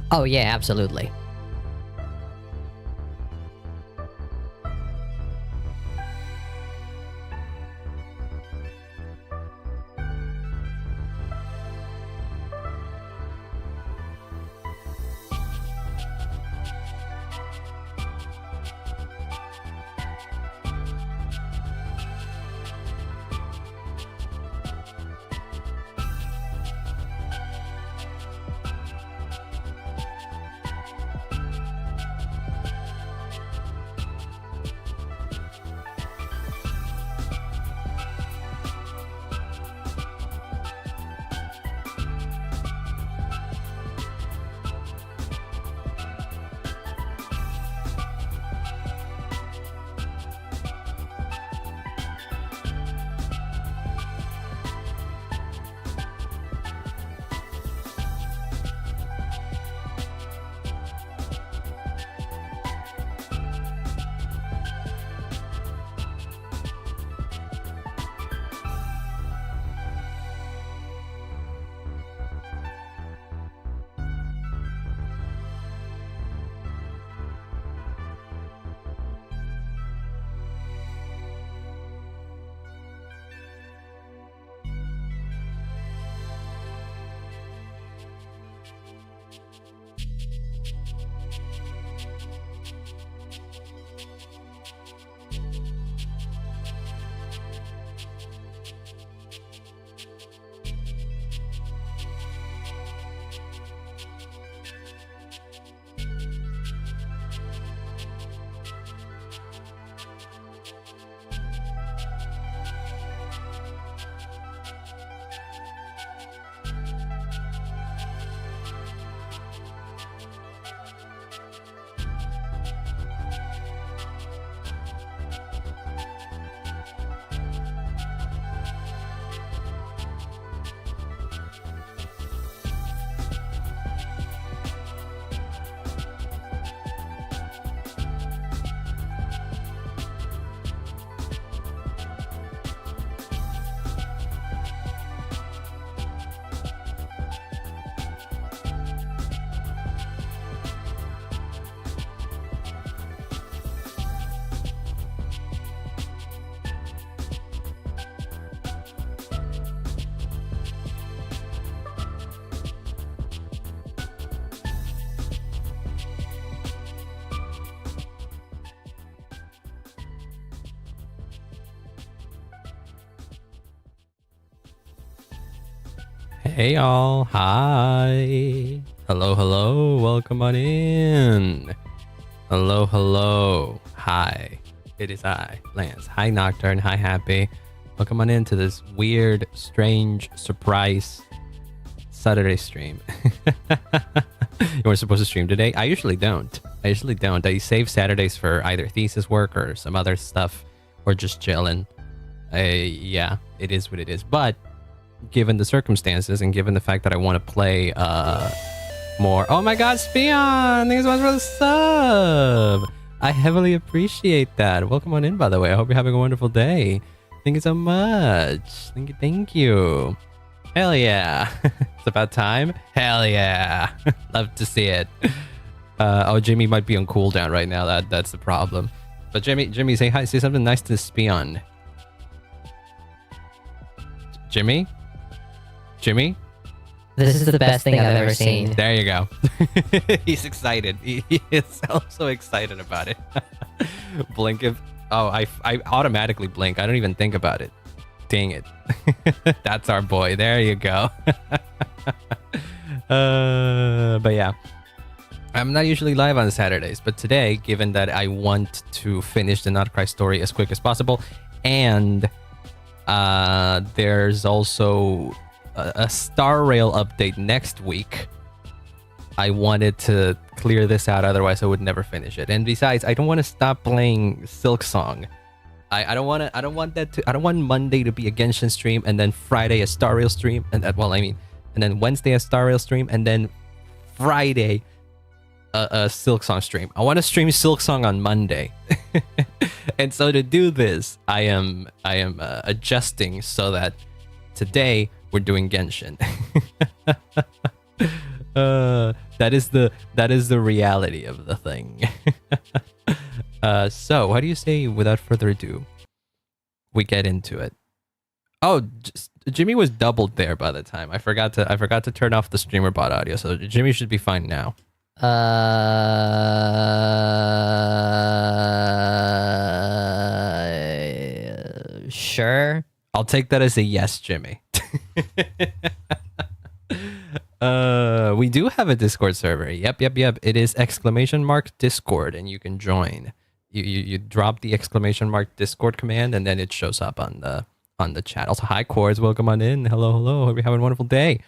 Oh yeah, absolutely. Hey y'all, hi. Hello, welcome on in. Hello, hi. It is I, Lance. Hi Nocturne, hi Happy. Welcome on into this weird, strange, surprise Saturday stream. You weren't supposed to stream today? I usually don't. I save Saturdays for either thesis work or some other stuff, or just chilling. Yeah, it is what it is. But given the circumstances and given the fact that I want to play more. Oh my god, Spion! Thanks so much for the sub! I heavily appreciate that. Welcome on in, by the way. I hope you're having a wonderful day. Thank you so much. Thank you. Hell yeah. It's about time? Hell yeah. Love to see it. Oh, Jimmy might be on cooldown right now. That's the problem. But Jimmy, say hi. Say something nice to Spion. Jimmy? This is the best thing I've ever seen. There you go. He's excited. He is so excited about it. Blink if... Oh, I automatically blink. I don't even think about it. Dang it. That's our boy. There you go. But yeah. I'm not usually live on Saturdays, but today, given that I want to finish the nod-krai story as quick as possible, and there's also a Star Rail update next week, I wanted to clear this out, otherwise I would never finish it. And besides, I don't want to stop playing Silk Song. I don't want Monday to be a Genshin stream, and then Friday a Star Rail stream, and then Wednesday a Star Rail stream, and then Friday a Silk Song stream. I want to stream Silk Song on Monday. And so to do this, I am adjusting so that today we're doing Genshin. That is the reality of the thing. So what do you say? Without further ado, we get into it. Oh, Jimmy was doubled there by the time. I forgot to turn off the streamer bot audio, so Jimmy should be fine now. Sure. I'll take that as a yes, Jimmy. We do have a Discord server. Yep. It is !Discord, and you can join. You drop the !Discord command, and then it shows up on the chat. Also, hi Cords, welcome on in. Hello. Hope you're having a wonderful day.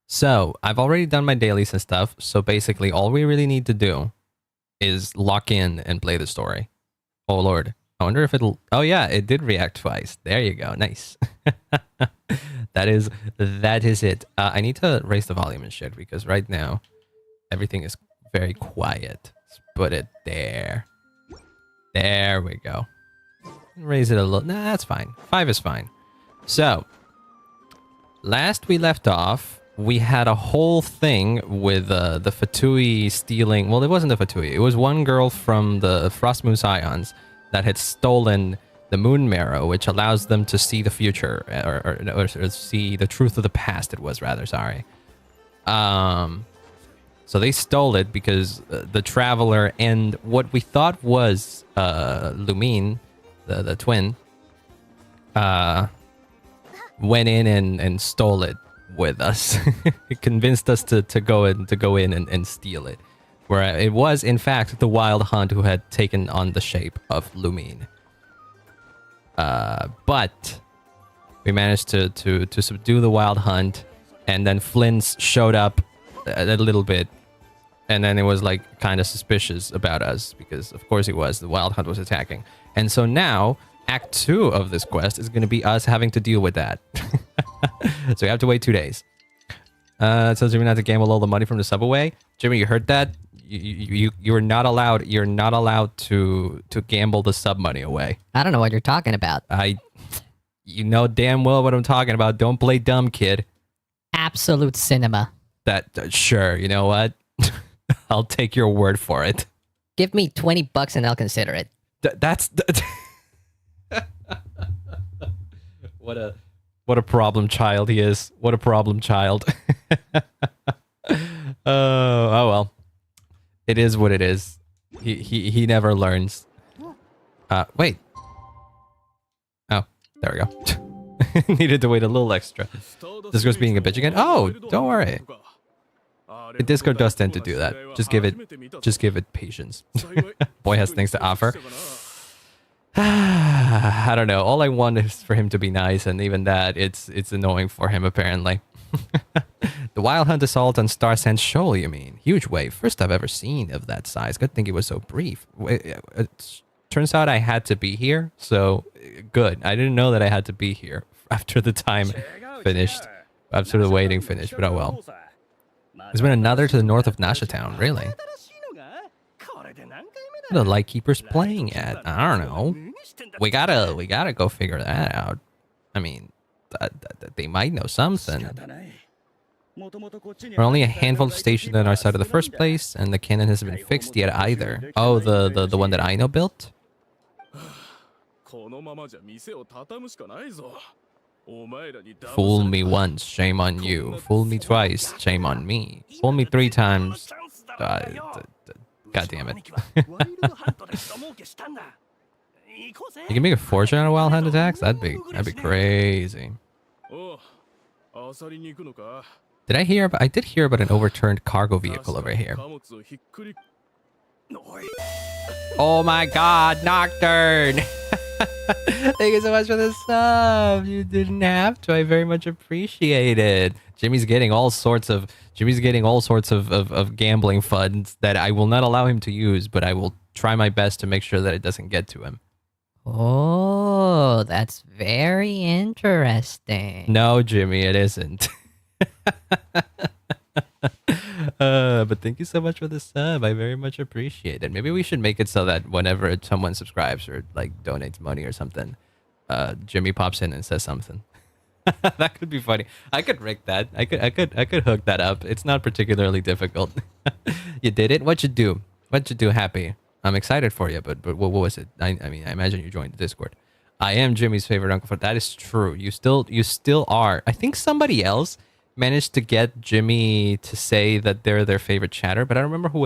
So I've already done my dailies and stuff. So basically, all we really need to do is lock in and play the story. Oh Lord, I wonder if it'll. Oh yeah, it did react twice. There you go. Nice. That is it. I need to raise the volume and shit because right now everything is very quiet. Let's put it there. There we go. Raise it a little. Nah, that's fine. 5 is fine. So last we left off, we had a whole thing with the Fatui stealing. Well, it wasn't the Fatui. It was one girl from the Frost Moon Scions that had stolen the moon marrow, which allows them to see the future or see the truth of the past. It was rather, sorry. So they stole it because the traveler and what we thought was Lumine, the twin, went in and stole it with us. It convinced us to go in and steal it, where it was in fact the Wild Hunt who had taken on the shape of Lumine. But we managed to subdue the Wild Hunt, and then Flint's showed up a little bit, and then it was like kind of suspicious about us because of course he was. The Wild Hunt was attacking, and so now Act 2 of this quest is going to be us having to deal with that. So we have to wait 2 days. It tells Jimmy not to gamble all the money from the subway. Jimmy, you heard that? You're not allowed. You're not allowed to gamble the sub money away. I don't know what you're talking about. You know damn well what I'm talking about. Don't play dumb, kid. Absolute cinema. Sure. You know what? I'll take your word for it. Give me $20 and I'll consider it. That's what a problem child he is. What a problem child. Oh well. It is what it is. He never learns. Wait. Oh, there we go. Needed to wait a little extra. This girl's being a bitch again. Oh, don't worry. The Discord does tend to do that. Just give it patience. Boy has things to offer. I don't know. All I want is for him to be nice, and even that, it's annoying for him apparently. The Wild Hunt assault on Star Sands Shoal, you mean? Huge wave. First I've ever seen of that size. Good thing it was so brief. It turns out I had to be here, so good. I didn't know that I had to be here after the time finished. After the waiting finished, but oh well. There's been another to the north of Nasha Town, really? What are the Lightkeepers playing at? I don't know. We gotta go figure that out. I mean, they might know something. We're only a handful of stations on our side of the first place, and the cannon hasn't been fixed yet either. Oh, the one that Aino built? Fool me once, shame on you. Fool me twice, shame on me. Fool me 3 times. God damn it. You can make a fortune on a Wild Hunt attacks? That'd be crazy. I did hear about an overturned cargo vehicle over here. Oh my god, Nocturne! Thank you so much for the sub. You didn't have to. I very much appreciate it. Jimmy's getting all sorts of gambling funds that I will not allow him to use, but I will try my best to make sure that it doesn't get to him. Oh, that's very interesting. No, Jimmy, it isn't. But thank you so much for the sub. I very much appreciate it. Maybe we should make it so that whenever someone subscribes or like donates money or something, Jimmy pops in and says something. That could be funny. I could rig that. I could hook that up. It's not particularly difficult. You did it. What you do? What you do? Happy. I'm excited for you. But what was it? I mean, I imagine you joined the Discord. I am Jimmy's favorite uncle. For that is true. You still are. I think somebody else managed to get Jimmy to say that they're their favorite chatter, but I don't remember who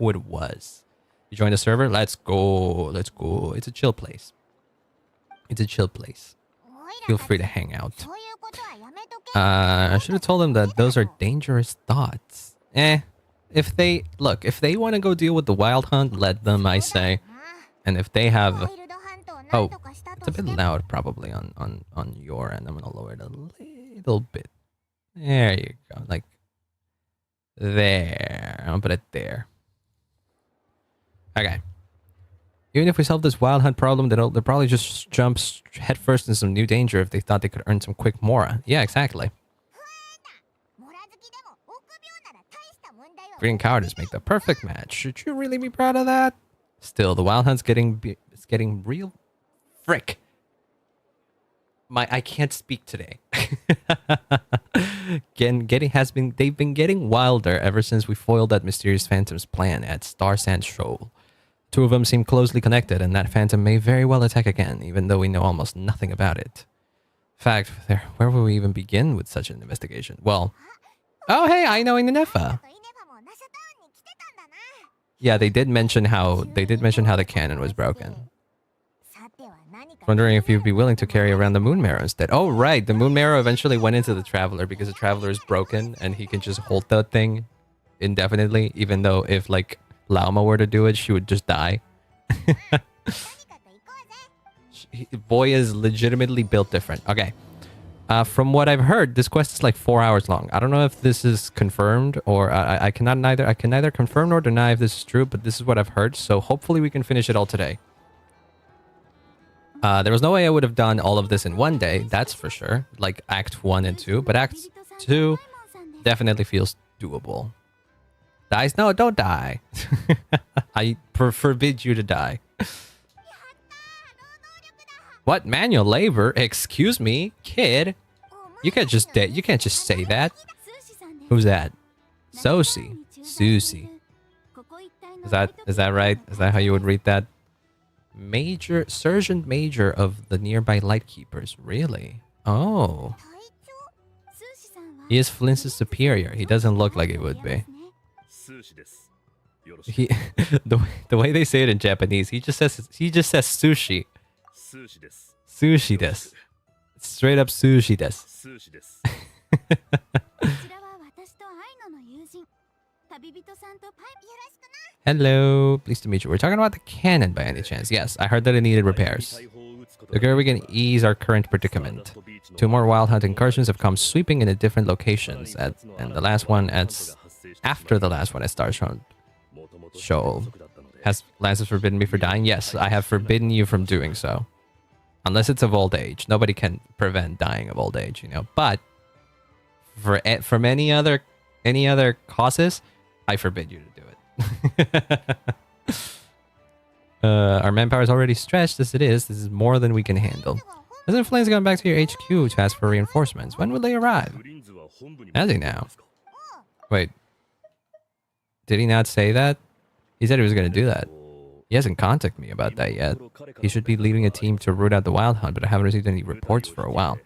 it was. You joined the server. Let's go. Let's go. It's a chill place. It's a chill place. Feel free to hang out. I should have told them that those are dangerous thoughts. If they want to go deal with the wild hunt, let them, I say. And if they have, oh, it's a bit loud probably on your end. I'm gonna lower it a little bit. There you go, like there. I'll put it there. Okay. Even if we solve this wild hunt problem, they'll probably just jump headfirst into some new danger if they thought they could earn some quick mora. Yeah, exactly. Green cowardice make the perfect match. Should you really be proud of that? Still, the wild hunt's getting real. Frick. I can't speak today. They've been getting wilder ever since we foiled that mysterious phantom's plan at Star Sand Shoal. Two of them seem closely connected, and that phantom may very well attack again, even though we know almost nothing about it. In fact, where will we even begin with such an investigation? Well, oh hey, I know Inefa. Yeah, they did mention how the cannon was broken. Wondering if you'd be willing to carry around the moon marrow instead. Oh right, the moon marrow eventually went into the traveler because the traveler is broken and he can just hold that thing indefinitely, even though if like Lauma were to do it, she would just die. Boy is legitimately built different. Okay. From what I've heard, this quest is like 4 hours long. I don't know if this is confirmed or I can neither confirm nor deny if this is true, but this is what I've heard. So hopefully we can finish it all today. There was no way I would have done all of this in one day. That's for sure. Like Act 1 and 2, but Act 2 definitely feels doable. Dies? No, don't die. I forbid you to die. What? Manual labor? Excuse me, kid. You can't just say that. Who's that? Sosi. Susie. Is that right? Is that how you would read that? Sergeant Major of the nearby Lightkeepers. Really? Oh. He is Flince's superior. He doesn't look like he would be. The way they say it in Japanese, he just says sushi. Sushi desu. Straight up sushi desu. Hello, pleased to meet you. We're talking about the cannon by any chance. Yes, I heard that it needed repairs. Together we can ease our current predicament. 2 more wild hunt incursions have come sweeping into different locations, and the last one after the last one at Star Shoal. Has Lances forbidden me for dying? Yes, I have forbidden you from doing so. Unless it's of old age. Nobody can prevent dying of old age, you know. But from any other causes, I forbid you to do it. Our manpower is already stretched as it is. This is more than we can handle. President Flame's gone back to your HQ to ask for reinforcements. When will they arrive? Has he now? Wait. Did he not say that? He said he was going to do that. He hasn't contacted me about that yet. He should be leading a team to root out the wild hunt, but I haven't received any reports for a while.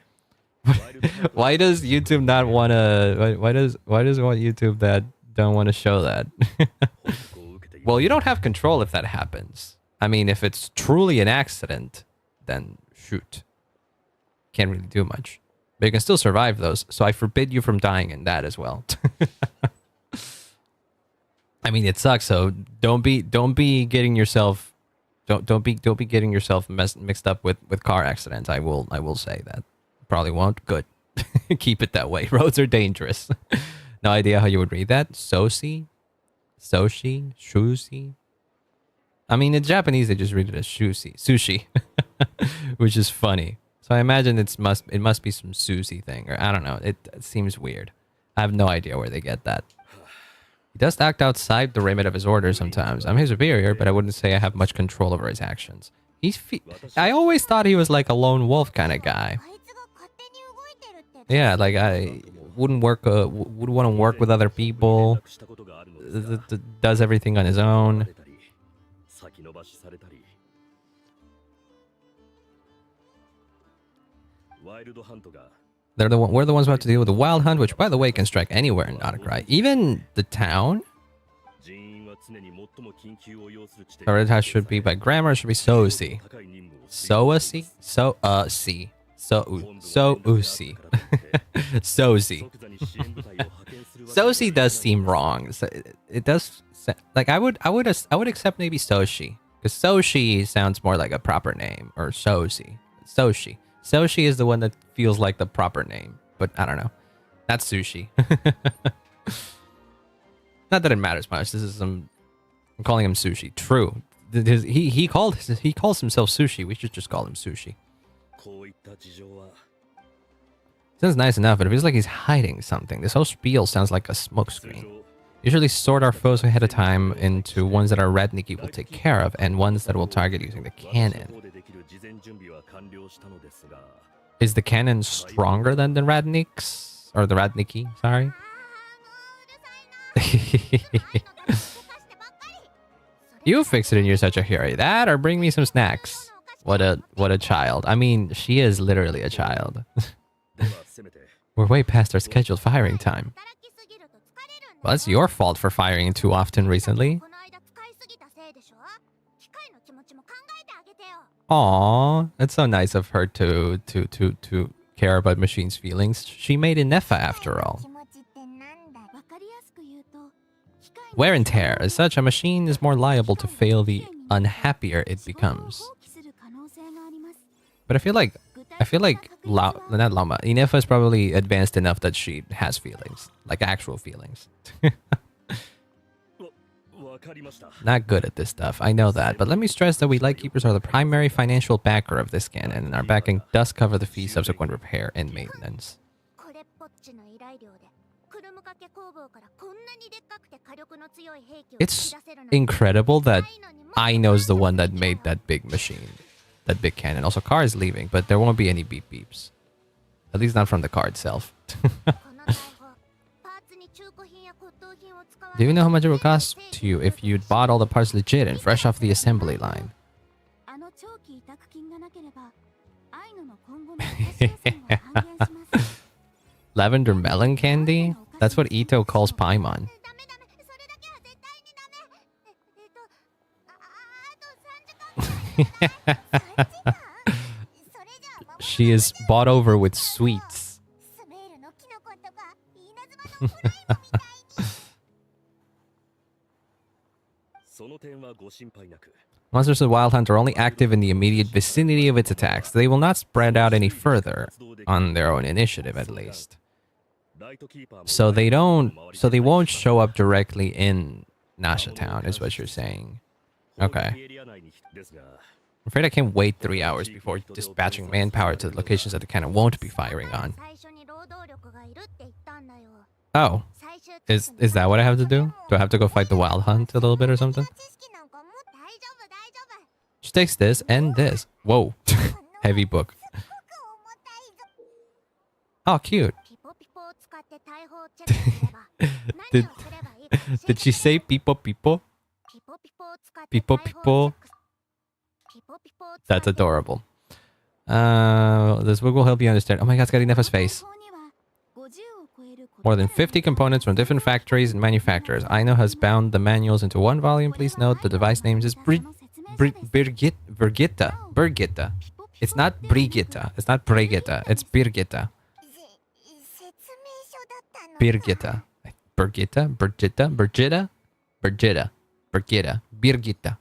Why does YouTube not want to... Why does YouTube that don't want to show that? Well, you don't have control if that happens. I mean, if it's truly an accident, then shoot. Can't really do much. But you can still survive those, so I forbid you from dying in that as well. I mean, it sucks. So don't be getting yourself getting yourself mixed up with car accidents. I will say that. Probably won't. Good. Keep it that way. Roads are dangerous. No idea how you would read that. Soshi, shushi. I mean, in Japanese they just read it as sushi, which is funny. So I imagine it must be some sushi thing, or I don't know. It seems weird. I have no idea where they get that. He does act outside the remit of his orders sometimes. I'm his superior, but I wouldn't say I have much control over his actions. I always thought he was like a lone wolf kind of guy. Yeah, like I wouldn't work. Would want to work with other people. Does everything on his own. We're the ones who have to deal with the wild hunt, which, by the way, can strike anywhere in nod-krai. Even the town. Prioritize should be by grammar. Should be so-si. So-si? So-si. So-si. So-si. So-si does seem wrong. So it does. Like I would accept maybe Soshi, because Soshi sounds more like a proper name, or Soshi. Soshi. Soshi is the one that feels like the proper name, but I don't know. That's sushi. Not that it matters much. This is I'm calling him sushi. True. He calls himself sushi. We should just call him sushi. Sounds nice enough, but it feels like he's hiding something. This whole spiel sounds like a smokescreen. Usually sort our foes ahead of time into ones that our Radniki will take care of, and ones that will target using the cannon. Is the cannon stronger than the Radniks? Or the Radniki, sorry? You fix it and you're such a hero. That or bring me some snacks. What a child. I mean, she is literally a child. We're way past our scheduled firing time. Well, it's your fault for firing too often recently. Aww, it's so nice of her to care about Machine's feelings. She made Inefa after all. Wear and tear. As such, a machine is more liable to fail the unhappier it becomes. But I feel like not Lama. Inefa is probably advanced enough that she has feelings, like actual feelings. Not good at this stuff, I know that, but let me stress that we Lightkeepers are the primary financial backer of this cannon, and our backing does cover the fee subsequent repair and maintenance. It's incredible that Aino's the one that made that big machine, that big cannon. Also, car is leaving, but there won't be any beep beeps. At least not from the car itself. Do you know how much it would cost to you if you'd bought all the parts legit and fresh off the assembly line? Lavender melon candy? That's what Ito calls Paimon. She is bought over with sweets. Monsters of Wild Hunt are only active in the immediate vicinity of its attacks. They will not spread out any further, on their own initiative at least. So they won't show up directly in Nasha Town, is what you're saying. Okay. I'm afraid I can't wait 3 hours before dispatching manpower to the locations that the cannon won't be firing on. Oh. Is that what I have to do? Do I have to go fight the Wild Hunt a little bit or something? She takes this and this. Whoa. Heavy book. Oh, cute. Did she say people? People? That's adorable. This book will help you understand. Oh my god, it's got Inefa's face. More than 50 components from different factories and manufacturers. Aino has bound the manuals into one volume. Please note the device names is Birgitta. It's not Brigitta. It's not Brigitta. It's Birgitta. Birgitta. Birgitta.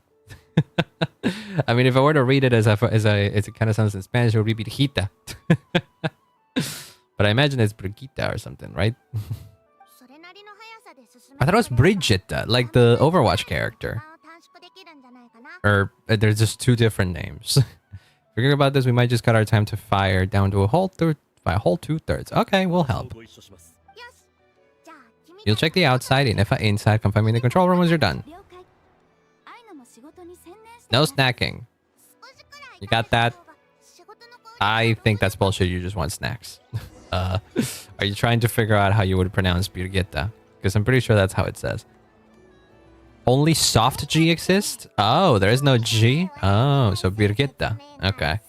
I mean, if I were to read it as it kind of sounds in Spanish, it would be Birgitta. But I imagine it's Brigitta or something, right? I thought it was Brigitta, like the Overwatch character. Or there's just two different names. Figuring about this, we might just cut our time to fire down to a whole 2/3. Okay, we'll help. You'll check the outside, and if inside, come find me in the control room once you're done. No snacking. You got that? I think that's bullshit. You just want snacks. Are you trying to figure out how you would pronounce Birgitta? Because I'm pretty sure that's how it says. Only soft G exists? Oh, there is no G? Oh, so Birgitta. Okay.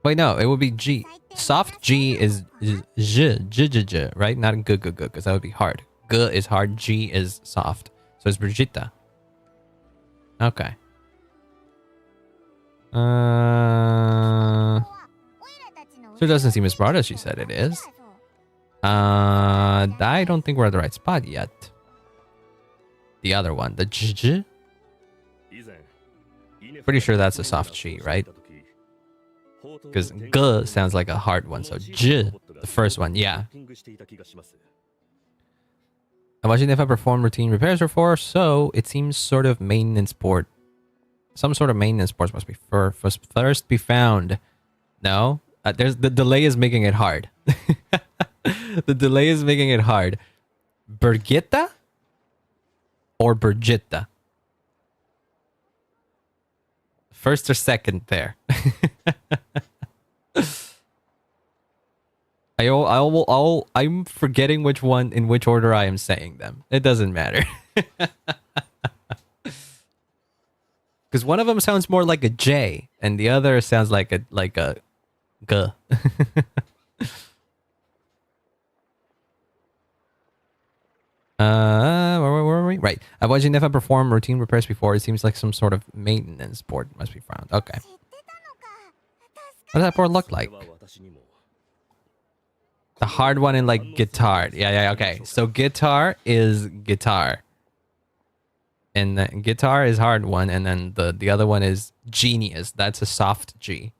Wait, no, it would be G. Soft G is J, right? Not G, because that would be hard. G is hard, G is soft. So it's Brigitta. Okay. So it doesn't seem as broad as she said it is. I don't think we're at the right spot yet. The other one, the J. Pretty sure that's a soft G, right? Because G sounds like a hard one, so J, the first one, yeah. I'm watching if I perform routine repairs before, so it seems sort of maintenance port. Some sort of maintenance ports must be first be found. No? There's the delay is making it hard. The delay is making it hard. Birgitta or Brigitta? First or second there? I'm forgetting which one in which order I am saying them. It doesn't matter. Because one of them sounds more like a J, and the other sounds like a G. Where were we? Right. I've watched Nefa perform routine repairs before. It seems like some sort of maintenance port must be found. Okay. What does that port look like? The hard one in like guitar. Yeah, okay. So guitar is guitar. And the guitar is hard one, and then the other one is genius. That's a soft G.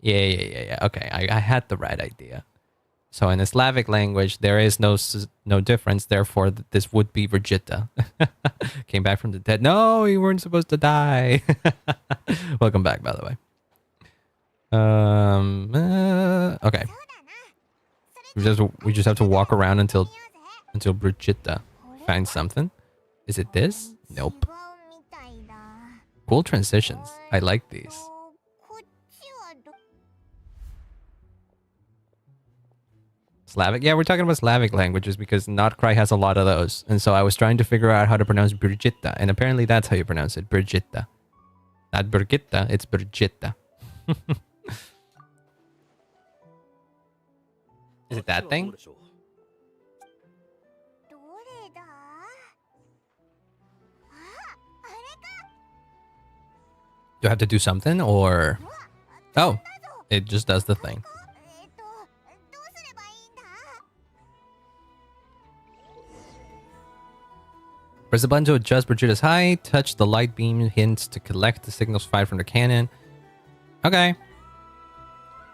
Yeah. Okay, I had the right idea. So in a Slavic language, there is no difference. Therefore, this would be Brigitta. Came back from the dead. No, you weren't supposed to die. Welcome back, by the way. Okay. We just have to walk around until Brigitta finds something. Is it this? Nope. Cool transitions. I like these. Slavic? Yeah, we're talking about Slavic languages because nod-krai has a lot of those. And so I was trying to figure out how to pronounce Brigitta. And apparently that's how you pronounce it. Brigitta. Not Brigitta, it's Brigitta. Is it that thing? Do I have to do something or... Oh, it just does the thing. Press the button to adjust Brigitta's height. Touch the light beam hints to collect the signals fired from the cannon. Okay.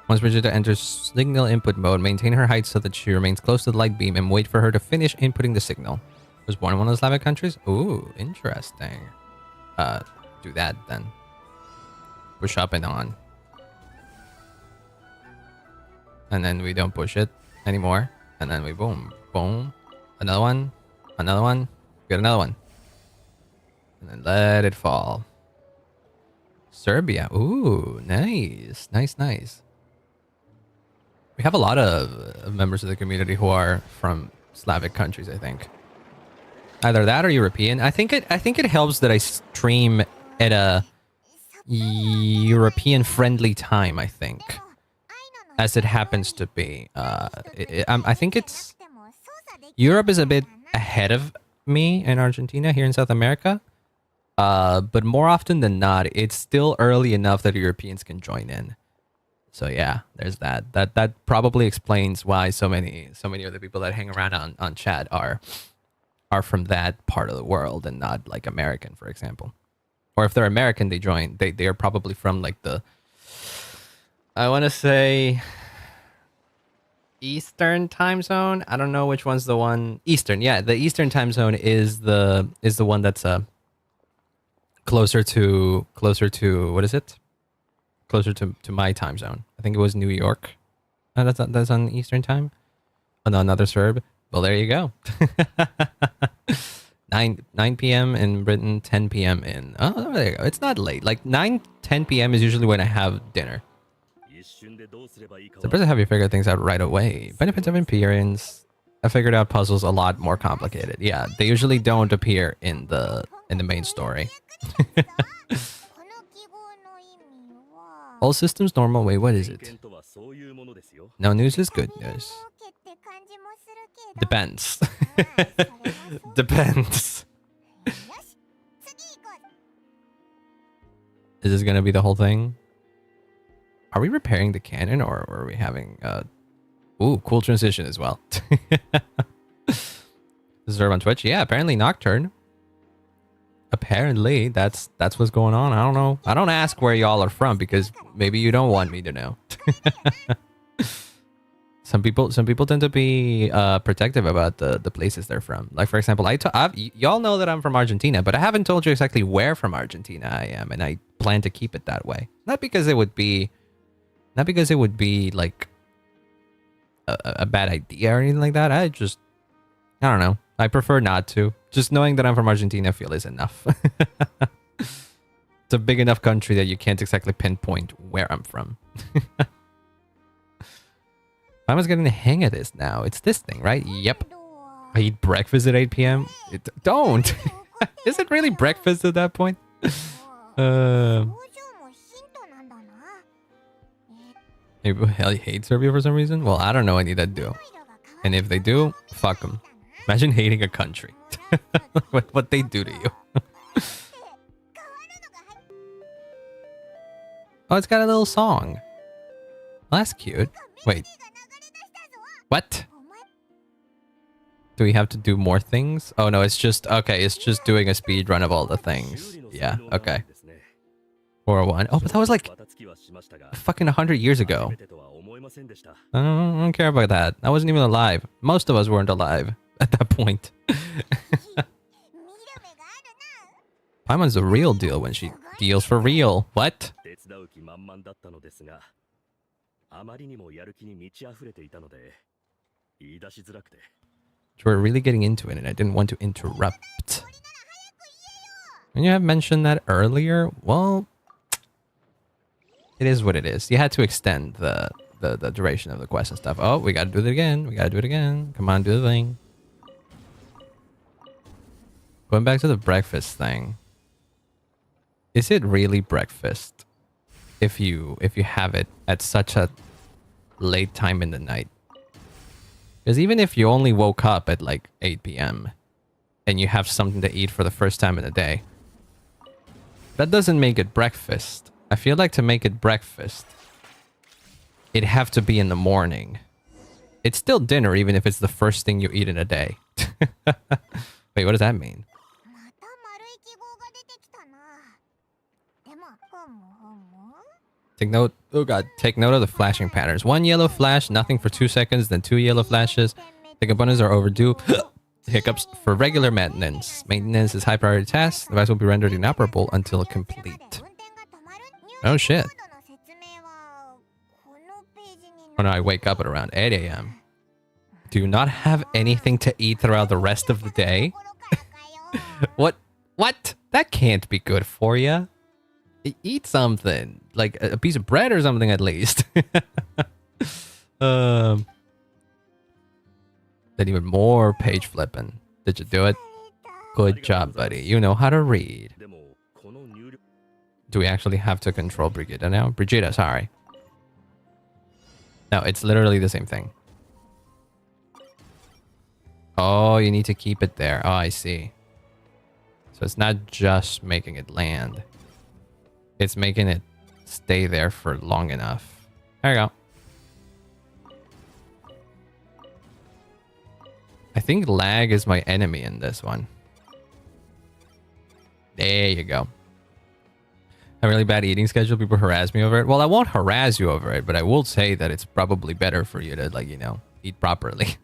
Once Brigitta enters signal input mode, maintain her height so that she remains close to the light beam and wait for her to finish inputting the signal. Was born in one of the Slavic countries? Ooh, interesting. Do that then. Push up and on. And then we don't push it anymore. And then we boom, boom. Another one. Another one. Get another one. And then let it fall. Serbia. Ooh, nice. Nice. We have a lot of members of the community who are from Slavic countries, I think. Either that or European. I think it helps that I stream at a European friendly time, I think. As it happens to be. I think it's... Europe is a bit ahead of me in Argentina, here in South America. But more often than not, it's still early enough that Europeans can join in. So yeah, there's that. That probably explains why so many of the people that hang around on chat are from that part of the world and not like American, for example. Or if they're American, they join. They are probably from like the, I want to say, Eastern time zone. I don't know which one's the one. Eastern, yeah, the Eastern time zone is the one that's closer to what is it? Closer to my time zone. I think it was New York. That's on Eastern time. Oh no, another Serb. Well, there you go. 9 p.m. in Britain, 10 p.m. in... Oh, there you go. It's not late. Like 10 p.m. is usually when I have dinner. Surprised at how you figure things out right away. Benefits of appearance. I figured out puzzles a lot more complicated. Yeah, they usually don't appear in the main story. All systems normal. Wait, what is it? No news is good news. Depends. Depends. Is this gonna be the whole thing? Are we repairing the cannon or are we having ooh, cool transition as well. Deserve on Twitch? Yeah, apparently Nocturne. Apparently, that's what's going on. I don't know. I don't ask where y'all are from because maybe you don't want me to know. Some people tend to be protective about the places they're from. Like for example, y'all know that I'm from Argentina, but I haven't told you exactly where from Argentina I am, and I plan to keep it that way. Not because it would be like a bad idea or anything like that. I don't know. I prefer not to. Just knowing that I'm from Argentina, I feel is enough. It's a big enough country that you can't exactly pinpoint where I'm from. I was getting the hang of this now. It's this thing, right? Yep. I eat breakfast at 8 p.m. Don't. Is it really breakfast at that point? Maybe hell hate Serbia for some reason? Well, I don't know any that do. And if they do, fuck them. Imagine hating a country. what they do to you. Oh, it's got a little song. Well, that's cute. Wait. What? Do we have to do more things? Oh no, it's just okay, it's just doing a speed run of all the things. Yeah, okay. Or one. Oh, but that was like fucking 100 years ago. I don't care about that. I wasn't even alive. Most of us weren't alive at that point. Paimon's the real deal when she deals for real. What? We're really getting into it and I didn't want to interrupt. And you have mentioned that earlier. Well, it is what it is. You had to extend the duration of the quest and stuff. Oh, we gotta do it again. We gotta do it again. Come on, do the thing. Going back to the breakfast thing. Is it really breakfast if you have it at such a late time in the night? Because even if you only woke up at like 8 p.m. and you have something to eat for the first time in the day, that doesn't make it breakfast. I feel like to make it breakfast, it'd have to be in the morning. It's still dinner even if it's the first thing you eat in a day. Wait, what does that mean? Take note. Oh god, take note of the flashing patterns. 1 yellow flash, nothing for 2 seconds, then 2 yellow flashes. The components are overdue. Hiccups for regular maintenance. Maintenance is high priority task. The device will be rendered inoperable until complete. Oh shit. Oh no, I wake up at around 8 a.m. Do you not have anything to eat throughout the rest of the day? What? What? That can't be good for you. Eat something. Like a piece of bread or something at least. Then even more page flipping. Did you do it? Good job, buddy. You know how to read. Do we actually have to control Brigitte now? Brigitte, sorry. No, it's literally the same thing. Oh, you need to keep it there. Oh, I see. So it's not just making it land. It's making it stay there for long enough. There you go. I think lag is my enemy in this one. There you go. A really bad eating schedule. People harass me over it. Well, I won't harass you over it, but I will say that it's probably better for you to, like, you know, eat properly.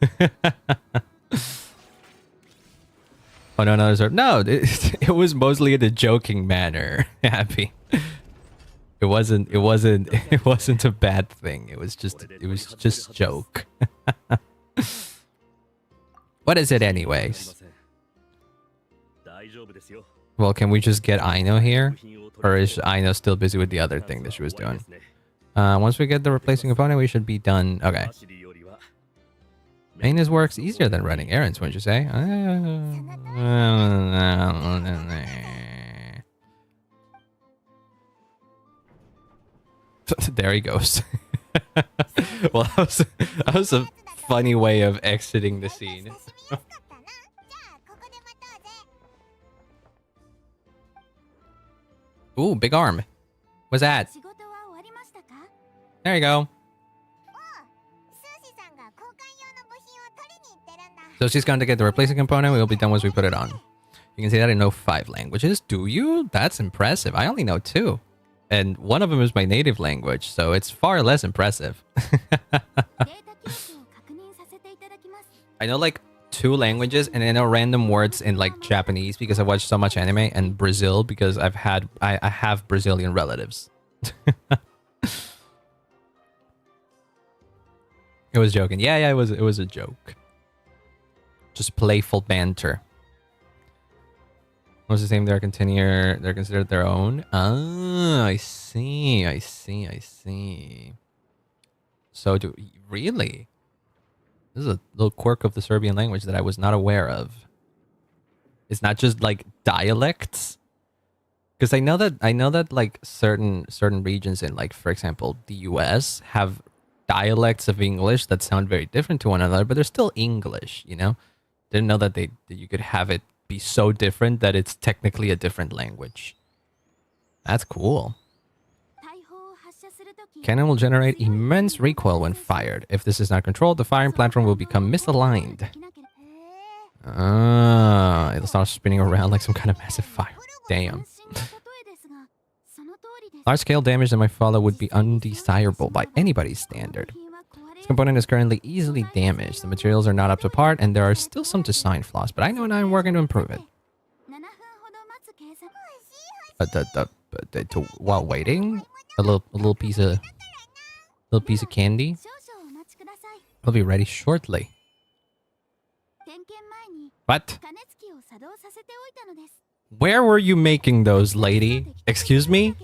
Oh, no, no, it was mostly in a joking manner. Happy. It wasn't a bad thing. It was just joke. What is it anyways? Well, can we just get Aino here? Or is Aino still busy with the other thing that she was doing? Once we get the replacing component, we should be done. Okay. Maintenance works easier than running errands, wouldn't you say? There he goes. Well, that was a funny way of exiting the scene. Ooh, big arm. What's that? There you go. So she's going to get the replacing component. We will be done once we put it on. You can see that I know 5 languages. Do you? That's impressive. I only know 2. And one of them is my native language, so it's far less impressive. I know like 2 languages, and I know random words in like Japanese because I watch so much anime, and Brazil because I have Brazilian relatives. It was joking. Yeah, it was a joke. Just playful banter. What's the same? They're considered their own. Ah, I see. So really? This is a little quirk of the Serbian language that I was not aware of. It's not just like dialects. Because I know that like certain regions in, like, for example, the US have dialects of English that sound very different to one another, but they're still English, you know? Didn't know that that you could have it be so different that it's technically a different language. That's cool. Cannon will generate immense recoil when fired. If this is not controlled, the firing platform will become misaligned. It'll start spinning around like some kind of massive fire. Damn. Large-scale damage that might follow would be undesirable by anybody's standard. This component is currently easily damaged. The materials are not up to par, and there are still some design flaws, but I know and I'm working to improve it. While waiting, a little piece of candy. I'll be ready shortly. What? Where were you making those, lady? Excuse me?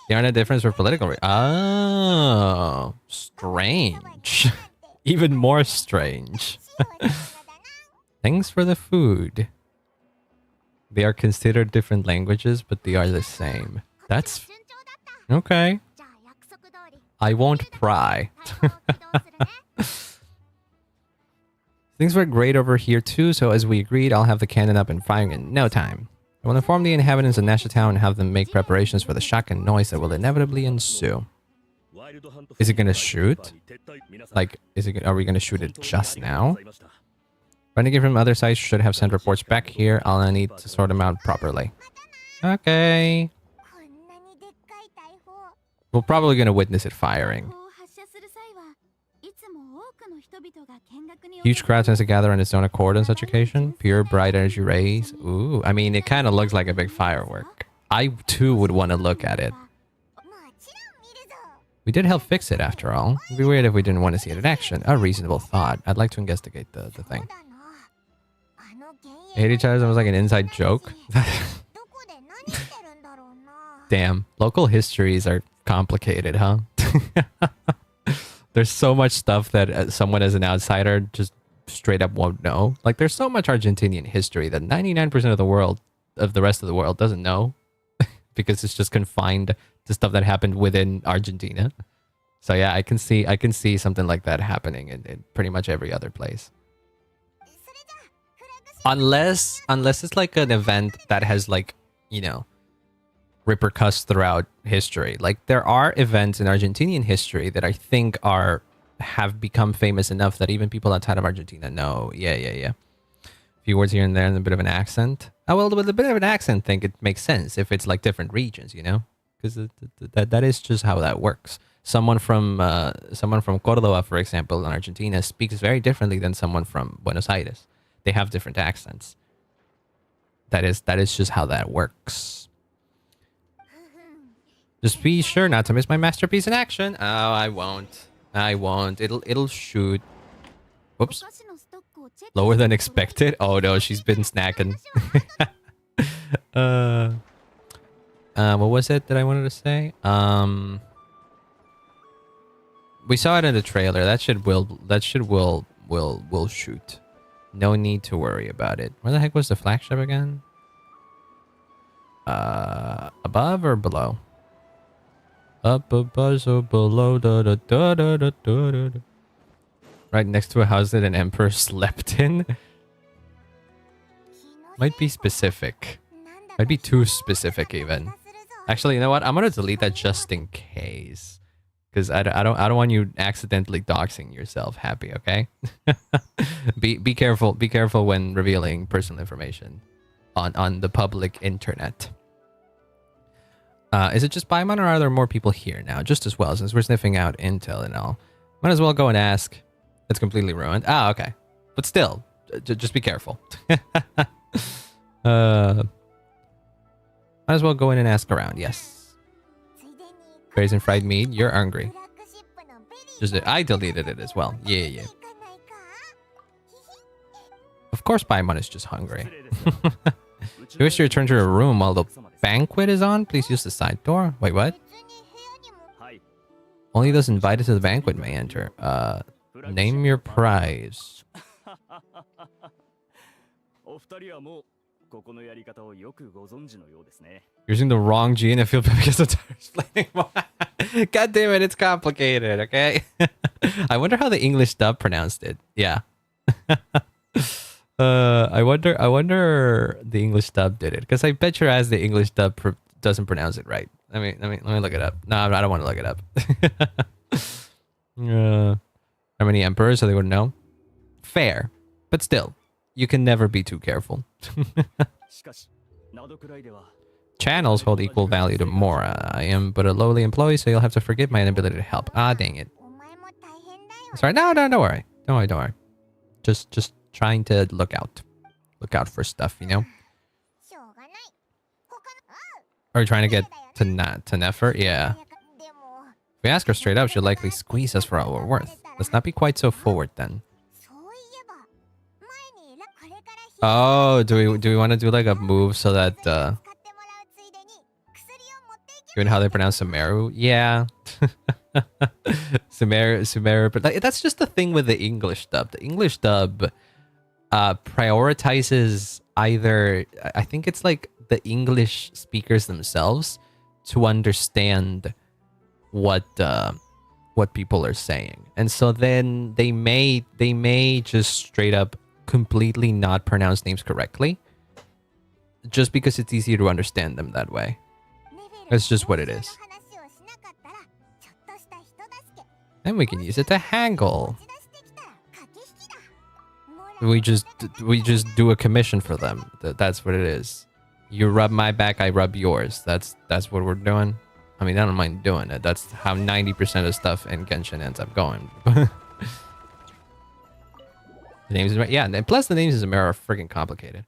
There aren't a difference for political oh, strange. Even more strange. Thanks for the food. They are considered different languages, but they are the same. That's... okay. I won't pry. Things were great over here too, so as we agreed, I'll have the cannon up and firing in no time. I will inform the inhabitants of Nasha Town and have them make preparations for the shock and noise that will inevitably ensue. Is it gonna shoot? Like, are we gonna shoot it just now? Renegade from other sites should have sent reports back here. I'll need to sort them out properly. Okay. We're probably gonna witness it firing. Huge crowd tends to gather on its own accord on such occasion. Pure, bright energy rays. Ooh, I mean, it kind of looks like a big firework. I, too, would want to look at it. We did help fix it, after all. It'd be weird if we didn't want to see it in action. A reasonable thought. I'd like to investigate the thing. Hate each other was like an inside joke. Damn. Local histories are complicated, huh? There's so much stuff that someone as an outsider just straight up won't know. Like, there's so much Argentinian history that 99% of the world, of the rest of the world, doesn't know. Because it's just confined to stuff that happened within Argentina. So yeah, I can see something like that happening in pretty much every other place. Unless it's like an event that has, like, you know, repercuss throughout history. Like, there are events in Argentinian history that I think have become famous enough that even people outside of Argentina know. Yeah. A few words here and there and a bit of an accent. Oh, well, with a bit of an accent, I think it makes sense if it's like different regions, you know? Because that is just how that works. Someone from Córdoba, for example, in Argentina, speaks very differently than someone from Buenos Aires. They have different accents. That is just how that works. Just be sure not to miss my masterpiece in action. Oh, I won't. It'll shoot. Whoops. Lower than expected. Oh no, she's been snacking. What was it that I wanted to say? We saw it in the trailer. That shit will shoot. No need to worry about it. Where the heck was the flagship again? Above or below? Up above or below. Da, da, da, da, da, da, da. Right next to a house that an emperor slept in. Might be specific. Might be too specific even. Actually, you know what? I'm gonna delete that just in case, because I don't want you accidentally doxing yourself. Happy, okay? be careful. Be careful when revealing personal information on the public internet. Is it just Paimon, or are there more people here now? Just as well, since we're sniffing out intel and all. Might as well go and ask. It's completely ruined. Ah, okay. But still, just be careful. Might as well go in and ask around. Yes. Berries and fried meat. You're hungry. I deleted it as well. Yeah. Of course, Paimon is just hungry. You wish to return to your room while the banquet is on? Please use the side door. Wait, what? Only those invited to the banquet may enter. Name your prize. Using the wrong G and I feel bad because I'm tired of explaining why. God damn it, it's complicated, okay? I wonder how the English dub pronounced it. Yeah. I wonder the English dub did it, because I bet your ass the English dub doesn't pronounce it right. Let me look it up. No, I don't want to look it up. How many emperors so they would know? Fair, but still, you can never be too careful. Channels hold equal value to Mora. I am but a lowly employee, so you'll have to forgive my inability to help. Ah, dang it. Sorry, no, don't worry. Don't worry. Just trying to look out for stuff, you know. Are you trying to get to Nefer? Yeah. If we ask her straight up, she'll likely squeeze us for all we're worth. Let's not be quite so forward then. Oh, do we want to do like a move so that given how they pronounce Sumeru? Yeah. Sumeru, but like, that's just the thing with the English dub. The English dub prioritizes either, I think it's like the English speakers themselves to understand what people are saying, and so then they may just straight up completely not pronounce names correctly, just because it's easier to understand them that way. That's just what it is. And we can use it to haggle. We just do a commission for them. That's what it is. You rub my back, I rub yours. That's what we're doing. I mean, I don't mind doing it. That's how 90% of stuff in Genshin ends up going. The names, yeah, and plus the names in Zamera are freaking complicated.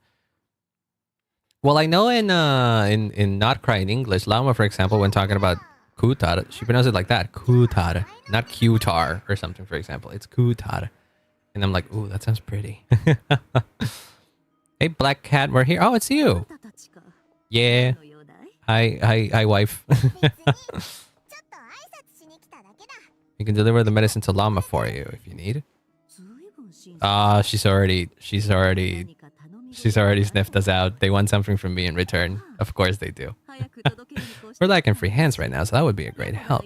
Well, I know in nod-krai in English, Lama, for example, when talking about Kutar, she pronounced it like that, Kutar, not Kutar or something. For example, it's Kutar, and I'm like, ooh, that sounds pretty. Hey, Black Cat, we're here. Oh, it's you. Yeah. Hi, wife. You can deliver the medicine to Llama for you if you need. Ah, she's already sniffed us out. They want something from me in return. Of course they do. We're lacking free hands right now, so that would be a great help.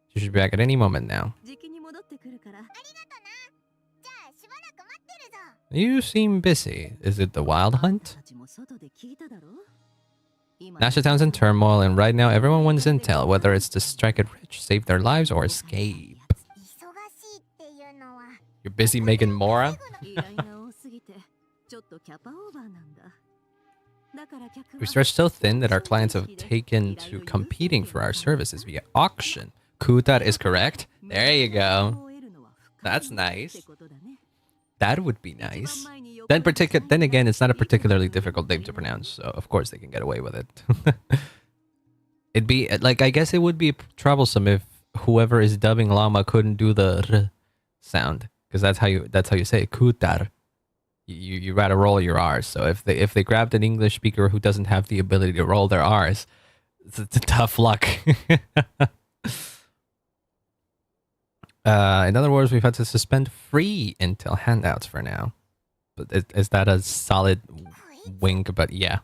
She should be back at any moment now. You seem busy. Is it the wild hunt? Nasha Town's in turmoil, and right now everyone wants intel, whether it's to strike it rich, save their lives, or escape. You're busy making Mora? We stretch so thin that our clients have taken to competing for our services via auction. Kutar is correct. There you go. That's nice. That would be nice. Then again, it's not a particularly difficult name to pronounce, so of course they can get away with it. It'd be like, I guess it would be troublesome if whoever is dubbing Llama couldn't do the r sound, because that's how you say it. Kutar. You gotta roll your R's. So if they grabbed an English speaker who doesn't have the ability to roll their R's, it's a tough luck. In other words, we've had to suspend free Intel handouts for now. But is that a solid wink? But yeah.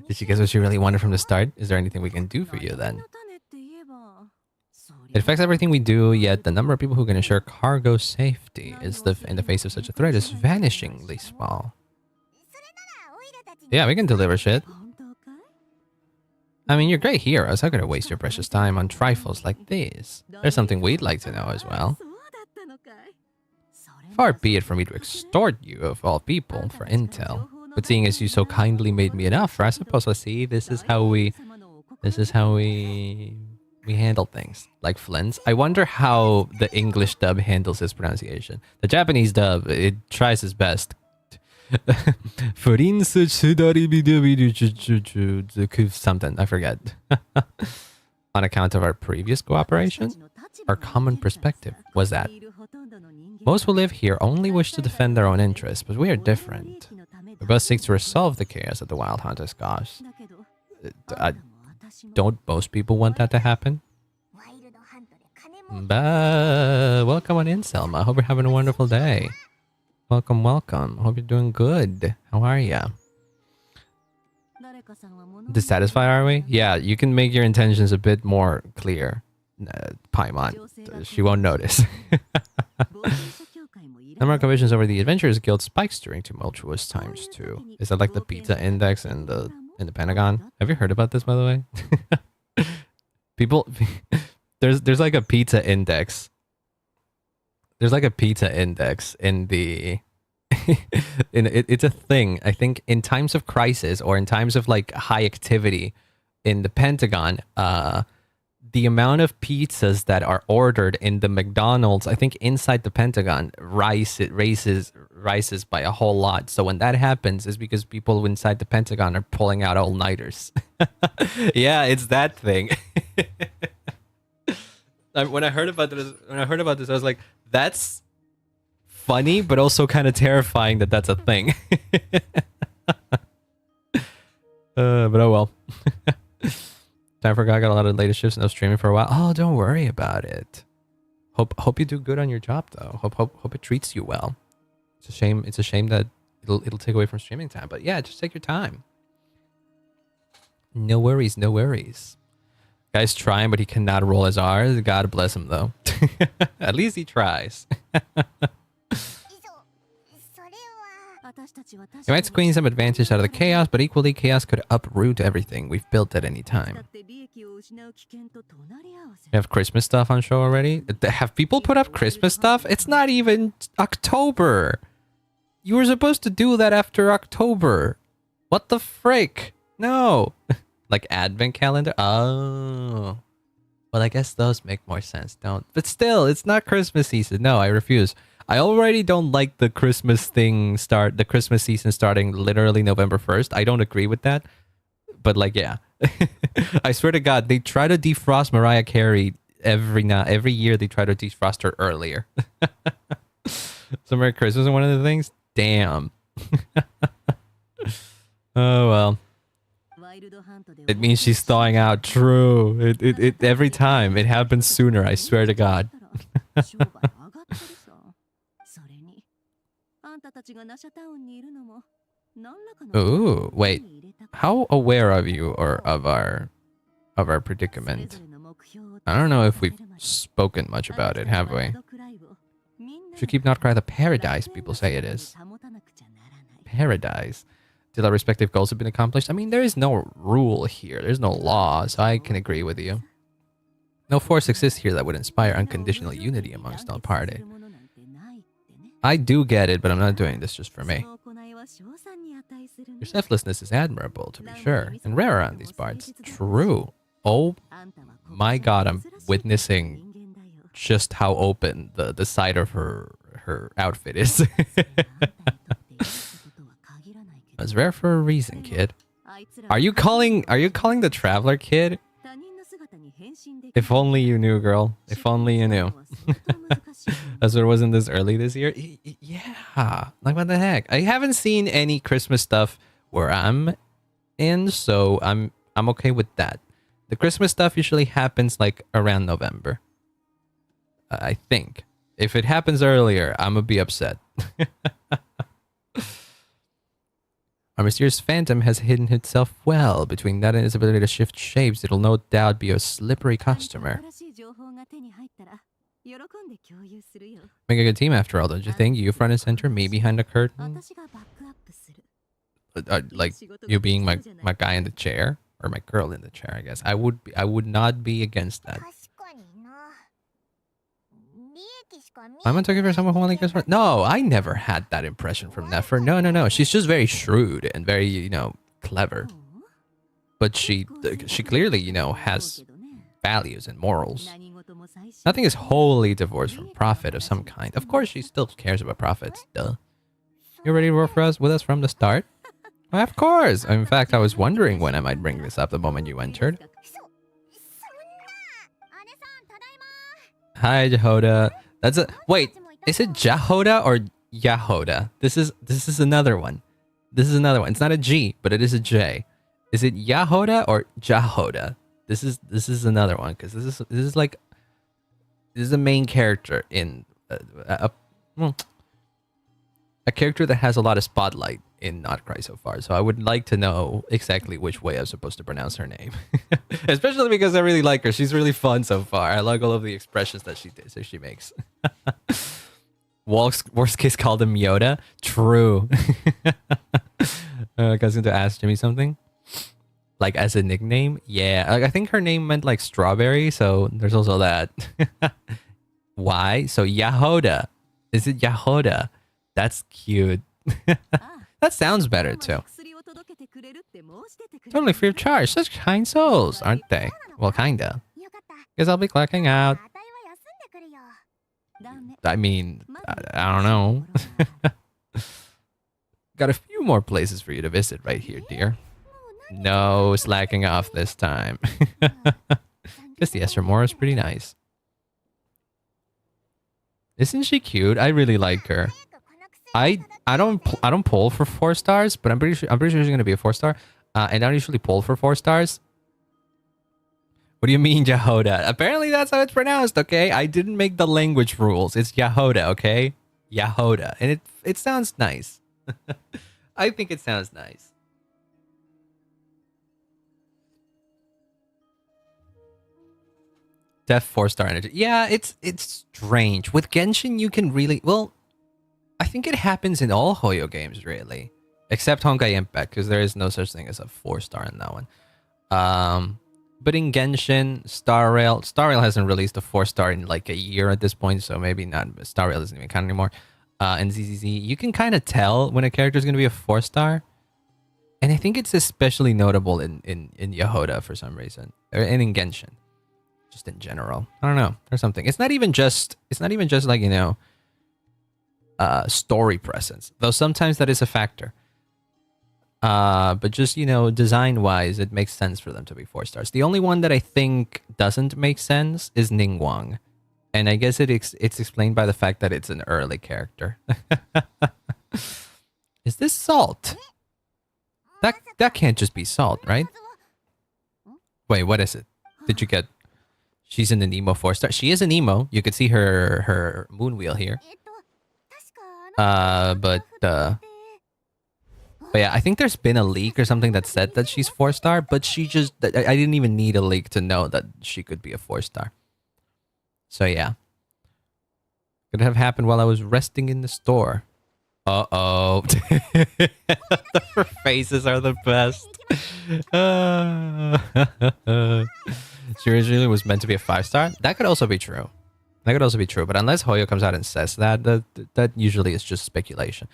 Did you guess what you really wanted from the start? Is there anything we can do for you then? It affects everything we do, yet the number of people who can ensure cargo safety in the face of such a threat is vanishingly small. Yeah, we can deliver shit. I mean, you're great heroes. How could I waste your precious time on trifles like these? There's something we'd like to know as well. Far be it from me to extort you, of all people, for intel. But seeing as you so kindly made me an offer, I suppose I'll see. This is how we handle things. Like Flint's. I wonder how the English dub handles this pronunciation. The Japanese dub, it tries its best. Something, I forget. On account of our previous cooperation, our common perspective was that most who live here only wish to defend their own interests, but we are different. We both seek to resolve the chaos that the Wild Hunt has caused. Don't most people want that to happen? But welcome on in, Selma. Hope you're having a wonderful day. Welcome, welcome. Hope you're doing good. How are ya? Dissatisfied, are we? Yeah, you can make your intentions a bit more clear. Paimon. She won't notice. Number of commissions over the Adventurers Guild spikes during tumultuous times too. Is that like the pizza index in the Pentagon? Have you heard about this, by the way? People, there's like a pizza index. There's like a pizza index in the it's a thing. I think in times of crisis or in times of like high activity in the Pentagon, the amount of pizzas that are ordered in the McDonald's, I think inside the Pentagon, rises by a whole lot. So when that happens, is because people inside the Pentagon are pulling out all-nighters. Yeah, it's that thing. When I heard about this, I was like, that's funny, but also kind of terrifying that that's a thing. But oh well. Time for God, got a lot of latest shifts, no streaming for a while. Oh, don't worry about it. Hope you do good on your job though. Hope it treats you well. It's a shame that it'll take away from streaming time. But yeah, just take your time. No worries, no worries. Guy's trying, but he cannot roll his R's. God bless him though. At least he tries. You might squeeze some advantage out of the chaos, but equally chaos could uproot everything we've built at any time. You have Christmas stuff on show already? Have people put up Christmas stuff? It's not even October. You were supposed to do that after October. What the frick? No. Like advent calendar? Oh. Well, I guess those make more sense, don't? But still, it's not Christmas season. No, I refuse. I already don't like the Christmas the Christmas season starting literally November 1st. I don't agree with that. But like, yeah. I swear to God, they try to defrost Mariah Carey every year. They try to defrost her earlier. So Merry Christmas is one of the things? Damn. Oh, well. It means she's thawing out. True. It every time. It happens sooner, I swear to God. Ooh, wait. How aware are you or of our predicament? I don't know if we've spoken much about it, have we? Should keep nod-krai the paradise people say it is. Paradise. Till our respective goals have been accomplished. I mean, there is no rule here. There's no law, so I can agree with you. No force exists here that would inspire unconditional unity amongst all party. I do get it, but I'm not doing this just for me. Your selflessness is admirable, to be sure, and rare on these parts. True. Oh my God, I'm witnessing just how open the side of her outfit is. It's rare for a reason, kid. Are you calling the Traveler kid? If only you knew, girl. If only you knew. As it wasn't this early this year. Yeah. Like, what the heck? I haven't seen any Christmas stuff where I'm in, so I'm okay with that. The Christmas stuff usually happens like around November. I think. If it happens earlier, I'm gonna be upset. Our mysterious phantom has hidden itself well. Between that and its ability to shift shapes, it'll no doubt be a slippery customer. Make a good team after all, don't you think? You front and center, me behind the curtain. Like you being my guy in the chair, or my girl in the chair, I guess. I would not be against that. I'm talking for someone who only cares for... No, I never had that impression from Nefer. No. She's just very shrewd and very, you know, clever. But she clearly, you know, has values and morals. Nothing is wholly divorced from profit of some kind. Of course, she still cares about profits. Duh. You ready to work with us from the start? Well, of course. In fact, I was wondering when I might bring this up the moment you entered. Hi, Jehoda. That's a... Wait, is it Jahoda or Yahoda? This is another one. This is another one. It's not a G, but it is a J. Is it Yahoda or Jahoda? This is another one, because this is like... This is a main character in... a character that has a lot of spotlight in nod-krai so far, so I would like to know exactly which way I'm supposed to pronounce her name. Especially because I really like her. She's really fun so far. I like all of the expressions that she makes. Worst case, called him Yoda. True. I was going to ask Jimmy something. Like as a nickname? Yeah, I think her name meant like strawberry, so there's also that. Why? So Yahoda. Is it Yahoda? That's cute. That sounds better too. Totally free of charge. Such kind souls, aren't they? Well, kinda. Guess I'll be clocking out. I mean, I don't know. Got a few more places for you to visit right here, dear. No slacking off this time. Guess the Esramora is pretty nice. Isn't she cute? I really like her. I don't pull for 4 stars, but I'm pretty sure she's gonna be a 4-star. And I don't usually pull for 4 stars. What do you mean, Yahoda? Apparently that's how it's pronounced, okay? I didn't make the language rules. It's Yahoda, okay? Yahoda. And it sounds nice. I think it sounds nice. Def 4-star energy. Yeah, it's strange. With Genshin, you can really... Well, I think it happens in all Hoyo games, really. Except Honkai Impact, because there is no such thing as a 4-star in that one. But in Genshin, Star Rail hasn't released a 4-star in like a year at this point, so maybe not. Star Rail doesn't even count anymore. And ZZZ, you can kind of tell when a character is going to be a 4-star. And I think it's especially notable in Yahoda for some reason. And in Genshin. Just in general. I don't know. There's something. It's not even just like, you know, story presence, though sometimes that is a factor. But just, you know, design wise, it makes sense for them to be 4 stars. The only one that I think doesn't make sense is Ningguang, and I guess it's explained by the fact that it's an early character. Is this salt? That can't just be salt, right? Wait, what is it? Did you get? She's in the Nemo 4-star. She is an emo. You could see her moon wheel here. But yeah, I think there's been a leak or something that said that she's 4-star, but she just... I didn't even need a leak to know that she could be a 4-star. So yeah. Could have happened while I was resting in the store. Uh-oh. Her faces are the best. She originally was meant to be a 5-star. That could also be true. That could also be true, but unless Hoyo comes out and says that, that usually is just speculation.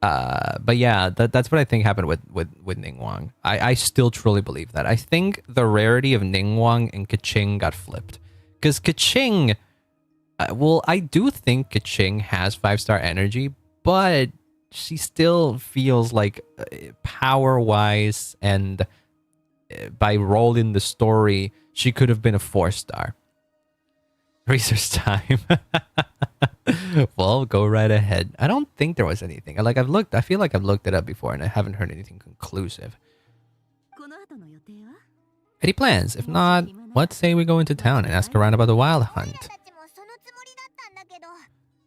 But yeah, that's what I think happened with Ningguang. I still truly believe that. I think the rarity of Ningguang and Keqing got flipped. Because Keqing... well, I do think Keqing has 5-star energy, but she still feels like power-wise and by role in the story, she could have been a 4-star. Research time. Well, go right ahead. I don't think there was anything. I feel like I've looked it up before and I haven't heard anything conclusive. Any plans? If not, let's say we go into town and ask around about the wild hunt.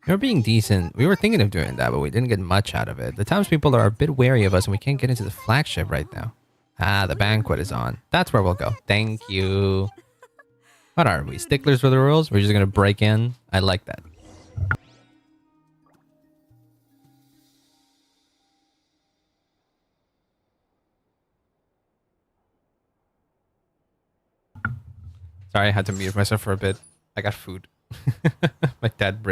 We were being decent. We were thinking of doing that, but we didn't get much out of it. The townspeople are a bit wary of us, and we can't get into the flagship right now. Ah, the banquet is on. That's where we'll go. Thank you. What are we? Sticklers for the rules? We're just gonna break in? I like that. Sorry, I had to mute myself for a bit. I got food. my dad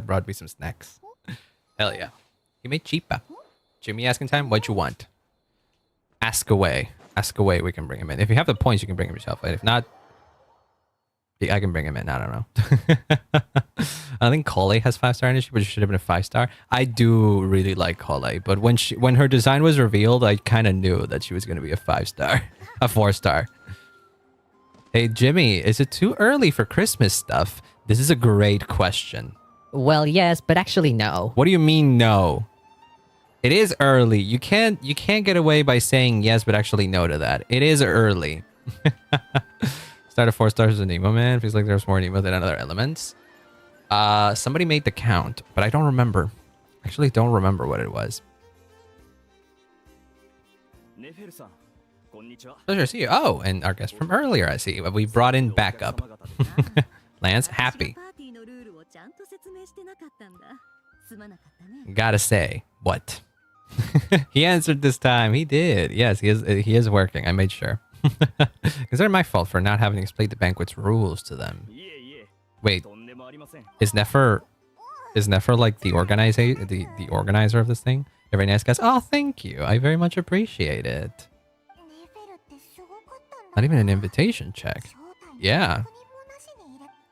brought me some snacks. Hell yeah. He made cheaper. Jimmy asking time, what you want? Ask away. Ask away, we can bring him in. If you have the points, you can bring him yourself. If not, I can bring him in. I don't know. I think Kole has 5-star energy, but she should have been a 5-star. I do really like Kole, but when her design was revealed, I kind of knew that she was going to be a 5-star, a 4-star. Hey Jimmy, is it too early for Christmas stuff? This is a great question. Well, yes, but actually no. What do you mean no? It is early. You can't get away by saying yes, but actually no to that. It is early. Start at 4 stars as a Nemo man. Feels like there's more Nemo than other elements. Somebody made the count, but I don't remember. Actually, don't remember what it was. Pleasure to see you. Oh, and our guest from earlier, I see. We brought in backup. Lance, happy. Gotta say, what? He answered this time. He did. Yes, he is working. I made sure. Consider my fault for not having explained the banquet's rules to them. Wait, is Nefer like the organizer of this thing? Very nice guys. Oh, thank you. I very much appreciate it. Not even an invitation check. Yeah.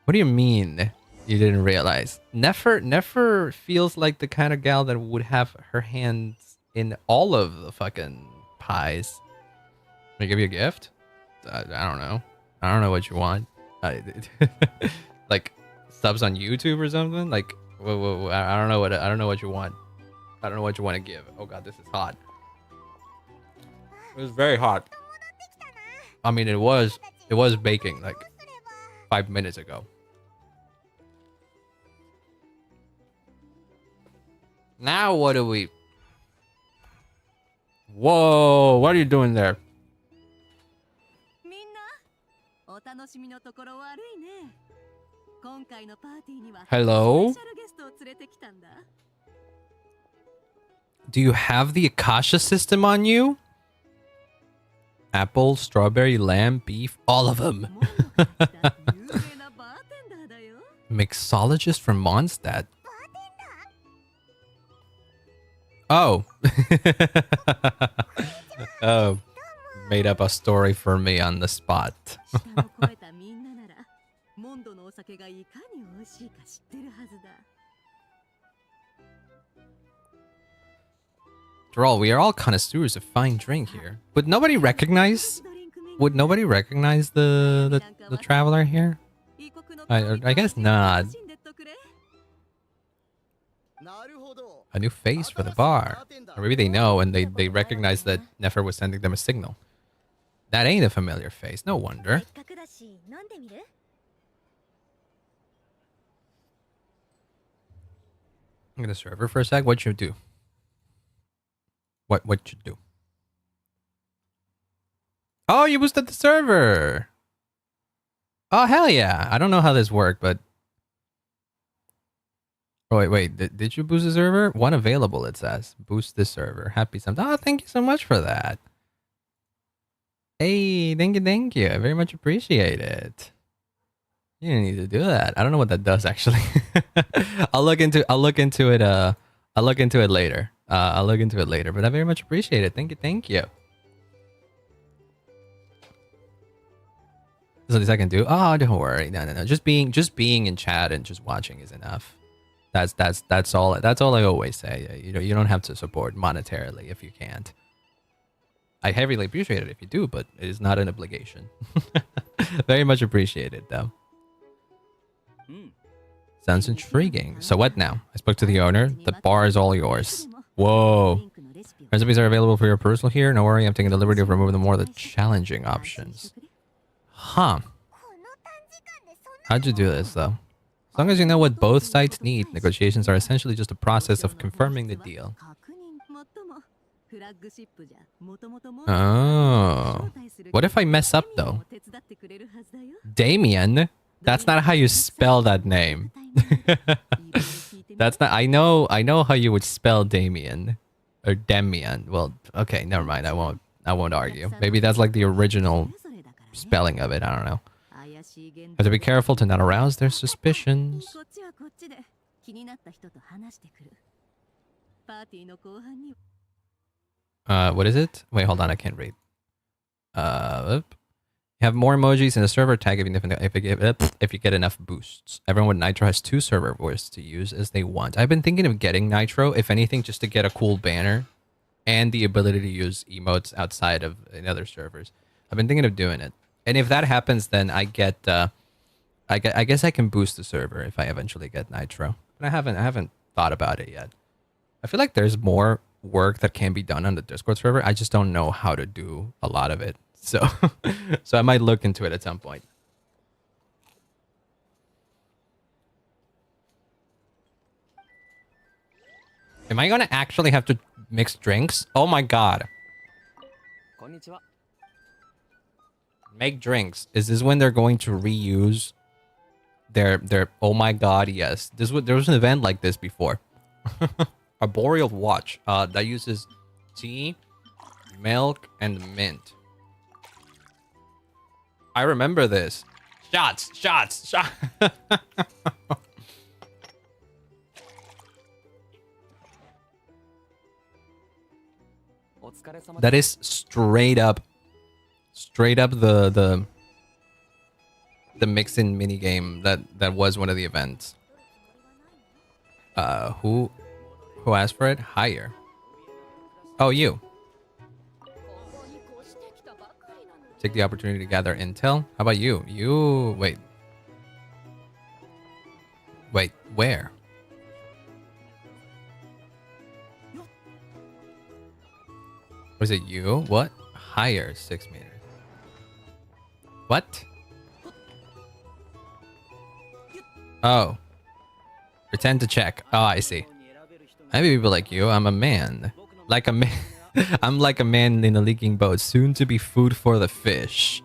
What do you mean you didn't realize? Nefer feels like the kind of gal that would have her hands in all of the fucking pies. Can I give you a gift? I don't know. I don't know what you want. Like subs on YouTube or something? Like whoa, I don't know what you want. I don't know what you want to give. Oh god, this is hot. It was very hot. I mean, it was baking like 5 minutes ago. Now what do we... Whoa, what are you doing there? Hello? Do you have the Akasha system on you? Apple, strawberry, lamb, beef, all of them. Mixologist from Mondstadt. Oh. Oh. Made up a story for me on the spot. After all, we are all connoisseurs of fine drink here. Would nobody recognize the traveler here? I guess not. A new face for the bar. Or maybe they know and they recognize that Nefer was sending them a signal. That ain't a familiar face, no wonder. I'm gonna serve her for a sec. What'd you do? What you do? Oh, you boosted the server! Oh, hell yeah! I don't know how this worked, but... Oh, wait. Did you boost the server? One available, it says. Boost the server. Happy something. Oh, thank you so much for that. Hey, thank you. I very much appreciate it. You didn't need to do that. I don't know what that does, actually. I'll look into it later. I'll look into it later, but I very much appreciate it. Thank you. There's nothing I can do. Oh, don't worry. No. Just being in chat and just watching is enough. That's all I always say. You don't have to support monetarily if you can't. I heavily appreciate it if you do, but it is not an obligation. Very much appreciated though. Sounds intriguing. So what now? I spoke to the owner. The bar is all yours. Whoa. Recipes are available for your perusal here. No worry, I'm taking the liberty of removing the more the challenging options. Huh. How'd you do this though? long as you know what both sides need, negotiations are essentially just a process of confirming the deal. Oh. What if I mess up though? Damien? That's not how you spell that name. That's not I know how you would spell Damien. Or Demian. Well, okay, never mind. I won't argue. Maybe that's like the original spelling of it. I don't know. Have to be careful to not arouse their suspicions. What is it? Wait, hold on. I can't read. Have more emojis in the server tag if you get enough boosts. Everyone with Nitro has 2 server voices to use as they want. I've been thinking of getting Nitro, if anything, just to get a cool banner and the ability to use emotes outside of in other servers. I've been thinking of doing it, and if that happens, then I guess I can boost the server if I eventually get Nitro. But I haven't thought about it yet. I feel like there's more work that can be done on the Discord server. I just don't know how to do a lot of it. So, so I might look into it at some point. Am I gonna actually have to mix drinks? Oh my god. Make drinks. Is this when they're going to reuse their oh my god, yes. There was an event like this before. Arboreal watch that uses tea, milk, and mint. I remember this. Shots. That is straight up the mix-in minigame that was one of the events. Who asked for it? Higher. Oh, you. Take the opportunity to gather intel. How about you? You... Wait. Wait, where? Was it you? What? Higher 6 meters. What? Oh. Pretend to check. Oh, I see. I be people like you. I'm a man. Like a man. I'm like a man in a leaking boat, soon to be food for the fish.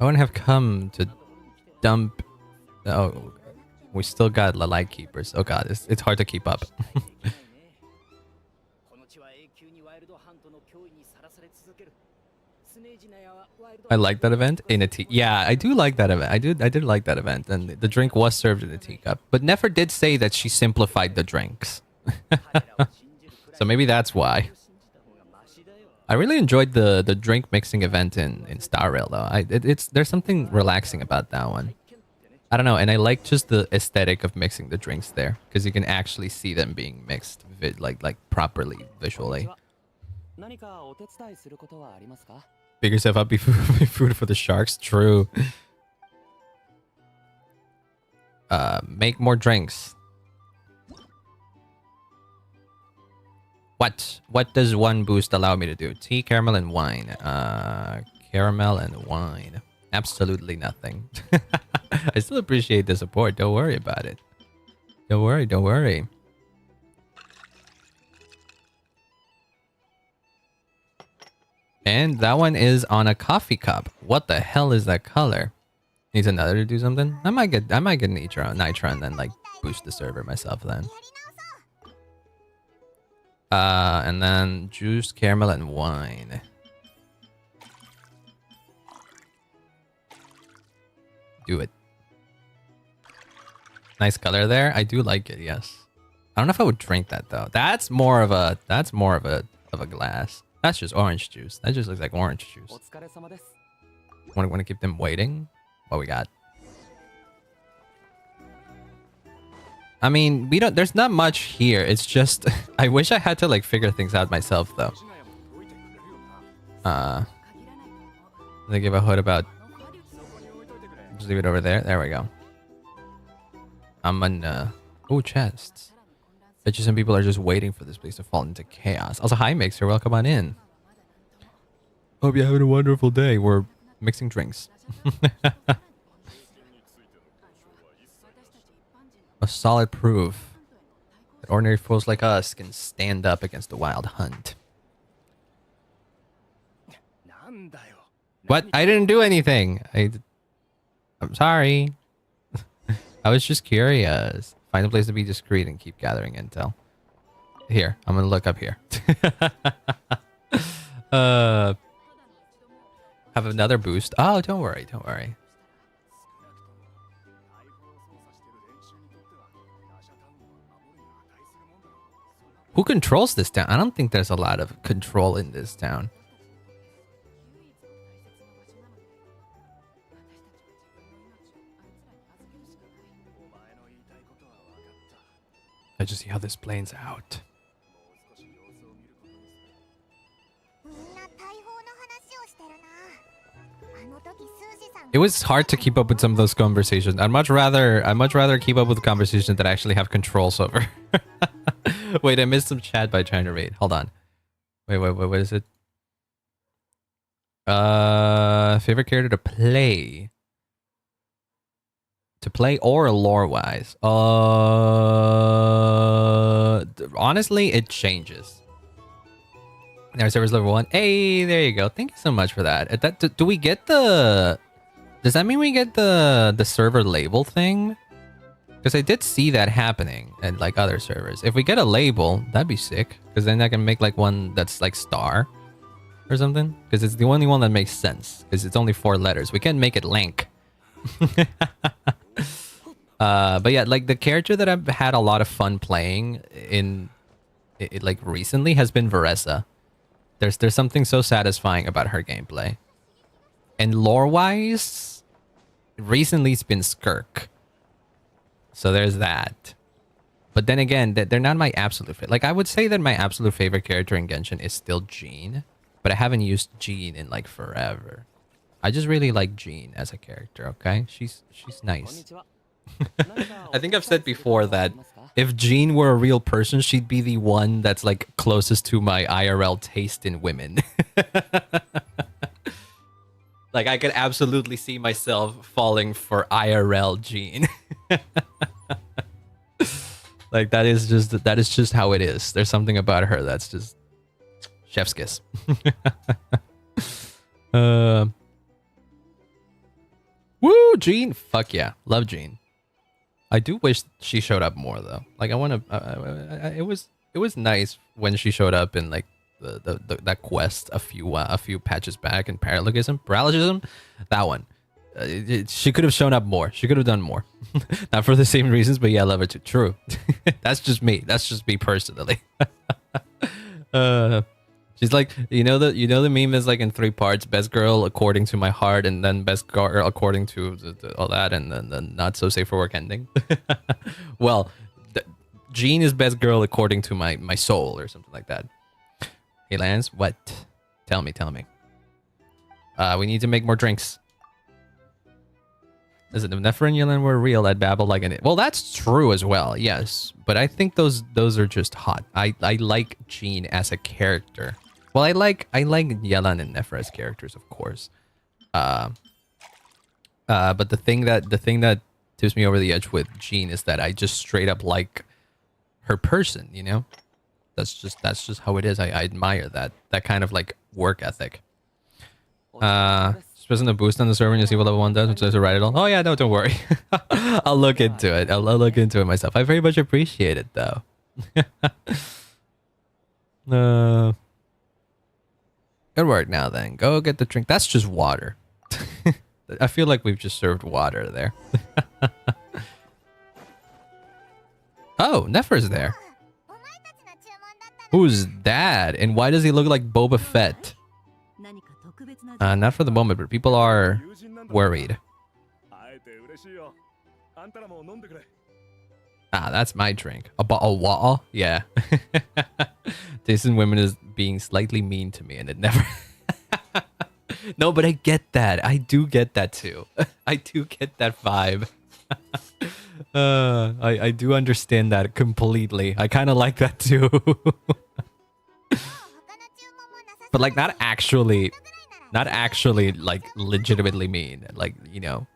I wouldn't have come to dump... Oh, we still got light keepers. Oh god, it's hard to keep up. I like that event in a tea. Yeah, I do like that event. I did like that event, and the drink was served in a teacup. But Nefer did say that she simplified the drinks. So maybe that's why. I really enjoyed the drink mixing event in Star Rail though. There's something relaxing about that one. I don't know, and I like just the aesthetic of mixing the drinks there because you can actually see them being mixed like properly visually. Pick yourself up, be food for the sharks. True. Make more drinks. What does one boost allow me to do? Tea, caramel, and wine. Caramel and wine. Absolutely nothing. I still appreciate the support. Don't worry about it. Don't worry. And that one is on a coffee cup. What the hell is that color? Needs another to do something? I might get nitro and then like boost the server myself then. And then juice, caramel, and wine. Do it. Nice color there. I do like it. Yes. I don't know if I would drink that though. That's more of a glass. That's just orange juice. That just looks like orange juice. Want to keep them waiting? What we got? I mean, there's not much here. It's just I wish I had to like figure things out myself though. They give a hood about. Just leave it over there. There we go. I'm on oh, chests. Bet you some people are just waiting for this place to fall into chaos. Also, hi Mixer, welcome on in. Hope you're having a wonderful day. We're mixing drinks. solid proof that ordinary fools like us can stand up against the wild hunt. What? I didn't do anything. I'm sorry. I was just curious. Find a place to be discreet and keep gathering intel. Here, I'm gonna look up here. Have another boost. Oh, don't worry, don't worry. Who controls this town? I don't think there's a lot of control in this town. Let's just see how this plays out. It was hard to keep up with some of those conversations. I'd much rather keep up with conversations that I actually have controls over. Wait, I missed some chat by trying to read. Hold on. Wait, what is it? Favorite character to play? To play or lore-wise? Honestly, it changes. There's servers level 1. Hey, there you go. Thank you so much for that. Do we get the... Does that mean we get the server label thing? Because I did see that happening at like other servers. If we get a label, that'd be sick. Because then I can make like one that's like star or something. Because it's the only one that makes sense. Because it's only 4 letters. We can't make it Link. But yeah, like the character that I've had a lot of fun playing in like recently has been Veressa. There's something so satisfying about her gameplay. And lore-wise, recently it's been Skirk. So there's that. But then again, they're not my absolute favorite. Like, I would say that my absolute favorite character in Genshin is still Jean. But I haven't used Jean in, like, forever. I just really like Jean as a character, okay? She's nice. I think I've said before that if Jean were a real person, she'd be the one that's, like, closest to my IRL taste in women. Like, I could absolutely see myself falling for IRL Jean. Like, that is just how it is. There's something about her that's just chef's kiss. Woo, Jean. Fuck yeah. Love Jean. I do wish she showed up more though. Like, I want to it was nice when she showed up in like that quest a few patches back in Paralogism. That one. She could have shown up more. She could have done more. Not for the same reasons, but yeah, I love her too. True. That's just me. That's just me personally. She's like, you know the meme is like in 3 parts: best girl according to my heart, and then best girl according to all that, and then the not so safe for work ending. Well, Jean is best girl according to my soul, or something like that. Hey Lance, what? Tell me. We need to make more drinks. Listen, if Nefer and Yellen were real, I'd babble like an... Well, that's true as well, yes. But I think those are just hot. I like Jean as a character. Well, I like Yellen and Nefer as characters, of course. But the thing that tips me over the edge with Jean is that I just straight up like her person, you know? That's just how it is. I admire that kind of like work ethic. Pressing the boost on the server and you see what level 1 does, which is to write it all. Oh yeah, no, don't worry. I'll look into it. I'll look into it myself. I very much appreciate it though. Good work now then. Go get the drink. That's just water. I feel like we've just served water there. Oh, Nefer's there. Who's that? And why does he look like Boba Fett? Not for the moment, but people are worried. Ah, that's my drink. A water? Yeah. Jason Women is being slightly mean to me, and it never... No, but I get that. I do get that too. I do get that vibe. I do understand that completely. I kind of like that too. But like, not actually like legitimately mean. Like, you know,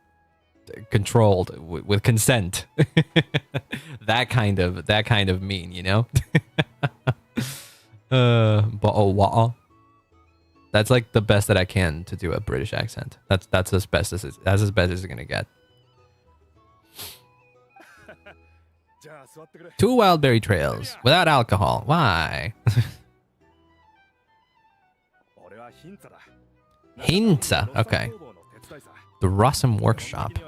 controlled with consent. that kind of mean, you know. That's like the best that I can to do a British accent. That's as best as it's gonna get. 2 wildberry trails without alcohol. Why? Hinta. Okay. The Rossum workshop.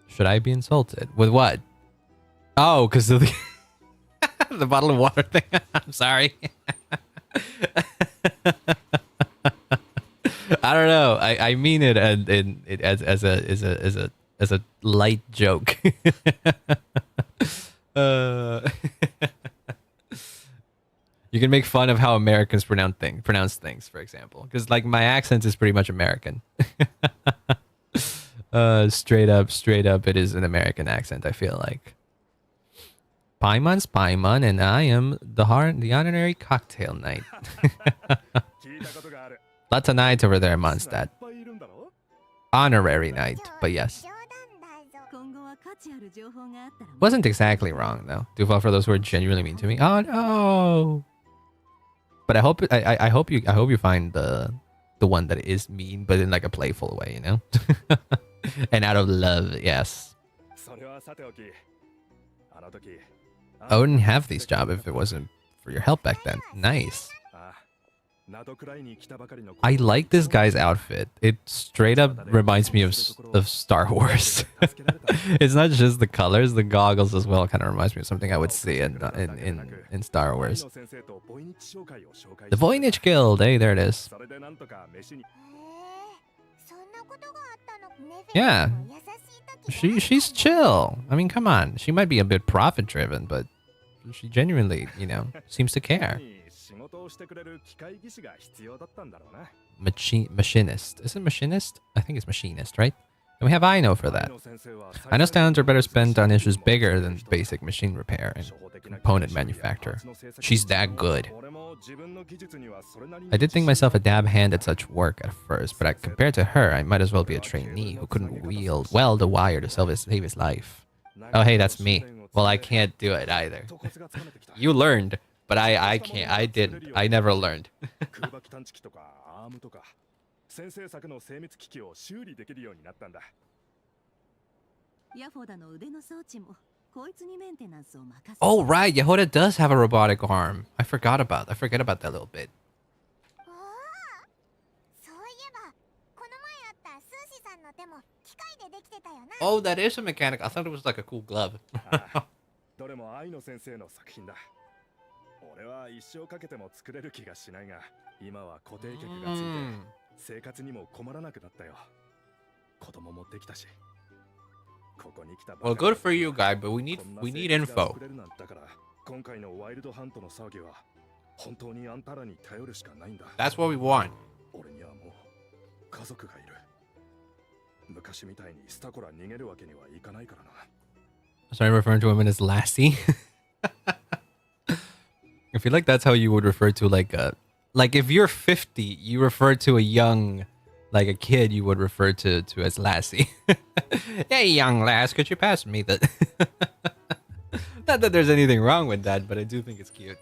Should I be insulted? With what? Oh, because of the the bottle of water thing. I'm sorry. I don't know. I mean it as a light joke. You can make fun of how Americans pronounce things, for example, because like my accent is pretty much American. Straight up, it is an American accent. I feel like. Paimon's Paimon, and I am the honorary cocktail knight. Lots of knights over there, Mondstadt. Honorary knight, but yes. Wasn't exactly wrong though. Do fall for those who are genuinely mean to me. Oh no! But I hope you find the one that is mean, but in like a playful way, you know, and out of love. Yes. I wouldn't have this job if it wasn't for your help back then. Nice. I like this guy's outfit. It straight up reminds me of Star Wars. It's not just the colors, the goggles as well kind of reminds me of something I would see in Star Wars. The Voynich Guild. Hey, there it is. Yeah. She's chill. I mean, come on. She might be a bit profit driven, but she genuinely, you know, seems to care. Machinist. Is it machinist? I think it's machinist, right? And we have Aino for that. Aino's talents are better spent on issues bigger than basic machine repair and component manufacture. She's that good. I did think myself a dab hand at such work at first, but compared to her, I might as well be a trainee who couldn't weld a wire to save his life. Oh, hey, that's me. Well, I can't do it either. You learned. But I can't. I didn't. I never learned. Oh right, Yehoda does have a robotic arm. I forget about that little bit. Oh, that is a mechanic. I thought it was like a cool glove. Well, good for you, guy, but we need info. That's what we want. Sorry, referring to women as lassie. I feel like that's how you would refer to like if you're 50, you refer to a young, like a kid, you would refer to as lassie. Hey, young lass, could you pass me the? Not that there's anything wrong with that, but I do think it's cute.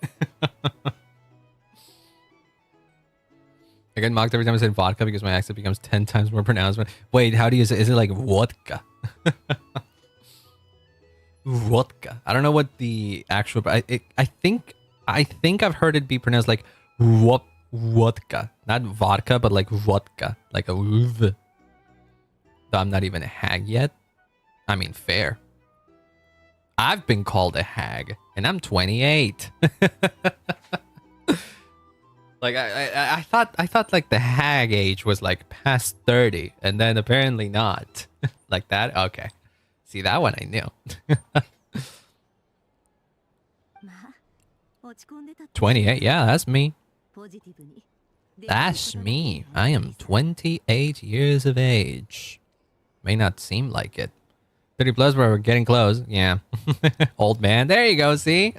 I get mocked every time I say vodka because my accent becomes 10 times more pronounced. Wait, how do you say? Is it like vodka? Vodka. I don't know what the actual. I think I've heard it be pronounced like vodka, not vodka, but like vodka, like a v. Though I'm not even a hag yet. I mean, fair. I've been called a hag, and I'm 28. Like I thought like the hag age was like past 30, and then apparently not. Like that. Okay. See, that one I knew. 28, yeah, that's me. That's me. I am 28 years of age. May not seem like it. 30 plus, where we're getting close. Yeah. Old man. There you go, see?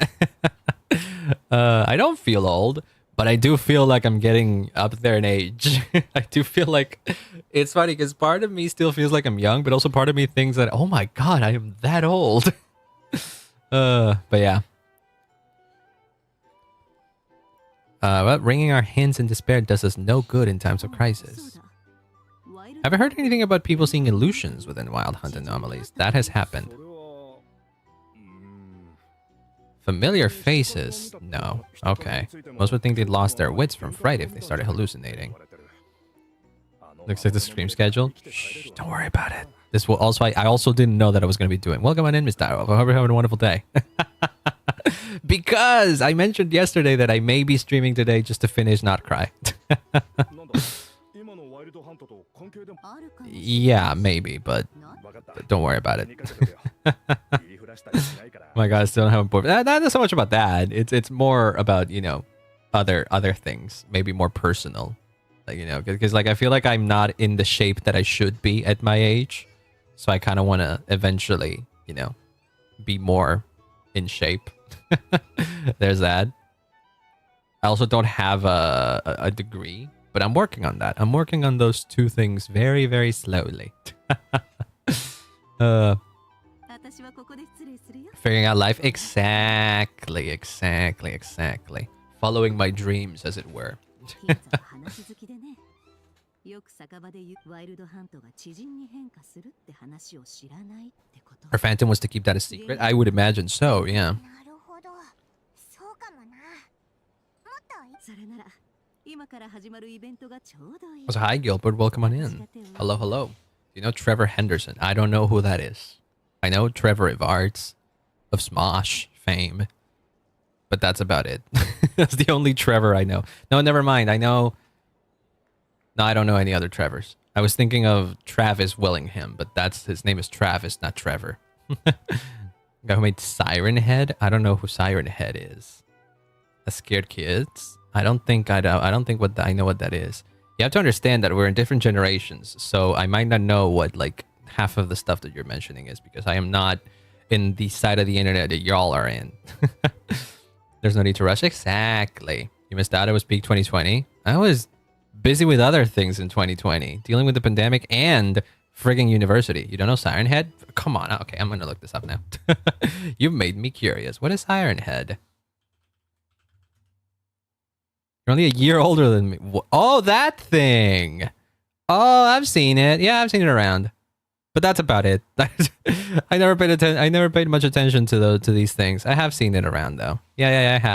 I don't feel old, But I do feel like I'm getting up there in age. I do feel like it's funny because part of me still feels like I'm young, but also part of me thinks that, oh my god, I am that old. But yeah. Well, wringing our hands in despair does us no good in times of crisis. Have I heard anything about people seeing illusions within Wild Hunt anomalies? That has happened. Familiar faces? No. Okay. Most would think they'd lost their wits from fright if they started hallucinating. Looks like the stream schedule. Shh, don't worry about it. This will also... I also didn't know that I was going to be doing. Welcome on in, Miss Darrow. I hope you're having a wonderful day. Because I mentioned yesterday that I may be streaming today just to finish nod-krai. Yeah, maybe, but don't worry about it. My God, I still don't have a board. Not so much about that. It's more about, you know, other things, maybe more personal, like, you know, because like I feel like I'm not in the shape that I should be at my age, so I kind of want to eventually, you know, be more in shape. There's that. I also don't have a degree, but I'm working on that. I'm working on those two things very, very slowly. Figuring out life. Exactly. Following my dreams, as it were. Her phantom was to keep that a secret? I would imagine so, yeah. So hi Gilbert, welcome on in. Hello, hello. Do you know Trevor Henderson? I don't know who that is. I know Trevor Ivarts of Smosh fame, but that's about it. That's the only Trevor I know. No, never mind. I know... No, I don't know any other Trevors. I was thinking of Travis Willingham, but that's his name is Travis, not Trevor. Guy who made Siren Head? I don't know who Siren Head is. A Scared Kids? I don't think I know what that is. You have to understand that we're in different generations, so I might not know what like half of the stuff that you're mentioning is because I am not in the side of the internet that y'all are in. There's no need to rush. Exactly. You missed out. It was peak 2020. I was busy with other things in 2020, dealing with the pandemic and frigging university. You don't know Siren Head? Come on. Okay, I'm gonna look this up now. You've made me curious. What is Siren Head? You're only a year older than me. Oh, that thing. Oh, I've seen it. Yeah, I've seen it around. But that's about it. I never paid much attention to these things. I have seen it around though. Yeah, I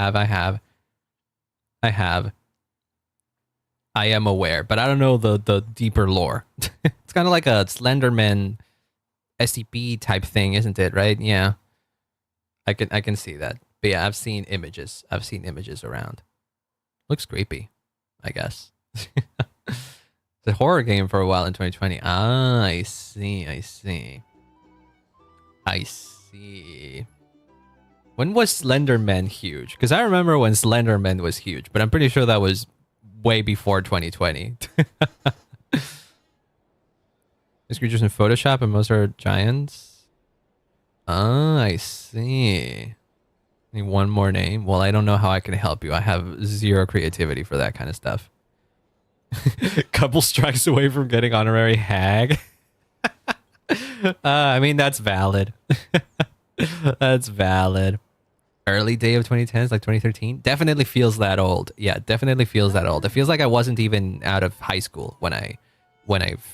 have. I am aware, but I don't know the deeper lore. It's kind of like a Slenderman SCP type thing, isn't it? Right? Yeah. I can see that. But yeah, I've seen images. I've seen images around. Looks creepy, I guess. It's a horror game for a while in 2020. Ah, I see. When was Slenderman huge? Because I remember when Slenderman was huge, but I'm pretty sure that was way before 2020. These creatures in Photoshop and most are giants. Ah, I see. Need one more name? Well, I don't know how I can help you. I have zero creativity for that kind of stuff. Couple strikes away from getting honorary hag. I mean, that's valid. That's valid. Early day of 2010s, like 2013. Definitely feels that old. Yeah, definitely feels that old. It feels like I wasn't even out of high school when I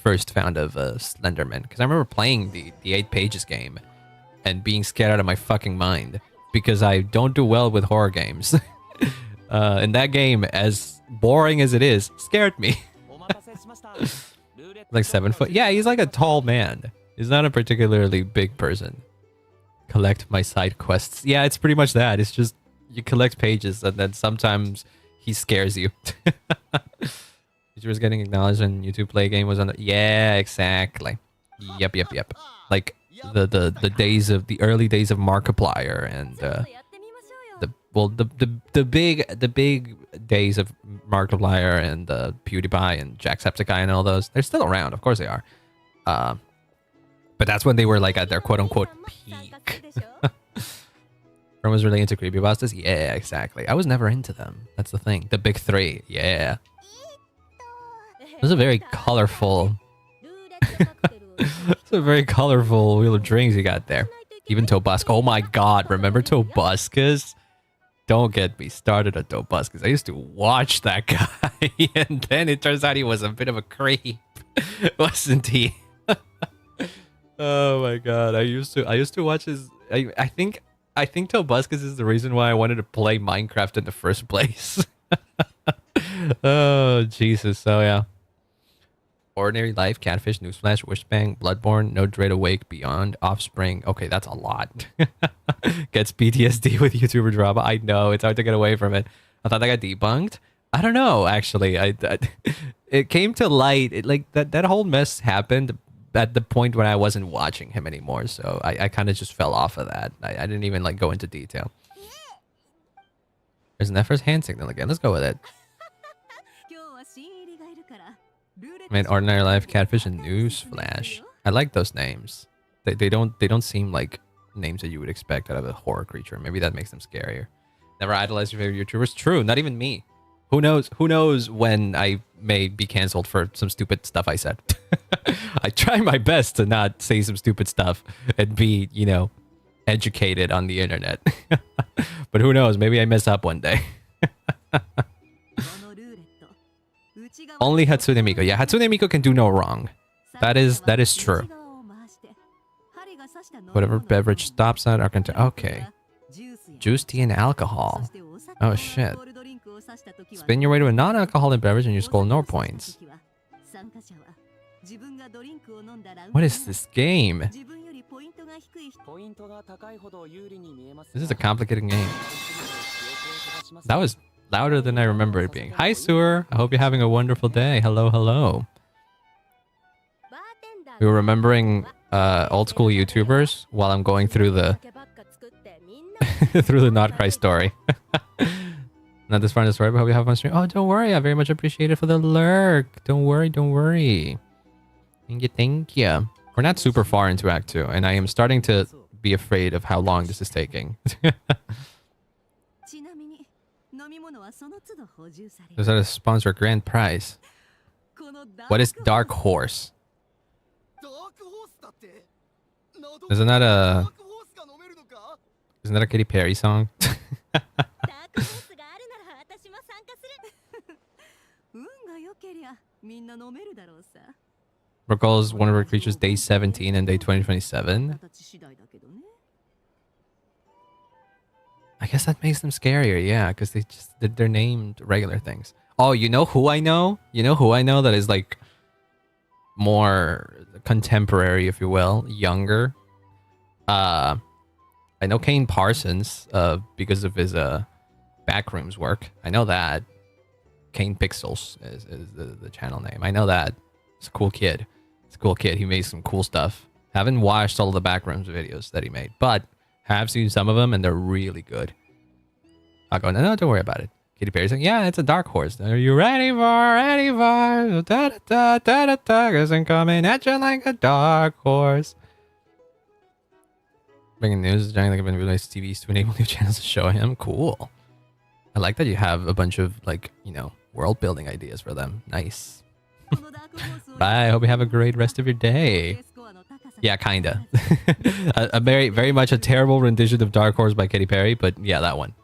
first found of Slenderman. Because I remember playing the 8 Pages game and being scared out of my fucking mind. Because I don't do well with horror games. And that game, as boring as it is, scared me. Like 7 foot. Yeah, he's like a tall man. He's not a particularly big person. Collect my side quests. Yeah, it's pretty much that. It's just you collect pages and then sometimes he scares you. He was getting acknowledged when YouTube Play game was on the... Yeah, exactly. Yep. Like the days of the early days of Markiplier and the big days of Markiplier and PewDiePie and Jacksepticeye and all those. They're still around, of course they are. But that's when they were like at their quote unquote peak. Ron was really into creepypastas. Yeah, exactly. I was never into them. That's the thing. The big three. Yeah. It was a very colorful. It's a very colorful wheel of drinks you got there. Even Tobuscus. Oh my god, remember Tobuscus? Don't get me started on Tobuscus. I used to watch that guy, and then it turns out he was a bit of a creep, wasn't he? Oh my god, I used to watch his. I think Tobuscus is the reason why I wanted to play Minecraft in the first place. Oh Jesus, so yeah. Ordinary Life, Catfish, Newsflash, Wishbang, Bloodborne, No Dread Awake, Beyond, Offspring. Okay, that's a lot. Gets PTSD with YouTuber drama. I know, it's hard to get away from it. I thought that got debunked. I don't know, actually. It came to light. That whole mess happened at the point when I wasn't watching him anymore. So I kind of just fell off of that. I didn't even go into detail. There's Nefer's hand signal again. Let's go with it. I mean, Ordinary Life, Catfish, and Newsflash. I like those names. They don't seem like names that you would expect out of a horror creature. Maybe that makes them scarier. Never idolize your favorite YouTubers. True, not even me. Who knows? Who knows when I may be canceled for some stupid stuff I said. I try my best to not say some stupid stuff and be, educated on the internet. But who knows? Maybe I mess up one day. Only Hatsune Miku. Yeah, Hatsune Miku can do no wrong. That is true. Whatever beverage stops at Arkansas. Okay. Juice, tea, and alcohol. Oh shit. Spin your way to a non-alcoholic beverage and you score no points. What is this game? This is a complicated game. That was louder than I remember it being. Hi, Sewer. I hope you're having a wonderful day. Hello, hello. We were remembering old school YouTubers while I'm going through the through the nod-krai story. Not this far in the story, but hope you have fun stream. Oh, don't worry. I very much appreciate it for the lurk. Don't worry, don't worry. Thank you, thank you. We're not super far into Act 2, and I am starting to be afraid of how long this is taking. Is that a sponsor grand prize? What is Dark Horse? Isn't that a Katy Perry song? Recalls one of her creatures day 17 and day 2027. I guess that makes them scarier, yeah, because they're named regular things. Oh, you know who I know? You know who I know that is like more contemporary, if you will, younger? I know Kane Parsons because of his Backrooms work. I know that. Kane Pixels is the channel name. I know that. It's a cool kid. It's a cool kid. He made some cool stuff. Haven't watched all of the Backrooms videos that he made, but have seen some of them and they're really good. I'll go, no, don't worry about it. Katy Perry saying, yeah, it's a dark horse. Are you ready for da da da da da isn't coming at you like a dark horse. Bringing news, Johnny like I've been released TVs to enable new channels to show him. Cool. I like that you have a bunch of world building ideas for them. Nice. Bye. Hope you have a great rest of your day. Yeah, kinda. A very, very much a terrible rendition of Dark Horse by Katy Perry, but yeah, that one.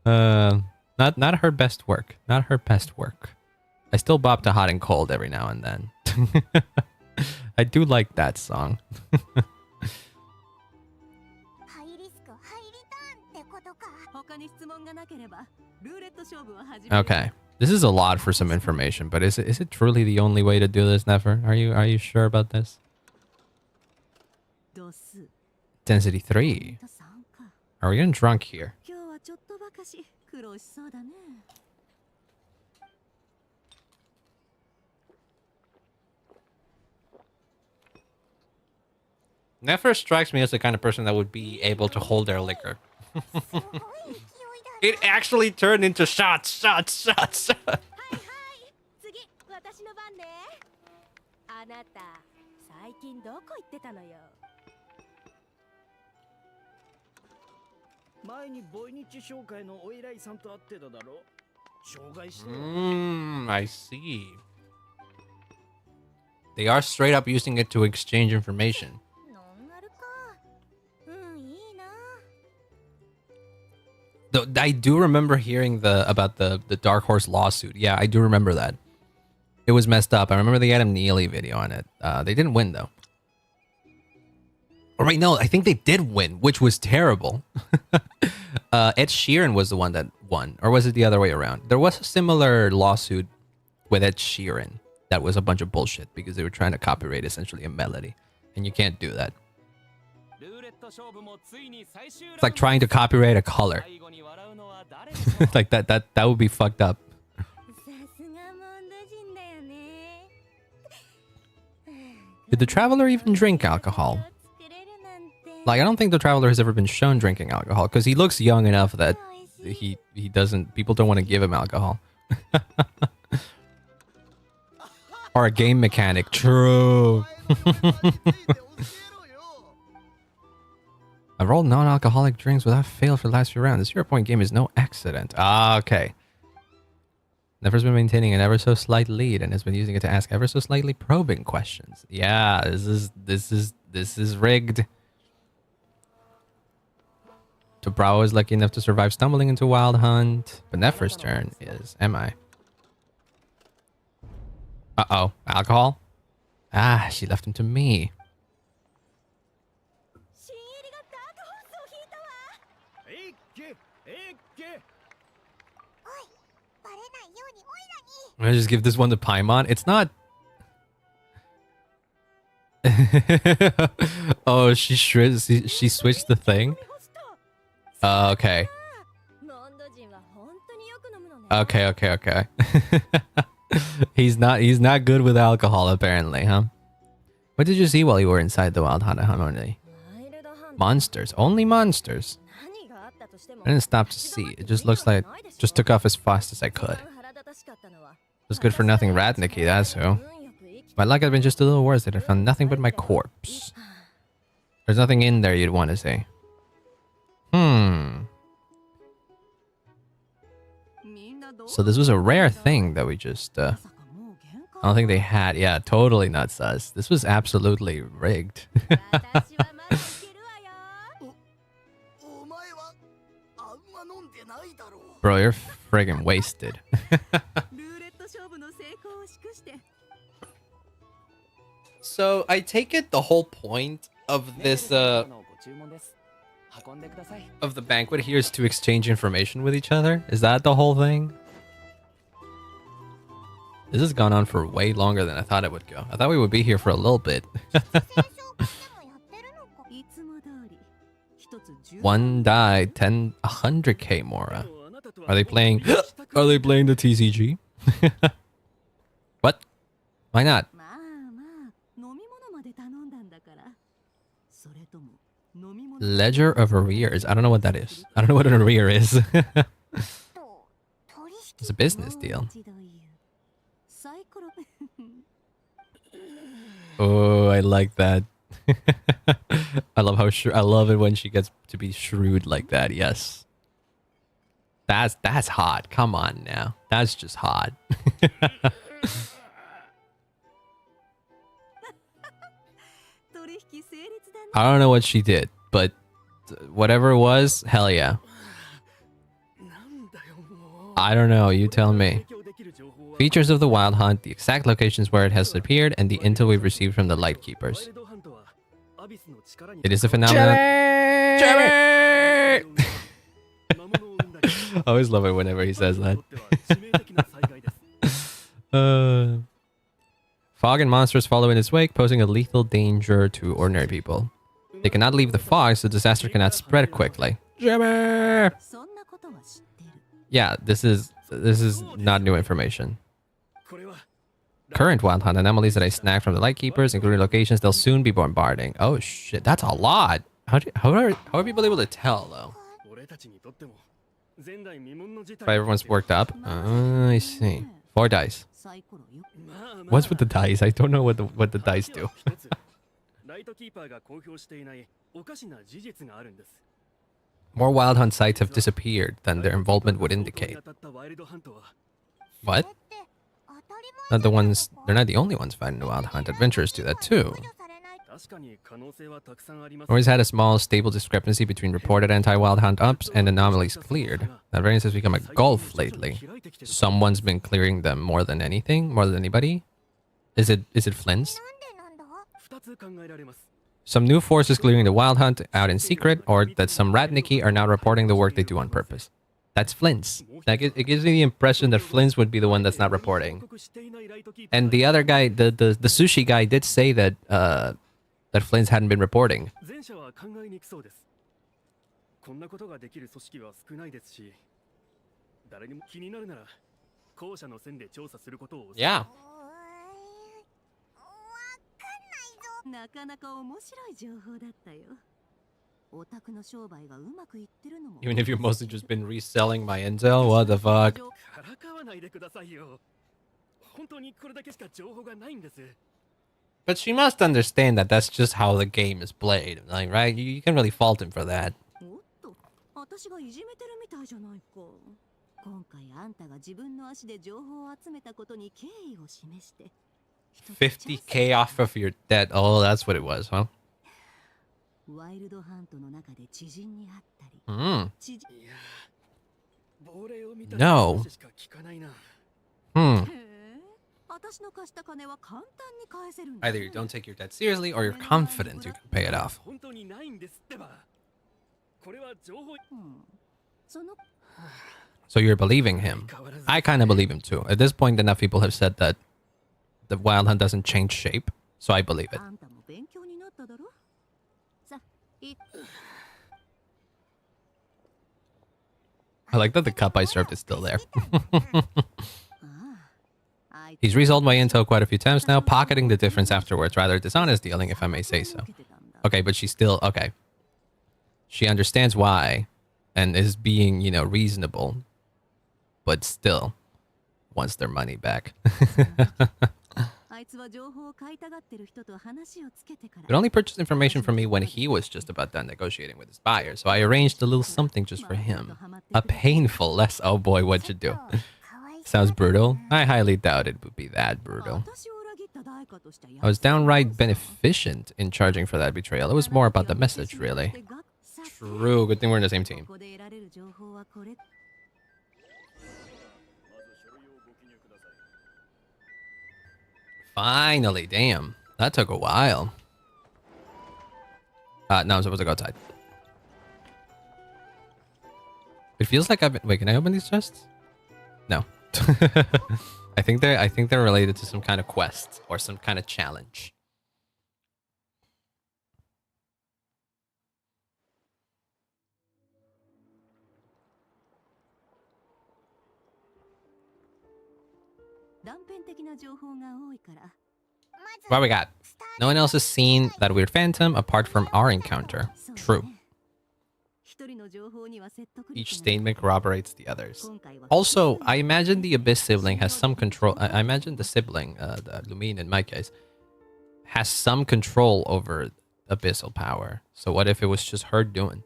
Not her best work. Not her best work. I still bop to Hot and Cold every now and then. I do like that song. Okay. This is a lot for some information, but is it truly the only way to do this, Nefer? Are you sure about this? Density 3. Are we getting drunk here? Nefer strikes me as the kind of person that would be able to hold their liquor. It actually turned into shots. I see. They are straight up using it to exchange information. Though I do remember hearing about the Dark Horse lawsuit. Yeah, I do remember that. It was messed up. I remember the Adam Neely video on it. They didn't win though. Or wait, no, I think they did win, which was terrible. Ed Sheeran was the one that won, or was it the other way around? There was a similar lawsuit with Ed Sheeran that was a bunch of bullshit because they were trying to copyright essentially a melody, and you can't do that. It's like trying to copyright a color. Like that would be fucked up. Did the Traveler even drink alcohol? Like, I don't think the Traveler has ever been shown drinking alcohol because he looks young enough that he doesn't. People don't want to give him alcohol. Or a game mechanic. True. I've rolled non-alcoholic drinks without fail for the last few rounds. This 0-point game is no accident. Ah, okay. Never's been maintaining an ever so slight lead and has been using it to ask ever so slightly probing questions. Yeah, this is rigged. So Bravo is lucky enough to survive stumbling into Wild Hunt, but Nefer's turn is Am. Uh-oh, alcohol? Ah, she left him to me. I'm gonna just give this one to Paimon. It's not... Oh, she switched the thing? Okay. Okay. He's not good with alcohol, apparently, huh? What did you see while you were inside the Wild Hunt Harmony? Monsters. Only monsters. I didn't stop to see. It just looks like... Just took off as fast as I could. It was good for nothing Radnicky, that's who. My luck had been just a little worse that I found nothing but my corpse. There's nothing in there you'd want to say. So this was a rare thing that we just... I don't think they had. Yeah, totally not sus. This was absolutely rigged. Bro, you're friggin' wasted. So I take it the whole point of this of the banquet here is to exchange information with each other? Is that the whole thing? This has gone on for way longer than I thought it would go. I thought we would be here for a little bit. One died, 100k Mora. Are they playing Are they playing the TCG? What? Why not? Ledger of arrears. I don't know what that is. I don't know what an arrear is. It's a business deal. Oh, I like that. I love how I love it when she gets to be shrewd like that. Yes. That's hot. Come on now. That's just hot. I don't know what she did, but whatever it was, hell yeah. I don't know, you tell me. Features of the Wild Hunt, the exact locations where it has appeared, and the intel we've received from the Lightkeepers. It is a phenomenon. Jimmy! I always love it whenever he says that. Fog and monsters follow in its wake, posing a lethal danger to ordinary people. They cannot leave the fog, so disaster cannot spread quickly. Jimmy! Yeah, this is not new information. Current Wild Hunt anomalies that I snagged from the Lightkeepers, including locations they'll soon be bombarding. Oh shit, that's a lot. How are people able to tell though? Probably everyone's worked up. I see. 4 dice. What's with the dice? I don't know what the dice do. More Wild Hunt sites have disappeared than their involvement would indicate. What? Not the ones. They're not the only ones fighting the Wild Hunt. Adventurers do that too. Always had a small, stable discrepancy between reported anti-Wild Hunt ups and anomalies cleared. That variance has become a gulf lately. Someone's been clearing them more than anything, more than anybody. Is it Flynn's? Some new forces clearing the Wild Hunt out in secret, or that some Ratniki are now reporting the work they do on purpose. That's Flynn's. Like it gives me the impression that Flynn's would be the one that's not reporting. And the other guy, the sushi guy, did say that that Flynn's hadn't been reporting. Yeah. Even if you've mostly just been reselling my intel, what the fuck? But she must understand that that's just how the game is played, like, right? You can really fault him for that. 50K off of your debt. Oh, that's what it was, huh? No. Either you don't take your debt seriously or you're confident you can pay it off. So you're believing him. I kind of believe him too. At this point, enough people have said that the Wild Hunt doesn't change shape, so I believe it. I like that the cup I served is still there. He's resold my intel quite a few times now, pocketing the difference afterwards. Rather dishonest dealing, if I may say so. Okay, but she's still... Okay. She understands why and is being, you know, reasonable. But still wants their money back. But only purchased information from me when he was just about done negotiating with his buyer, so I arranged a little something just for him. A painful less... Oh boy, what'd you do? Sounds brutal. I highly doubt it would be that brutal. I was downright beneficent in charging for that betrayal. It was more about the message, really. True. Good thing we're in the same team. Finally, damn. That took a while. No, I'm supposed to go outside. It feels like I've been... Wait, can I open these chests? No. I think they're related to some kind of quest or some kind of challenge. What we got? No one else has seen that weird phantom apart from our encounter. True. Each statement corroborates the others. Also, I imagine the Abyss sibling has some control. I imagine the sibling, the Lumine in my case, has some control over abyssal power. So what if it was just her doing?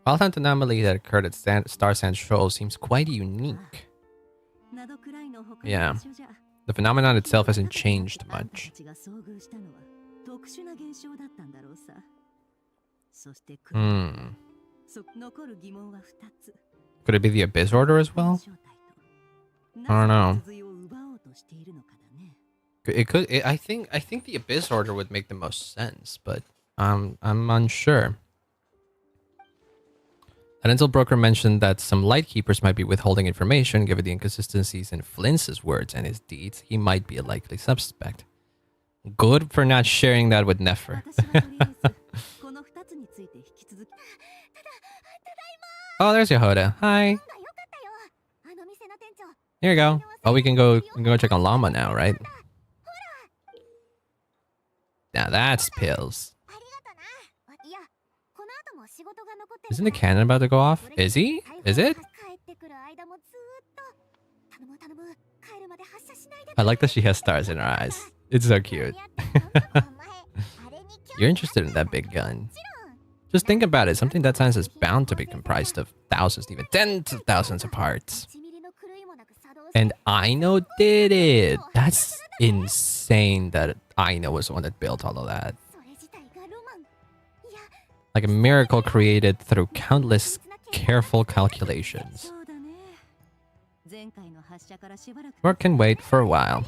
Wild Hunt anomaly that occurred at Star Sand Shoal seems quite unique. Yeah. The phenomenon itself hasn't changed much. Could it be the Abyss Order as well? I don't know. It could. I think the Abyss Order would make the most sense, but I'm unsure. An intel broker mentioned that some Lightkeepers might be withholding information. Given the inconsistencies in Flynn's words and his deeds, he might be a likely suspect. Good for not sharing that with Nefer. Oh, there's Yehoda. Hi. Here you go. Oh, we can go check on Llama now, right? Now that's pills. Isn't the cannon about to go off? Is he? Is it? I like that she has stars in her eyes. It's so cute. You're interested in that big gun. Just think about it. Something that size is bound to be comprised of thousands, even tens of thousands of parts. And Aino did it. That's insane that Aino was the one that built all of that. Like a miracle created through countless careful calculations. Work can wait for a while.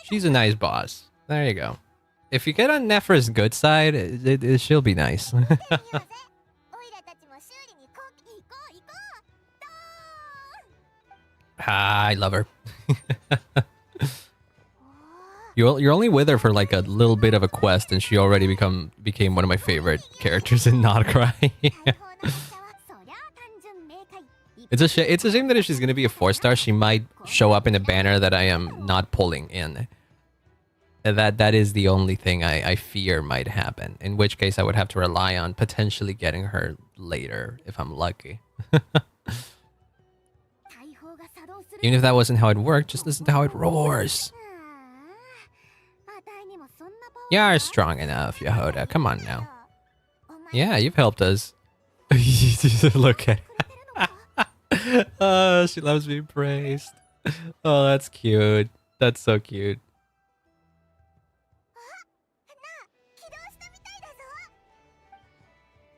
She's a nice boss. There you go. If you get on Nephra's good side, she'll be nice. I love her. You're only with her for like a little bit of a quest, and she already became one of my favorite characters in nod-krai. It's a shame that if she's gonna be a 4-star, she might show up in a banner that I am not pulling in. That is the only thing I fear might happen. In which case, I would have to rely on potentially getting her later if I'm lucky. Even if that wasn't how it worked, just listen to how it roars. You're strong enough, Yehoda. Come on now. Yeah, you've helped us. Look at her. Oh, she loves being praised. Oh, that's cute. That's so cute.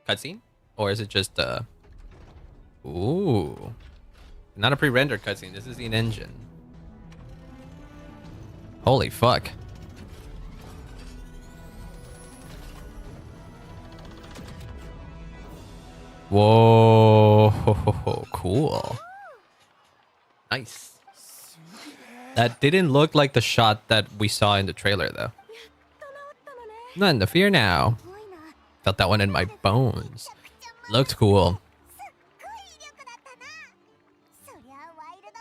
Cutscene? Or is it just Ooh. Not a pre-rendered cutscene. This is in engine. Holy fuck. Whoa. Cool. Nice. That didn't look like the shot that we saw in the trailer, though. None to fear now. Felt that one in my bones. Looked cool.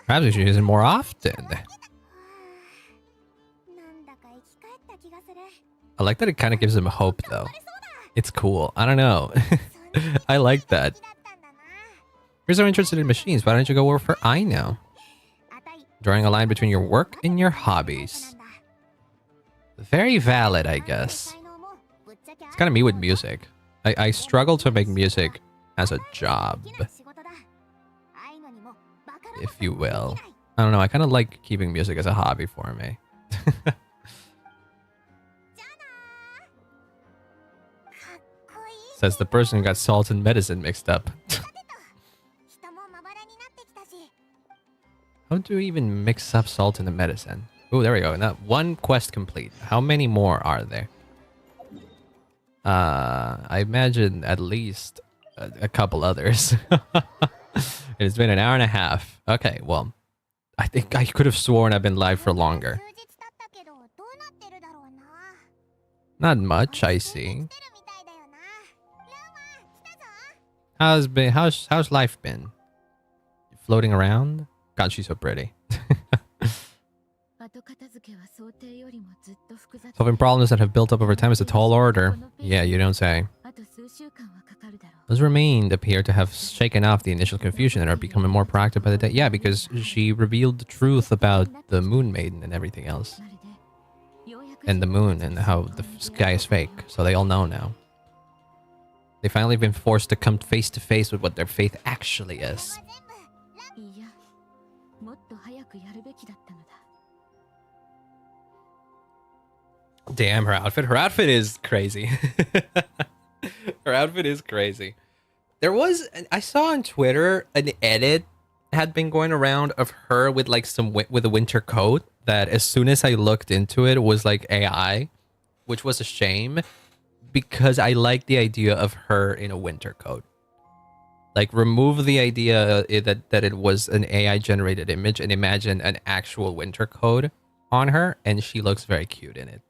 Perhaps we should use it more often. I like that it kind of gives him hope, though. It's cool. I don't know. I like that. You're so interested in machines. Why don't you go work for Aino? Drawing a line between your work and your hobbies. Very valid, I guess. It's kind of me with music. I struggle to make music as a job, if you will. I don't know. I kind of like keeping music as a hobby for me. Says the person who got salt and medicine mixed up. How do we even mix up salt and the medicine? Oh, there we go. Now, one quest complete. How many more are there? I imagine at least a couple others. It's been an hour and a half. Okay, well, I think I could have sworn I've been live for longer. Not much, I see. How's life been? Floating around? God, she's so pretty. Solving problems that have built up over time is a tall order. Yeah, you don't say. Those remained appear to have shaken off the initial confusion and are becoming more proactive by the day. Yeah, because she revealed the truth about the Moon Maiden and everything else. And the moon and how the sky is fake. So they all know now. They've finally been forced to come face to face with what their faith actually is. Damn, her outfit. Her outfit is crazy. Her outfit is crazy. There was, I saw on Twitter, an edit had been going around of her with like with a winter coat that as soon as I looked into it was like AI, which was a shame because I like the idea of her in a winter coat. Like remove the idea that it was an AI generated image and imagine an actual winter coat on her, and she looks very cute in it.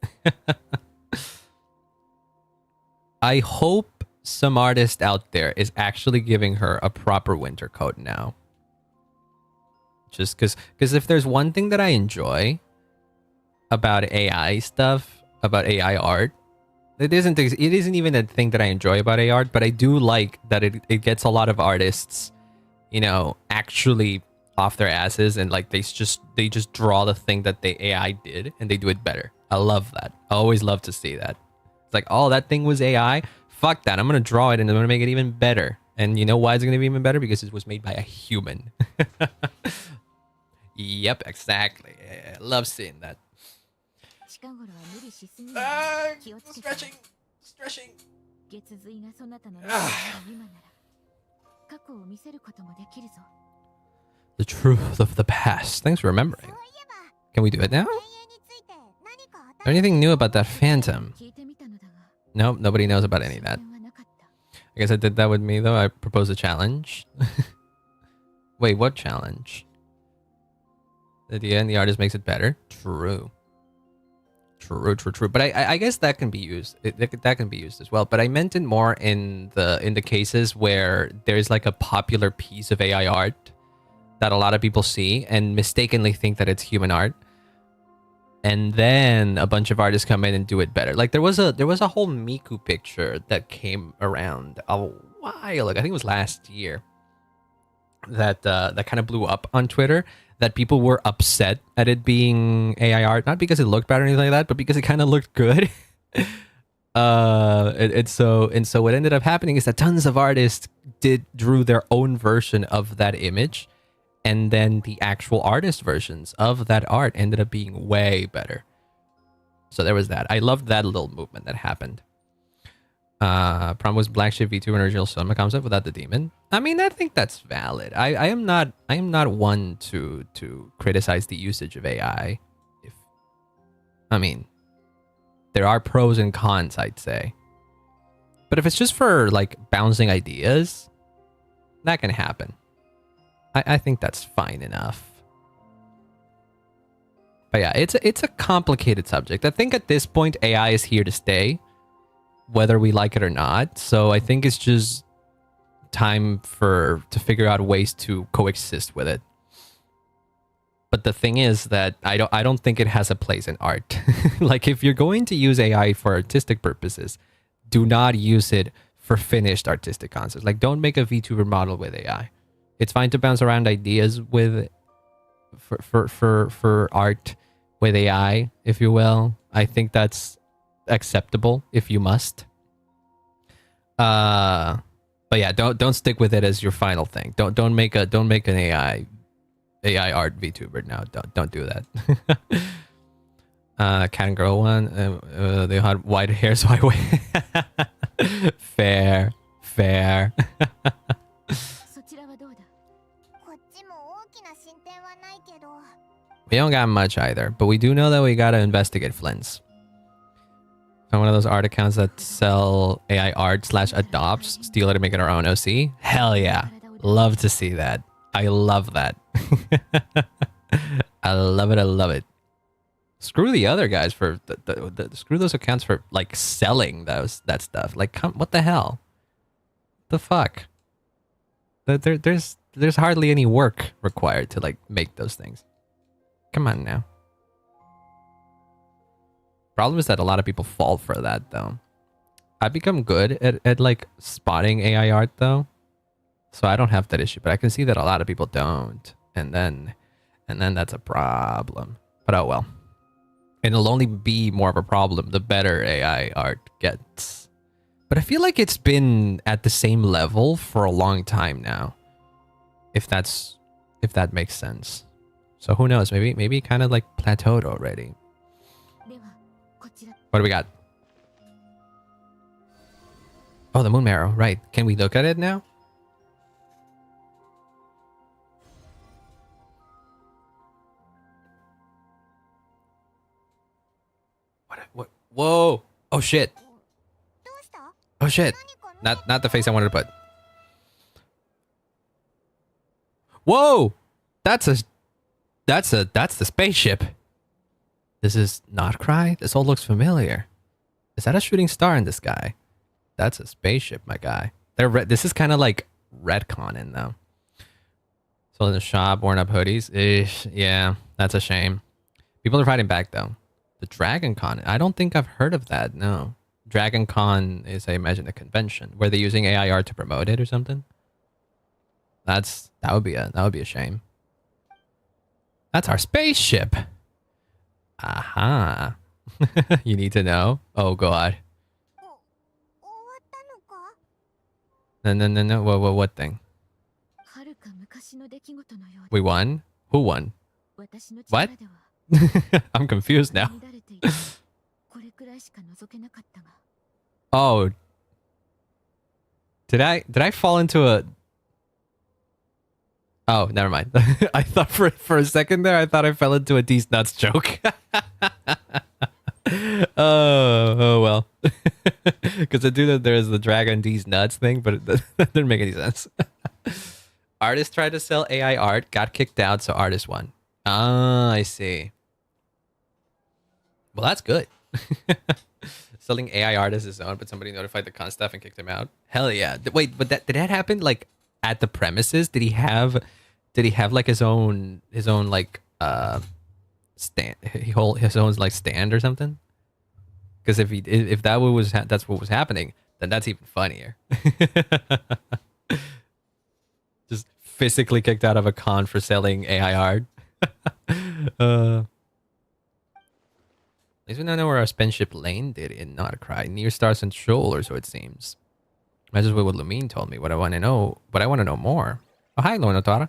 I hope some artist out there is actually giving her a proper winter coat now. Just because if there's one thing that I enjoy about AI stuff, about AI art, it isn't even a thing that I enjoy about AI art, but I do like that it gets a lot of artists, you know, actually off their asses and like they just draw the thing that the AI did and they do it better. I love that. I always love to see that. It's like, oh, that thing was AI. Fuck that. I'm gonna draw it and I'm gonna make it even better. And you know why it's gonna be even better? Because it was made by a human. Yep, exactly. Yeah, I love seeing that. Stretching. Stretching. The truth of the past. Thanks for remembering. Can we do it now? Anything new about that phantom? Nope, nobody knows about any of that. I guess I did that with me though. I proposed a challenge. Wait, what challenge? The idea and the artist makes it better. True. True. But I guess that can be used. That can be used as well. But I meant it more in the cases where there's like a popular piece of AI art that a lot of people see and mistakenly think that it's human art. And then a bunch of artists come in and do it better. Like there was a whole Miku picture that came around a while ago. I think it was last year. That kind of blew up on Twitter. That people were upset at it being AI art, not because it looked bad or anything like that, but because it kind of looked good. And so what ended up happening is that tons of artists drew their own version of that image. And then the actual artist versions of that art ended up being way better. So there was that. I loved that little movement that happened. Prom was black ship vtuber original Soma concept without the demon. I mean, I think that's valid. I am not one to criticize the usage of AI. I mean, there are pros and cons, I'd say. But if it's just for like bouncing ideas, that can happen. I think that's fine enough. But yeah, it's a complicated subject. I think at this point AI is here to stay, whether we like it or not. So I think it's just time to figure out ways to coexist with it. But the thing is that I don't think it has a place in art. Like if you're going to use AI for artistic purposes, do not use it for finished artistic concepts. Like don't make a VTuber model with AI. It's fine to bounce around ideas with for art with AI, if you will. I think that's acceptable if you must. But yeah, don't stick with it as your final thing. Don't make an AI art VTuber. No, don't do that. Cat and girl one. They had white hair, so I wait. Fair. We don't got much either, but we do know that we gotta investigate Flynn's. Find one of those art accounts that sell AI art / adopts, steal it and make it our own OC. Hell yeah. Love to see that. I love that. I love it. Screw the other guys for screw those accounts for like selling that stuff. Like what the hell? The fuck? There's hardly any work required to like make those things. Come on now. Problem is that a lot of people fall for that though. I've become good at like spotting AI art though. So I don't have that issue, but I can see that a lot of people don't. And then that's a problem. But oh well. And it'll only be more of a problem the better AI art gets. But I feel like it's been at the same level for a long time now. If that makes sense. So who knows? Maybe kind of like plateaued already. What do we got? Oh, the moon marrow. Right. Can we look at it now? What? Whoa. Oh shit. Oh shit. Not the face I wanted to put. Whoa. That's the spaceship. This is nod-krai? This all looks familiar. Is that a shooting star in the sky? That's a spaceship, my guy. This is kind of like retconning though. Sold in the shop, worn up hoodies. Yeah, that's a shame. People are fighting back though. The Dragon Con. I don't think I've heard of that. No. Dragon Con is, I imagine, a convention. Were they using AI art to promote it or something? That would be a shame. That's our spaceship. Aha. You need to know? Oh god. No. What thing? We won? Who won? What? I'm confused now. Oh. Did I fall into a... Oh, never mind. I thought for a second there, I thought I fell into a D's nuts joke. Oh well. Because I do that there's the dragon D's nuts thing, but that didn't make any sense. Artist tried to sell AI art, got kicked out, so artist won. Ah, I see. Well, that's good. Selling AI art as his own, but somebody notified the con staff and kicked him out. Hell yeah. Wait, but did that happen like at the premises? Did he have like his own like stand, his own like stand or something? Because if that's what was happening, then that's even funnier. Just physically kicked out of a con for selling AI art. At least we now know where our spaceship landed in nod-krai, near Star Central, or so it seems. That's just what Lumine told me. What I want to know, but I want to know more. Oh, hi, Lorna Tara.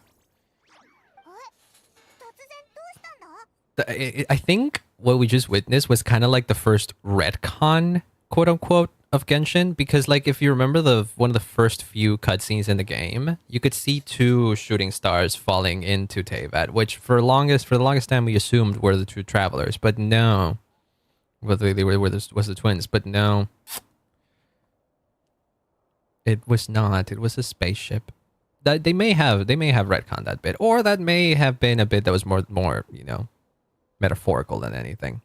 I think what we just witnessed was kind of like the first retcon, quote unquote, of Genshin, because like if you remember one of the first few cutscenes in the game, you could see two shooting stars falling into Teyvat, which for the longest time we assumed were the two travelers, but no. Whether they was the twins, but no. It was not. It was a spaceship. That they may have retconned that bit, or that may have been a bit that was more metaphorical than anything.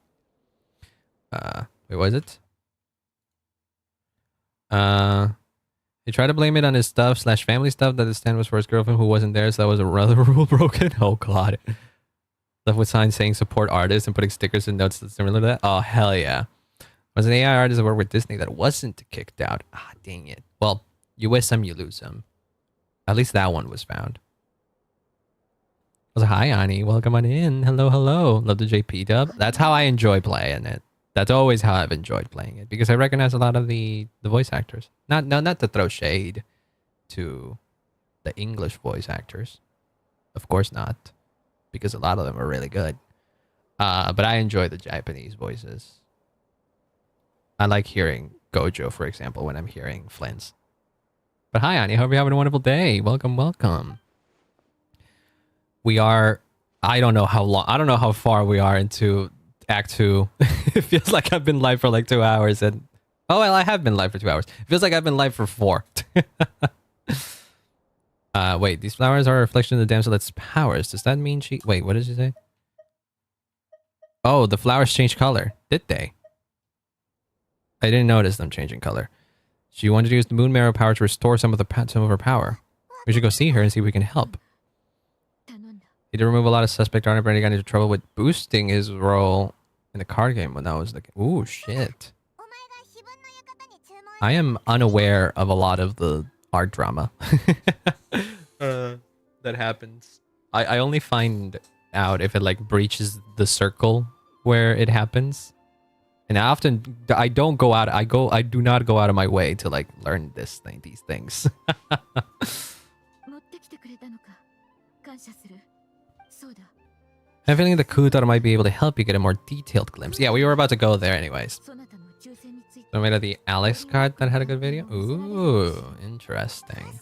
Wait, was it? He tried to blame it on his stuff / family stuff, that the stand was for his girlfriend who wasn't there, so that was a rather rule broken. Oh god. Stuff with signs saying support artists and putting stickers and notes that's similar to that. Oh hell yeah. Was an AI artist that worked with Disney that wasn't kicked out. Ah dang it. Well, you win some, you lose some. At least that one was found. I was like, hi Ani, welcome on in. Hello. Love the JP dub. That's how I enjoy playing it. That's always how I've enjoyed playing it, because I recognize a lot of the voice actors. Not to throw shade to the English voice actors. Of course not, because a lot of them are really good. But I enjoy the Japanese voices. I like hearing Gojo, for example, when I'm hearing Flint's. But hi, Ani. Hope you're having a wonderful day. Welcome. We are... I don't know how far we are into Act 2. It feels like I've been live for like 2 hours. And oh, well, I have been live for 2 hours. It feels like I've been live for 4. Wait, these flowers are a reflection of the damsel's powers. Does that mean she... Wait, what did she say? Oh, the flowers changed color. Did they? I didn't notice them changing color. She wanted to use the moon marrow power to restore some of her power. We should go see her and see if we can help. He did remove a lot of suspect art, but he got into trouble with boosting his role in the card game when that was the... Ooh, shit. I am unaware of a lot of the art drama that happens. I only find out if it like breaches the circle where it happens. And I don't go out. I do not go out of my way to like learn these things. I have a feeling the Kutara might be able to help you get a more detailed glimpse. Yeah, we were about to go there anyways. So made of the Alex card that had a good video. Ooh, interesting.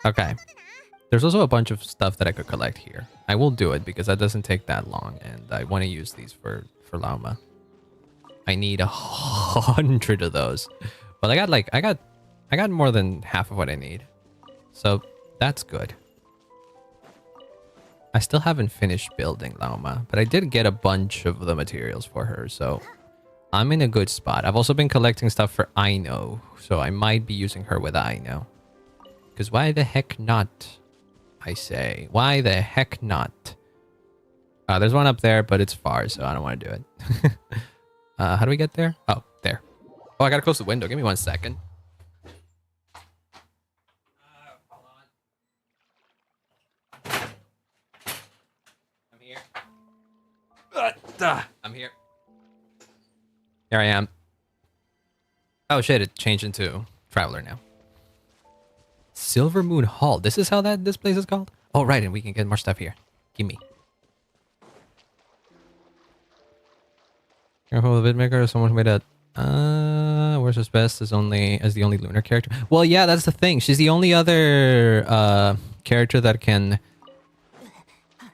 Okay. There's also a bunch of stuff that I could collect here. I will do it because that doesn't take that long, and I want to use these for Lauma. I need 100 of those, but I got more than half of what I need, so that's good. I still haven't finished building Lauma, but I did get a bunch of the materials for her, so I'm in a good spot. I've also been collecting stuff for Aino, so I might be using her with Aino. Because why the heck not? I say, why the heck not? There's one up there, but it's far, so I don't want to do it. How do we get there? Oh, there. Oh, I gotta close the window. Give me 1 second. Hold on. I'm here. I'm here. Here I am. Oh shit, it changed into Traveler now. Silver Moon Hall. This is how this place is called? Oh, right, and we can get more stuff here. Gimme. Careful of the Vidmaker, someone who made a... Where's best as the only lunar character. Well, yeah, that's the thing. She's the only other character that can...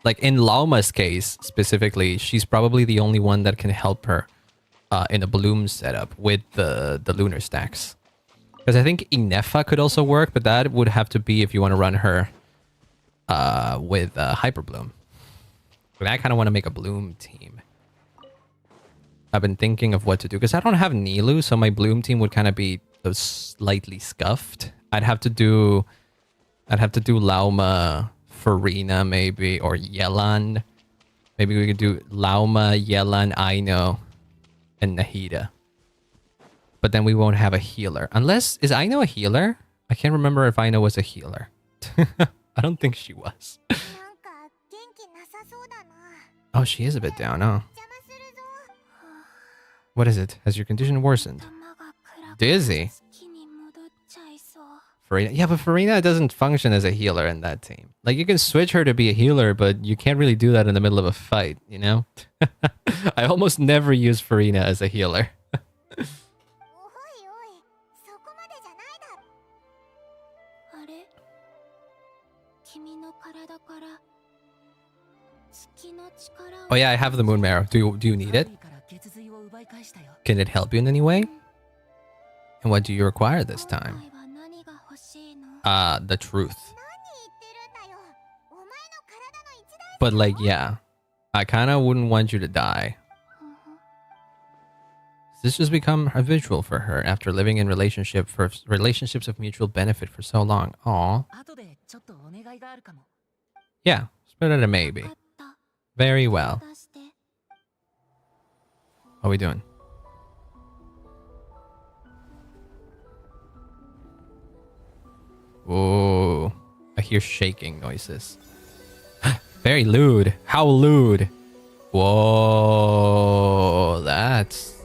Like, in Lauma's case, specifically, she's probably the only one that can help her in a bloom setup with the lunar stacks. Because I think Inefa could also work, but that would have to be if you want to run her with Hyper Bloom. But I kind of want to make a bloom team. I've been thinking of what to do because I don't have Nilu, so my bloom team would kind of be slightly scuffed. I'd have to do Lauma, Farina maybe, or Yelan. Maybe we could do Lauma, Yelan, Aino, and Nahida. But then we won't have a healer. Unless, is Aino a healer? I can't remember if Aino was a healer. I don't think she was. Oh, she is a bit down, huh? What is it? Has your condition worsened? Dizzy? Farina? Yeah, but Farina doesn't function as a healer in that team. Like, you can switch her to be a healer, but you can't really do that in the middle of a fight, you know? I almost never use Farina as a healer. Oh yeah, I have the moon marrow. Do you need it? Can it help you in any way? And what do you require this time? The truth. But like, yeah. I kind of wouldn't want you to die. This has become a visual for her after living in relationships of mutual benefit for so long. Aww. Yeah, split it a maybe. Very well. What are we doing? Ooh, I hear shaking noises. Very lewd. How lewd. Whoa, that's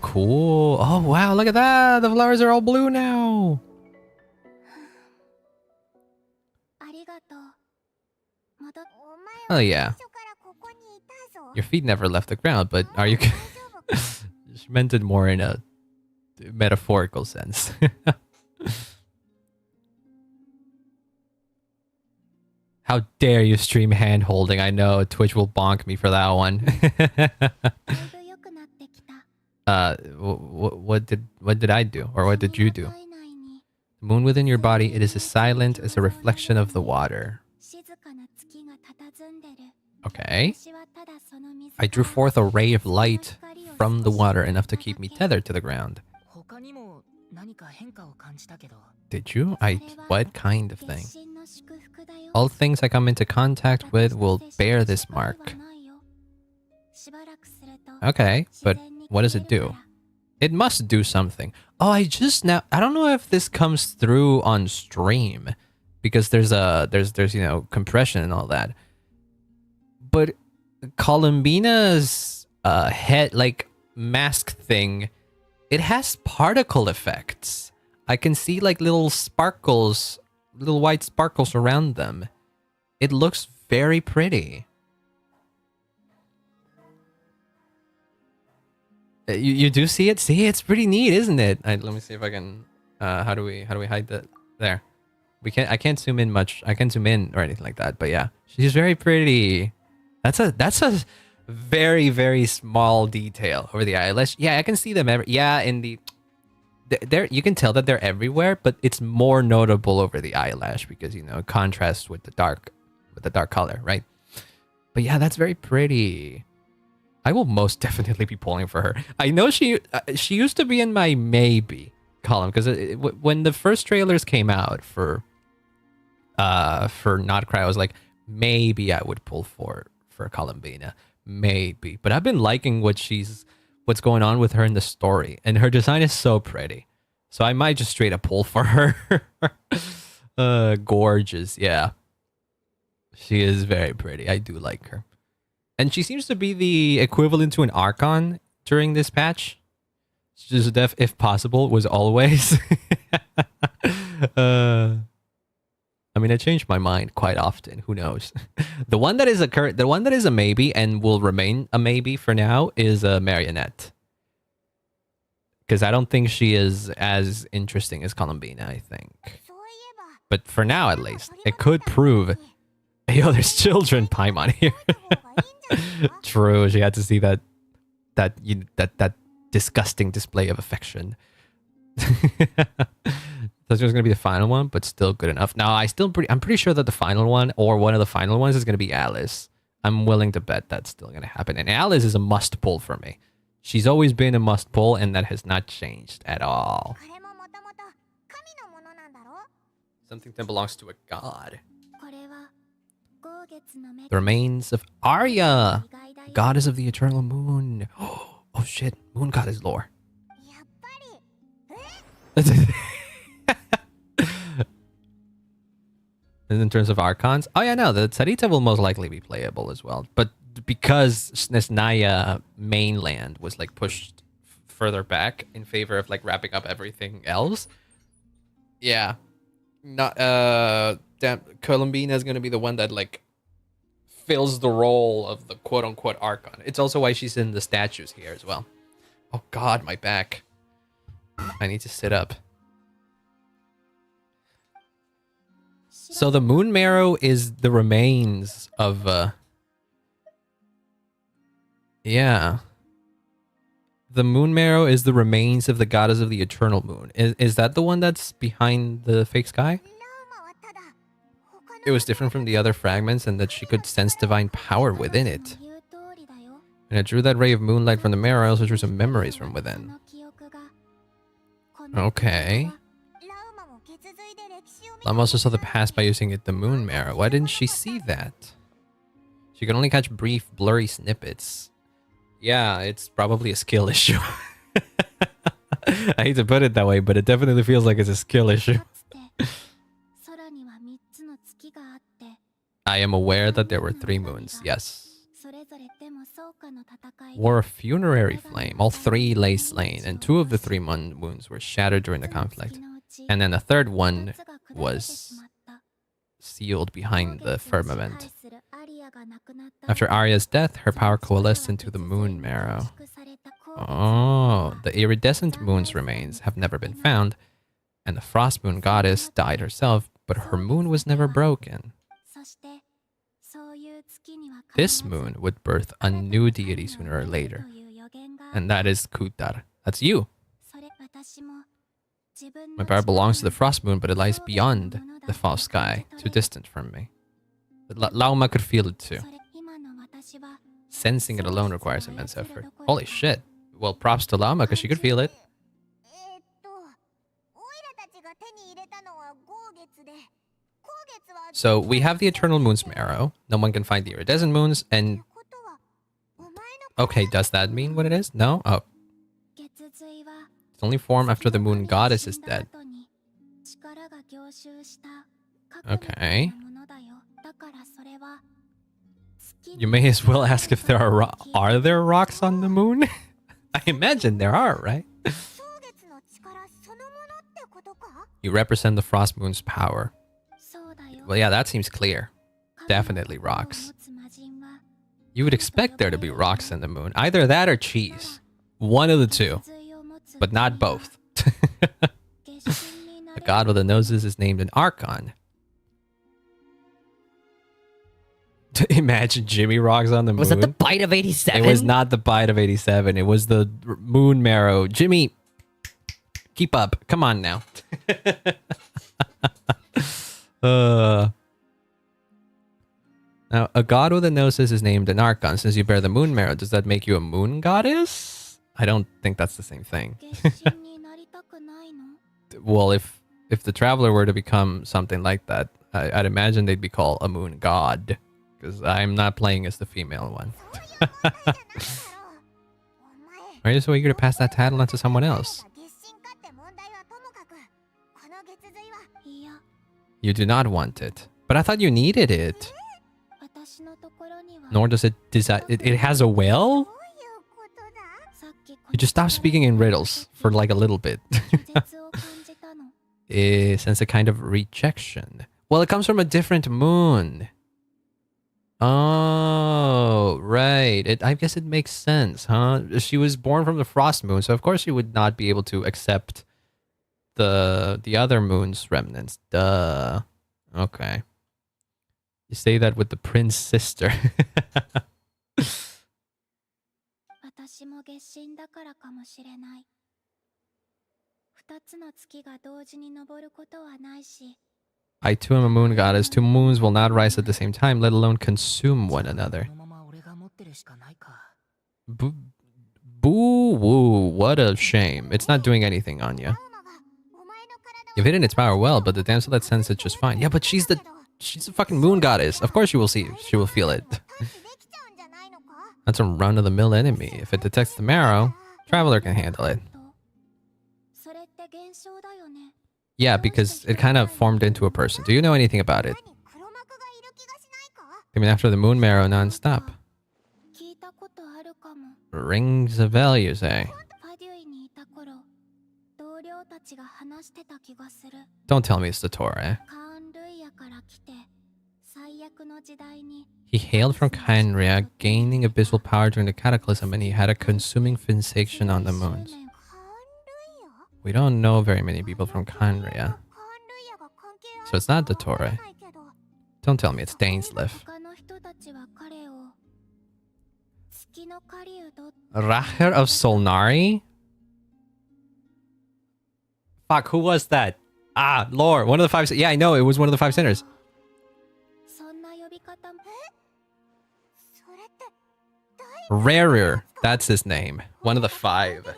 cool. Oh, wow, look at that. The flowers are all blue now. Oh, yeah. Your feet never left the ground, but are you... She meant it more in a metaphorical sense. How dare you stream hand holding? I know Twitch will bonk me for that one. What did I do? Or what did you do? The moon within your body, it is as silent as a reflection of the water. Okay. I drew forth a ray of light from the water, enough to keep me tethered to the ground. Did you? What kind of thing? All things I come into contact with will bear this mark. Okay, but what does it do? It must do something. Oh, I don't know if this comes through on stream because there's you know, compression and all that. But Columbina's head, like, mask thing, it has particle effects. I can see like little sparkles, little white sparkles around them. It looks very pretty. You do see it? See, it's pretty neat, isn't it? Let me see if I can. How do we hide that? There. I can't zoom in much. I can't zoom in or anything like that. But yeah, she's very pretty. That's a very, very small detail over the eyelash. Yeah, I can see them in the. There, you can tell that they're everywhere, but it's more notable over the eyelash because, you know, it contrasts with the dark color, right? But yeah, that's very pretty. I will most definitely be pulling for her. I know she used to be in my maybe column because when the first trailers came out for nod-krai, I was like, maybe I would pull for Columbina, maybe. But I've been liking what's going on with her in the story, and her design is so pretty. So I might just straight up pull for her. Gorgeous, yeah. She is very pretty. I do like her. And she seems to be the equivalent to an Archon during this patch. Just if possible was always. I mean, I change my mind quite often. Who knows? The one that is a maybe and will remain a maybe for now is a Marionette. Because I don't think she is as interesting as Columbina, I think. But for now, at least, it could prove. Yo, there's children Paimon here. True, she had to see that disgusting display of affection. That's just gonna be the final one, but still good enough. Now, I'm pretty sure that the final one or one of the final ones is gonna be Alice. I'm willing to bet that's still gonna happen. And Alice is a must pull for me. She's always been a must pull, and that has not changed at all. Something that belongs to a god. The remains of Arya, goddess of the eternal moon. Oh shit, moon goddess lore. And in terms of archons, oh yeah, no, the Sarita will most likely be playable as well. But because Snezhnaya mainland was like pushed further back in favor of like wrapping up everything else, yeah, not damn, Columbina is gonna be the one that like fills the role of the quote unquote archon. It's also why she's in the statues here as well. Oh god, my back. I need to sit up. So the moon marrow is the remains of yeah. The moon marrow is the remains of the goddess of the eternal moon. Is that the one that's behind the fake sky? It was different from the other fragments and that she could sense divine power within it. And it drew that ray of moonlight from the marrow. I also drew some memories from within. Okay. Lam also saw the past by using the moon marrow. Why didn't she see that? She could only catch brief, blurry snippets. Yeah, it's probably a skill issue. I hate to put it that way, but it definitely feels like it's a skill issue. I am aware that there were 3 moons, yes. Wore a funerary flame. All 3 lay slain, and 2 of the 3 moons were shattered during the conflict. And then the 3rd one was sealed behind the firmament. After Arya's death, her power coalesced into the moon marrow. Oh, the iridescent moon's remains have never been found, and the frost moon goddess died herself, but her moon was never broken. This moon would birth a new deity sooner or later, and that is Kutar. That's you. My power belongs to the frost moon, but it lies beyond the false sky, too distant from me. But Lauma could feel it too. Sensing it alone requires immense effort. Holy shit. Well, props to Lauma because she could feel it. So we have the Eternal Moon's marrow. No one can find the iridescent moons, and... Okay, does that mean what it is? No? Oh. It's only formed after the moon goddess is dead. Okay. You may as well ask if there are there rocks on the moon? I imagine there are, right? You represent the frost moon's power. Well, yeah, that seems clear. Definitely rocks. You would expect there to be rocks in the moon. Either that or cheese. One of the two. But not both. The god with the noses is named an Archon. Imagine Jimmy rocks on the moon. Was that the bite of 87? It was not the bite of 87. It was the moon marrow. Jimmy, keep up. Come on now. Now, a god with a gnosis is named an Archon. Since you bear the moon marrow, does that make you a moon goddess? I don't think that's the same thing. Well, if the Traveler were to become something like that, I'd imagine they'd be called a moon god. Because I'm not playing as the female one. Are you so eager to pass that title on to someone else? You do not want it. But I thought you needed it. Nor does it desire... It has a will? Could you stop speaking in riddles for like a little bit? Sense a kind of rejection. Well, it comes from a different moon. Oh, right. I guess it makes sense, huh? She was born from the frost moon, so of course she would not be able to accept the other moon's remnants. Duh. Okay. You say that with the prince sister. I too am a moon goddess. Two moons will not rise at the same time, let alone consume one another. Boo-woo, what a shame. It's not doing anything on you. You've hidden its power well, but the damsel that sends it just fine. Yeah, but she's a fucking moon goddess. Of course she will feel it. That's a run-of-the-mill enemy. If it detects the marrow, Traveler can handle it. Yeah, because it kind of formed into a person. Do you know anything about it? I mean, after the moon marrow non-stop. Rings a bell, you say? Don't tell me it's the Torah. He hailed from Khaenri'ah, gaining abyssal power during the cataclysm, and he had a consuming fixation on the moons. We don't know very many people from Khaenri'ah. So it's not the Torah. Don't tell me it's Dainsleif. Racher of Solnari? Fuck, who was that? Ah, Lore, one of the five... Yeah, I know, it was one of the five sinners. Rarer, that's his name. One of the five.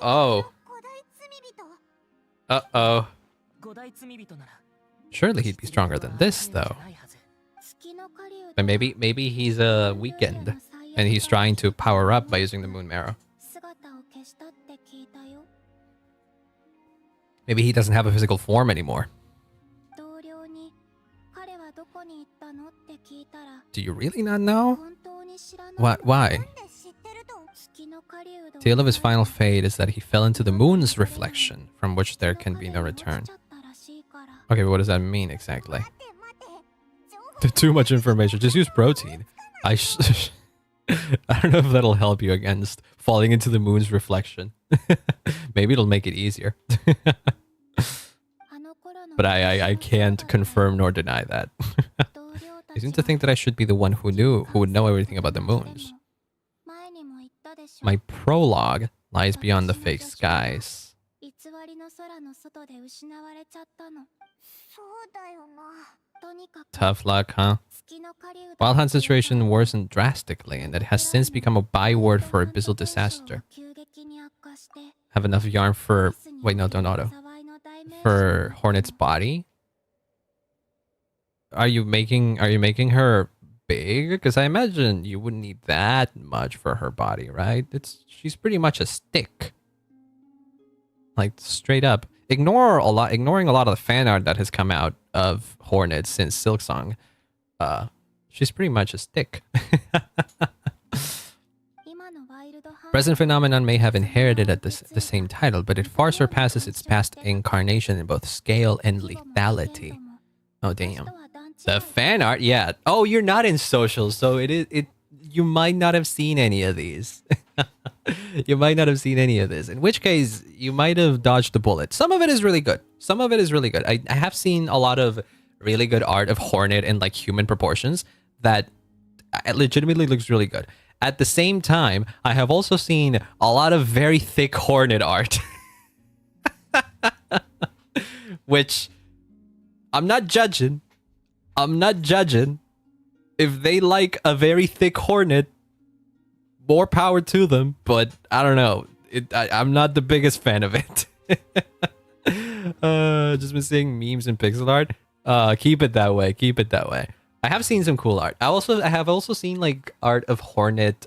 Oh. Uh-oh. Surely he'd be stronger than this, though. But maybe he's weakened, and he's trying to power up by using the moon marrow. Maybe he doesn't have a physical form anymore. Do you really not know? What? Why? Tale of his final fate is that he fell into the moon's reflection, from which there can be no return. Okay, but what does that mean exactly? Too much information. Just use protein. I don't know if that'll help you against falling into the moon's reflection. Maybe it'll make it easier. But I can't confirm nor deny that. I seem to think that I should be the one who would know everything about the moons. My prologue lies beyond the fake skies. Tough luck, huh? Wild Hunt's situation worsened drastically, and it has since become a byword for abyssal disaster. Have enough yarn for... Wait, no, don't auto. For Hornet's body? Are you making her big? Because I imagine you wouldn't need that much for her body, right? She's pretty much a stick. Like, straight up. Ignoring a lot of the fan art that has come out of Hornet since Silksong. She's pretty much a stick. Present phenomenon may have inherited at the same title, but it far surpasses its past incarnation in both scale and lethality. Oh damn. The fan art, yeah. Oh, you're not in socials, so you might not have seen any of these. You might not have seen any of this. In which case, you might have dodged the bullet. Some of it is really good. Some of it is really good. I have seen a lot of really good art of Hornet in like human proportions that legitimately looks really good. At the same time, I have also seen a lot of very thick Hornet art. Which, I'm not judging. If they like a very thick Hornet, more power to them, but I don't know. I'm not the biggest fan of it. Just been seeing memes and pixel art. Keep it that way. Keep it that way. I have seen some cool art. I have also seen like art of Hornet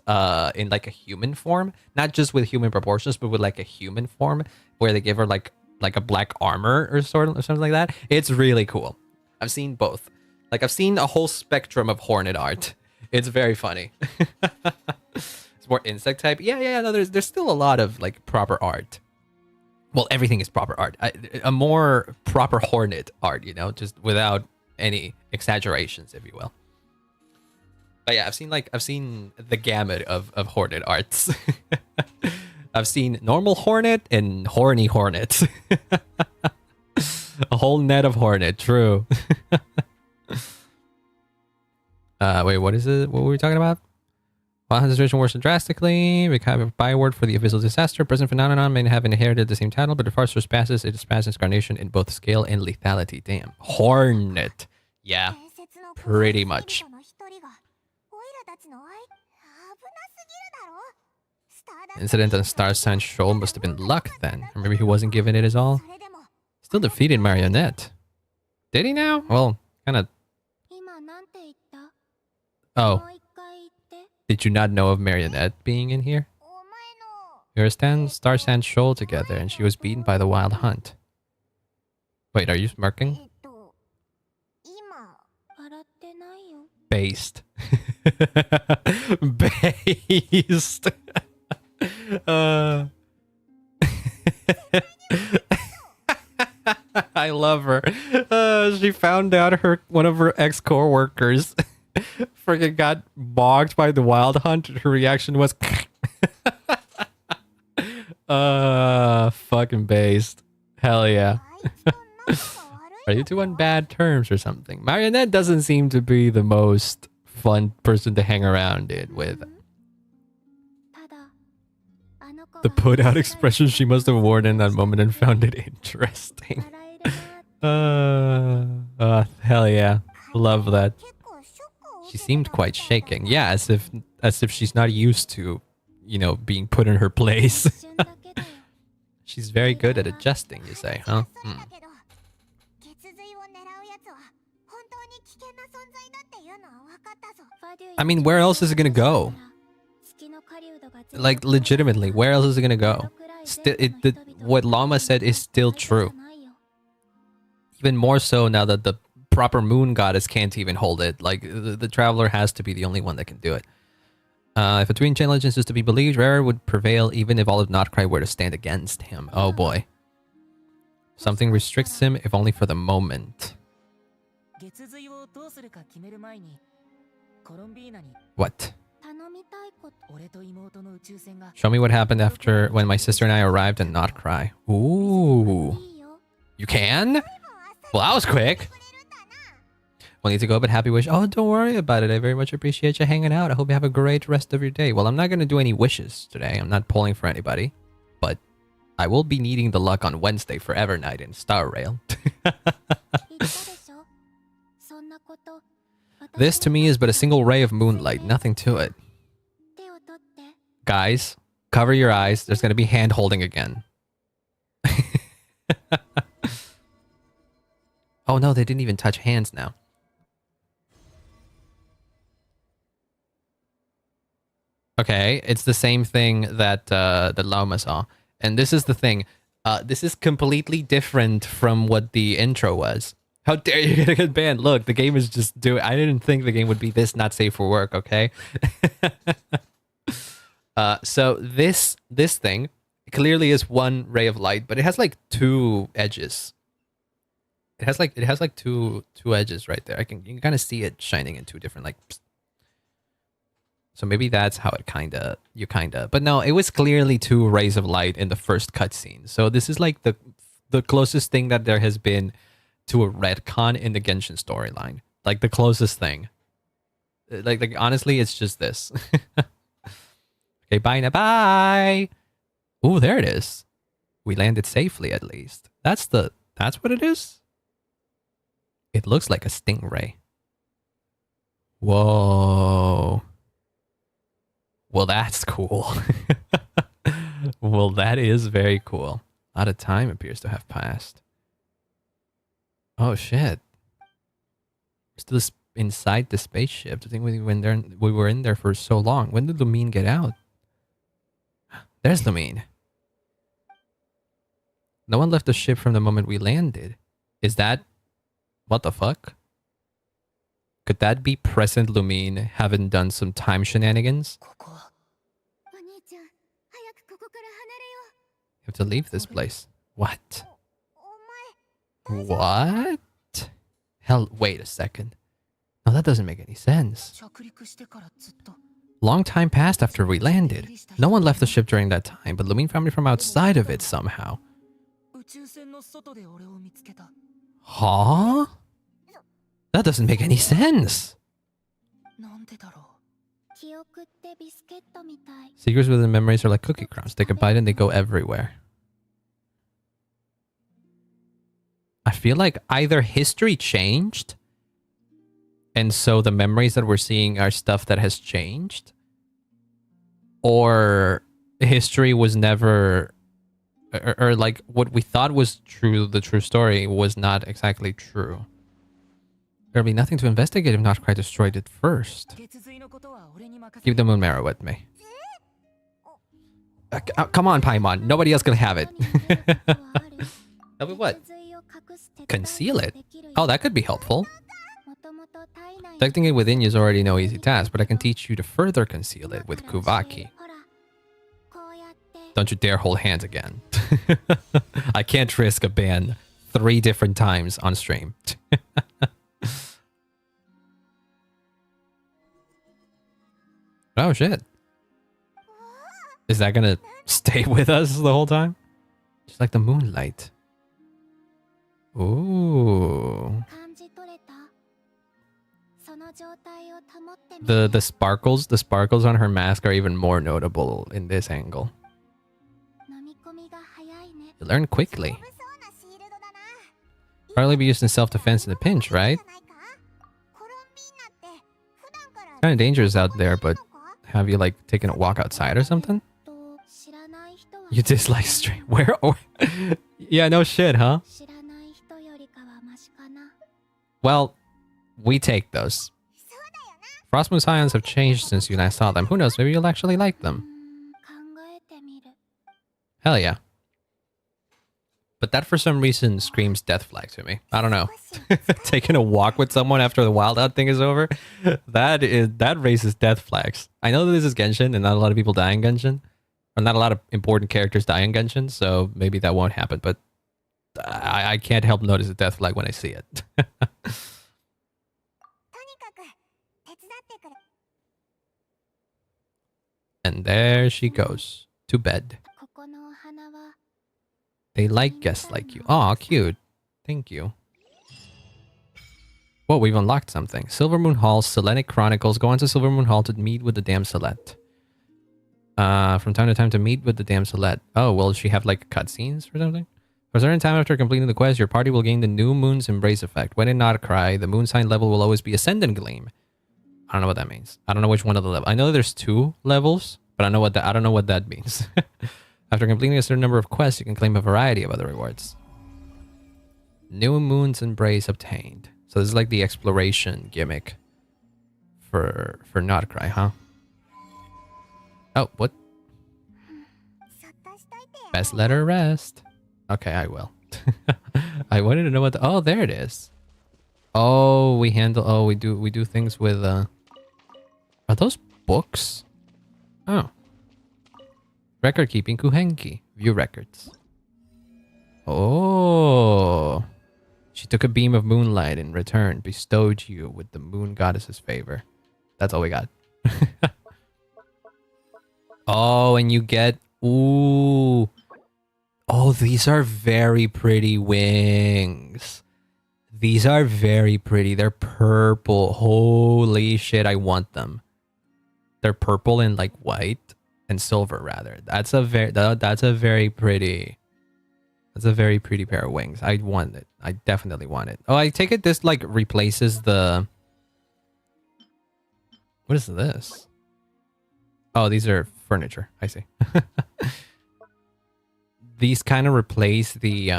in like a human form, not just with human proportions, but with like a human form where they give her like a black armor or something like that. It's really cool. I've seen both. Like I've seen a whole spectrum of Hornet art. It's very funny. It's more insect type. Yeah. No, there's still a lot of like proper art. Well, everything is proper art. A more proper hornet art, you know, just without any exaggerations, if you will. But yeah, I've seen the gamut of hornet arts. I've seen normal hornet and horny hornet. A whole net of hornet. True. Wait, what is it? What were we talking about? While the situation worsened drastically, we have a byword for the abyssal disaster. Present phenomenon may have inherited the same title, but it far surpasses its past incarnation in both scale and lethality. Damn. Hornet. Yeah, pretty much. Incident on Star Sign Shoal must have been luck then. Or maybe he wasn't giving it his all. Still defeated Marionette. Did he now? Well, kind of. Oh. Did you not know of Marionette being in here? We were Star Sand Shoal together and she was beaten by the Wild Hunt. Wait, are you smirking? Based. Based. I love her. She found out one of her ex-co-workers freaking got bogged by the Wild Hunt. Her reaction was fucking based. Hell yeah. Are you two on bad terms or something? Marionette doesn't seem to be the most fun person to hang around with. The put out expression she must have worn in that moment and found it interesting. Hell yeah. Love that. She seemed quite shaking. Yeah, as if she's not used to, you know, being put in her place. She's very good at adjusting, you say, huh? I mean, where else is it gonna go? Like, legitimately, where else is it gonna go? What Llama said is still true. Even more so now that the proper moon goddess can't even hold it. Like, the Traveler has to be the only one that can do it. If a twin chain legend is to be believed, Rare would prevail even if all of nod-krai were to stand against him. Oh boy. Something restricts him, if only for the moment. What? Show me what happened after when my sister and I arrived in nod-krai. Ooh. You can? Well, that was quick. We'll need to go, but happy wish. Oh, don't worry about it. I very much appreciate you hanging out. I hope you have a great rest of your day. Well, I'm not going to do any wishes today. I'm not pulling for anybody. But I will be needing the luck on Wednesday for Evernight in Star Rail. This to me is but a single ray of moonlight. Nothing to it. Guys, cover your eyes. There's going to be hand holding again. Oh no, they didn't even touch hands now. Okay, it's the same thing that that Lauma saw. And this is the thing. This is completely different from what the intro was. How dare you get banned? Look, the game is just doing... I didn't think the game would be this not safe for work, okay? So this thing clearly is one ray of light, but it has like two edges. It has like two edges right there. You can kind of see it shining in two different like... Psst. So maybe that's how it you but no, it was clearly two rays of light in the first cutscene. So this is like the closest thing that there has been to a retcon in the Genshin storyline. Like the closest thing. Like honestly, it's just this. Okay, bye now, bye. Ooh, there it is. We landed safely at least. That's what it is? It looks like a stingray. Whoa. Well, that's cool. Well, that is very cool. A lot of time appears to have passed. Oh, shit. We're still inside the spaceship. I think we were in there for so long. When did Lumine get out? There's Lumine. No one left the ship from the moment we landed. Is that... What the fuck? Could that be present Lumine having done some time shenanigans? have to leave this place. What? What? Hell, wait a second. No, that doesn't make any sense. Long time passed after we landed. No one left the ship during that time, but Lumine found me from outside of it somehow. Huh? That doesn't make any sense. Secrets within memories are like cookie crumbs. Take a bite and they go everywhere. I feel like either history changed, and so the memories that we're seeing are stuff that has changed, or history was never, or like what we thought was true, the true story was not exactly true. There'll be nothing to investigate if nod-krai destroyed it first. Keep the moon mirror with me. Come on, Paimon. Nobody else can have it. Tell me what? Conceal it? Oh, that could be helpful. Detecting it within you is already no easy task, but I can teach you to further conceal it with Kuvaki. Don't you dare hold hands again. I can't risk a ban 3 different times on stream. Oh shit. Is that gonna stay with us the whole time? Just like the moonlight. Ooh. The sparkles on her mask are even more notable in this angle. You learn quickly. Probably be used in self-defense in a pinch, right? Kind of dangerous out there, but have you like taken a walk outside or something? You dislike stream. Where? Oh, yeah, no shit, huh? Well, we take those. Frostmoon's ions have changed since you last saw them. Who knows? Maybe you'll actually like them. Hell yeah. But that for some reason screams death flag to me. I don't know. Taking a walk with someone after the wild out thing is over, that raises death flags. I know that this is Genshin and not a lot of people die in Genshin. Or not a lot of important characters die in Genshin, so maybe that won't happen, but I can't help notice a death flag when I see it. And there she goes. To bed. They like guests like you. Aw, cute. Thank you. Whoa, we've unlocked something. Silvermoon Hall, Selenic Chronicles. Go on to Silvermoon Hall to meet with the damselette. From time to time to meet with the damselette. Oh, will she have like cutscenes or something? For a certain time after completing the quest, your party will gain the new moon's embrace effect. When in nod-krai, the moon sign level will always be Ascendant Gleam. I don't know what that means. I don't know which one of the levels. I know there's 2 levels, but I don't know what that means. After completing a certain number of quests, you can claim a variety of other rewards. New moon's embrace obtained. So this is like the exploration gimmick for nod-krai, huh? Oh, what? Best let her rest. Okay, I will. I wanted to know what oh, there it is. Oh, we do things with are those books? Oh. Record keeping Kuhenki. View records. Oh. She took a beam of moonlight in return, bestowed you with the moon goddess's favor. That's all we got. Oh, and you get ooh. Oh, these are very pretty wings. These are very pretty. They're purple. Holy shit, I want them. They're purple and like white and silver rather. That's a very pretty pair of wings. I want it. I definitely want it. Oh, I take it this like replaces the what is this? Oh, these are furniture. I see. These kind of replace the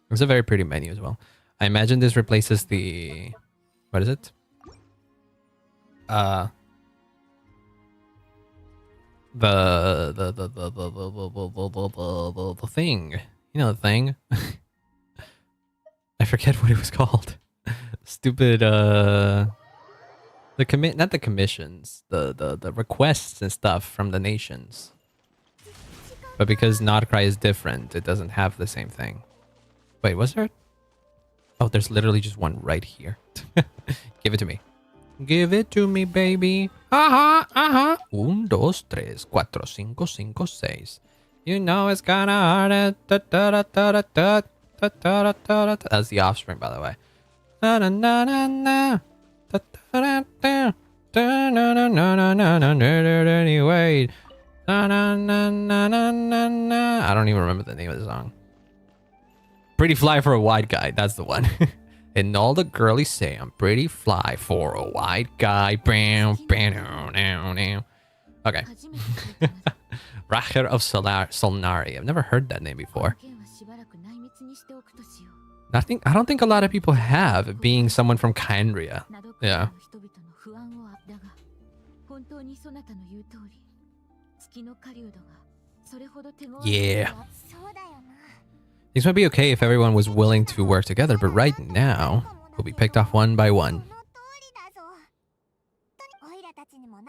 it's a very pretty menu as well. I imagine this replaces the what is it? The thing. You know the thing. I forget what it was called. Stupid not the commissions, the requests and stuff from the nations. But because nod-krai is different, it doesn't have the same thing. Wait, was there? Oh, there's literally just one right here. Give it to me. Give it to me, baby. Aha, aha. 1, 2, 3, 4, 5, 5, 6. You know it's kinda hard. That's the offspring, by the way. Anyway. I don't even remember the name of the song. Pretty fly for a white guy. That's the one. And all the girlies say I'm pretty fly for a white guy. Okay. Racher of Solnari. I've never heard that name before. I don't think a lot of people have, being someone from Khaenri'ah. Yeah. Yeah. These might be okay if everyone was willing to work together, but right now, we'll be picked off one by one.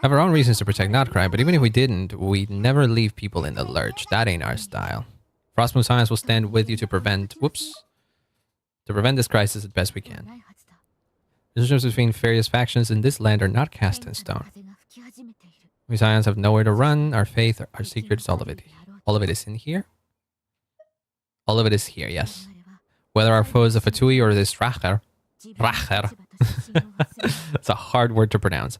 Have our own reasons to protect nod-krai, but even if we didn't, we'd never leave people in the lurch. That ain't our style. Frostmoon Science will stand with you to prevent... Whoops. To prevent this crisis as best we can. Decisions between various factions in this land are not cast in stone. We Scions have nowhere to run. Our faith, our secrets, all of it. All of it is in here? All of it is here, yes. Whether our foe is a Fatui or this Racher. Racher. It's a hard word to pronounce.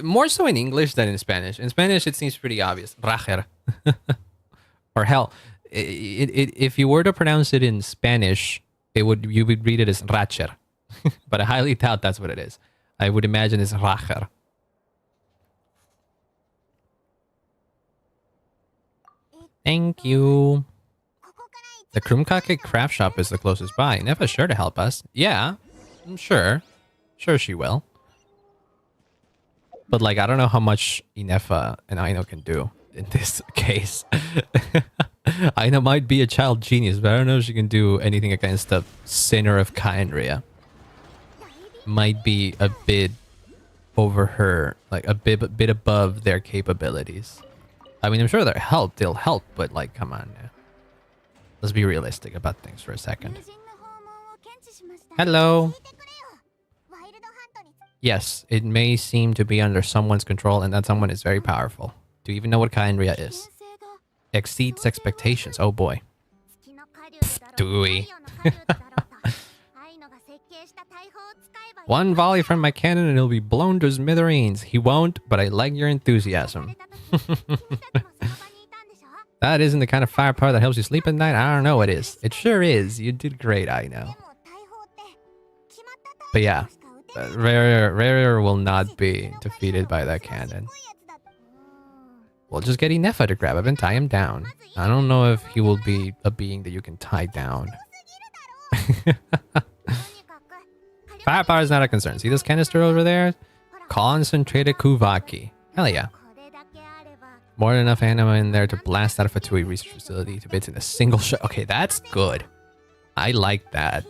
More so in English than in Spanish. In Spanish, it seems pretty obvious. Racher. Or hell, if you were to pronounce it in Spanish, you would read it as Racher. But I highly doubt that's what it is. I would imagine it's Racher. Thank you. The Krumkake craft shop is the closest by. Neva's sure to help us. Yeah, I'm sure. Sure she will. But like, I don't know how much Inefa and Aino can do in this case. Aino might be a child genius, but I don't know if she can do anything against the sinner of Khaenri'ah. Might be a bit over her, like a bit above their capabilities. I mean, I'm sure they'll help, but like, come on now. Let's be realistic about things for a second. Hello. Yes, it may seem to be under someone's control, and that someone is very powerful. Do you even know what Khaenri'ah is? Exceeds expectations. Oh boy. Do we? One volley from my cannon and he'll be blown to smithereens. He won't, but I like your enthusiasm. That isn't the kind of firepower that helps you sleep at night. I don't know what is. It sure is. You did great, I know. But yeah, Rare will not be defeated by that cannon. We'll just get Inefa to grab him and tie him down. I don't know if he will be a being that you can tie down. Firepower is not a concern. See this canister over there? Concentrated Kuvaki. Hell yeah. More than enough anima in there to blast out a Fatui research facility to bits in a single shot. Okay, that's good. I like that.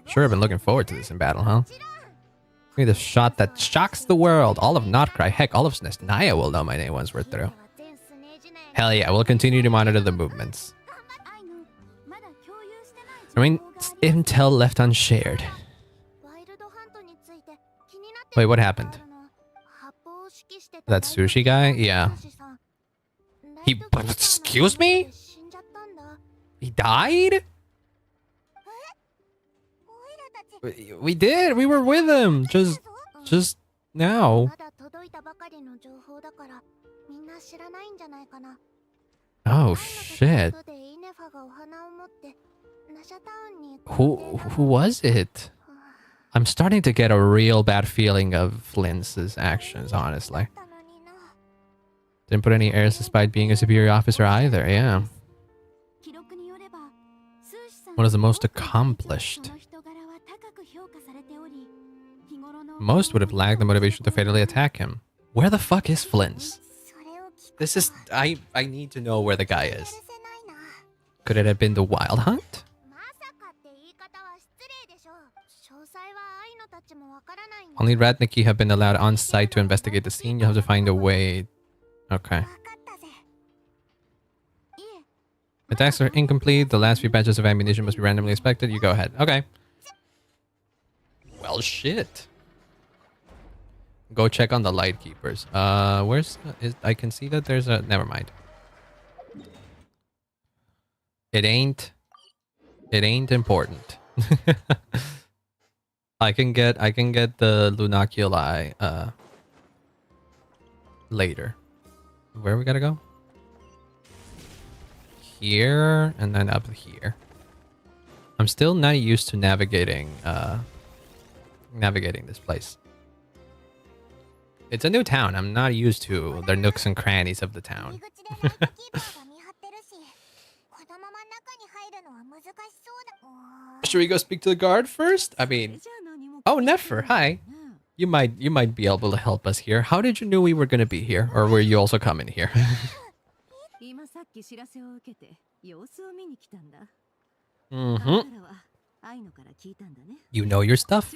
Sure, I've been looking forward to this in battle, huh? Look at the shot that shocks the world. All of nod-krai. Heck, all of Naya will know my name once we're through. Hell yeah, we'll continue to monitor the movements. I mean, intel left unshared. Wait, what happened? That sushi guy? Yeah. He... Excuse me? He died? We did! We were with him! Just now. Oh, shit. Who was it? I'm starting to get a real bad feeling of Flintz's actions, honestly. Didn't put any airs despite being a superior officer either, yeah. One of the most accomplished. Most would have lacked the motivation to fatally attack him. Where the fuck is Flintz? This is... I need to know where the guy is. Could it have been the Wild Hunt? Only Radniki have been allowed on site to investigate the scene. You'll have to find a way Okay. Attacks are incomplete. The last few batches of ammunition must be randomly inspected. You go ahead. Okay. Well, shit. Go check on the light keepers. Where's... I can see that there's a... Never mind. It ain't important. I can get the lunaculi later. Where we gotta go? Here and then up here. I'm still not used to navigating this place. It's a new town. I'm not used to the nooks and crannies of the town. Should we go speak to the guard first? I mean, oh, Nefer, hi. You might be able to help us here. How did you know we were gonna be here, or were you also coming here? You know your stuff.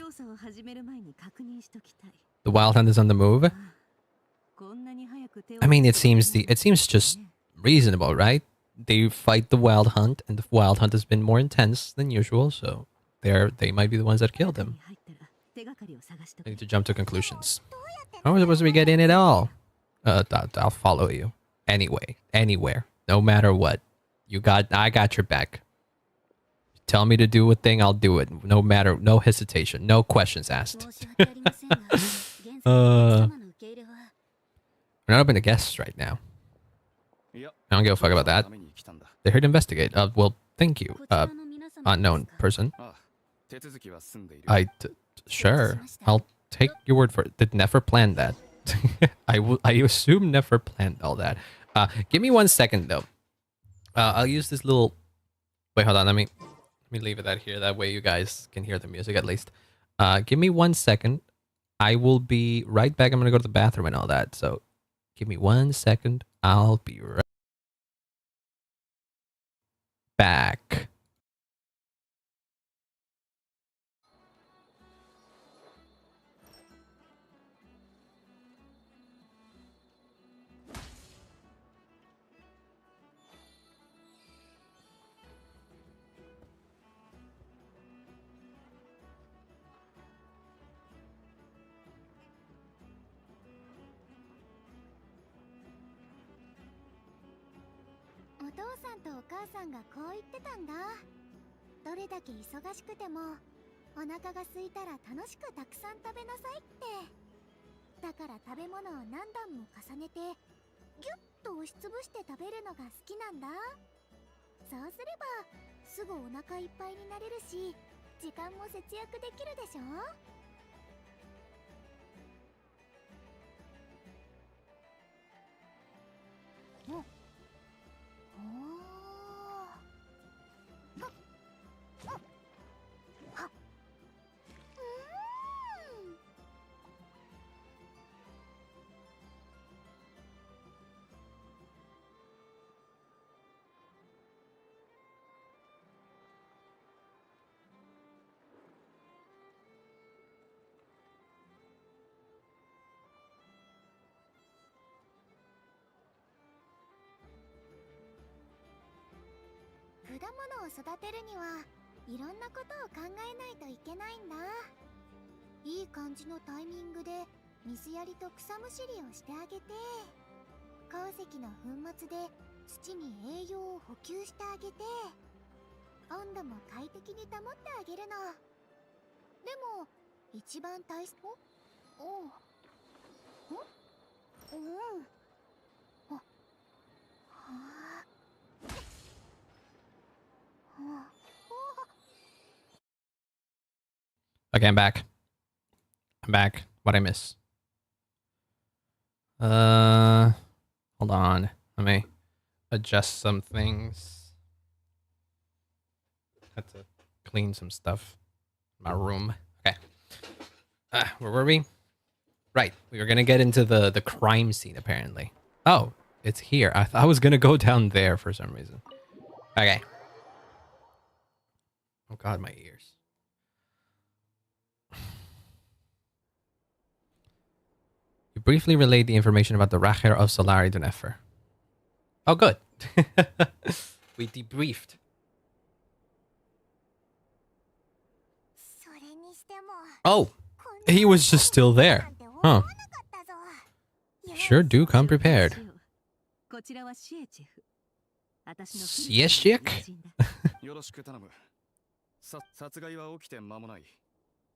The Wild Hunt is on the move. I mean, it seems just reasonable, right? They fight the Wild Hunt, and the Wild Hunt has been more intense than usual, so they might be the ones that killed him. I need to jump to conclusions. How am I supposed to be getting it all? I'll follow you. Anyway, anywhere, no matter what. I got your back. Tell me to do a thing, I'll do it. No matter, no hesitation, no questions asked. We're not open to guests right now. I don't give a fuck about that. They're here to investigate. Well, thank you, unknown person. Sure, I'll take your word for it. Did Nefer plan that? I assume Nefer planned all that. Give me 1 second though. I'll use this little... Wait, hold on. Let me leave it out here. That way you guys can hear the music at least. Give me 1 second. I will be right back. I'm gonna go to the bathroom and all that. So give me 1 second. I'll be right back. Okay, I'm back. What'd I miss? Hold on. Let me adjust some things. Had to clean some stuff in my room. Okay. Where were we? Right. We were gonna get into the crime scene apparently. Oh, it's here. I thought I was gonna go down there for some reason. Okay. Oh god, my ears. You briefly relayed the information about the Racher of Solari to Nefer. Oh, good. We debriefed. Oh, he was just still there. Huh. Sure do come prepared. Sieshik?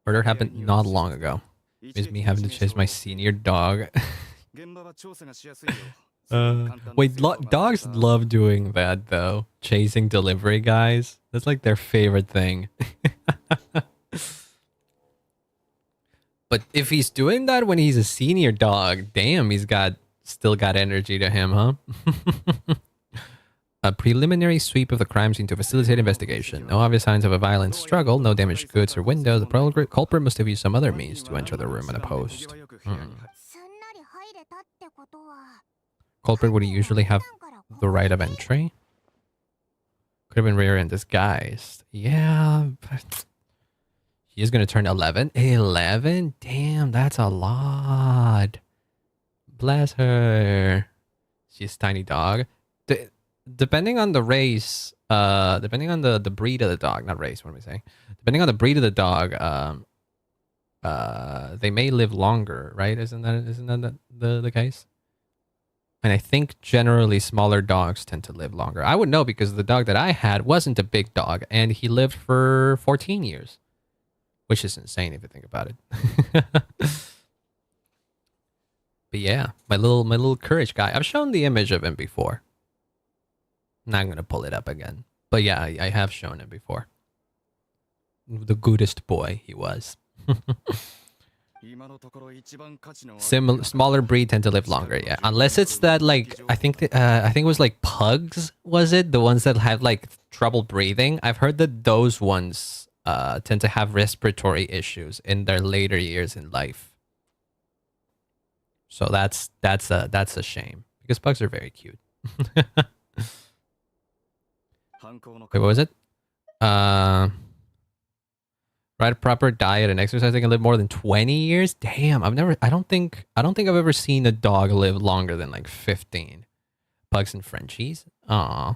Murder happened not long ago. Is me having to chase my senior dog. Wait, dogs love doing that though. Chasing delivery guys. That's like their favorite thing. But if he's doing that when he's a senior dog, damn, still got energy to him, huh? A preliminary sweep of the crime scene to facilitate investigation. No obvious signs of a violent struggle, no damaged goods or windows. The culprit must have used some other means to enter the room unopposed. Culprit would usually have the right of entry. Could have been rare and disguised. Yeah, but he is going to turn 11. 11? Damn, that's a lot. Bless her. She's a tiny dog. Depending on the race, depending on the breed of the dog, not race, what am I saying? Depending on the breed of the dog, they may live longer, right? Isn't that the case? And I think generally smaller dogs tend to live longer. I would know because the dog that I had wasn't a big dog, and he lived for 14 years, which is insane if you think about it. But yeah, my little courage guy. I've shown the image of him before. Not gonna pull it up again, but yeah, I have shown him before. The goodest boy he was. Smaller breed tend to live longer, yeah. Unless it's that, like, I think it was like pugs, was it? The ones that have like trouble breathing. I've heard that those ones tend to have respiratory issues in their later years in life. So that's a shame because pugs are very cute. Wait, what was it? Right, proper diet and exercise, they can live more than 20 years. Damn, I don't think I've ever seen a dog live longer than like 15. Pugs and Frenchies. Aw.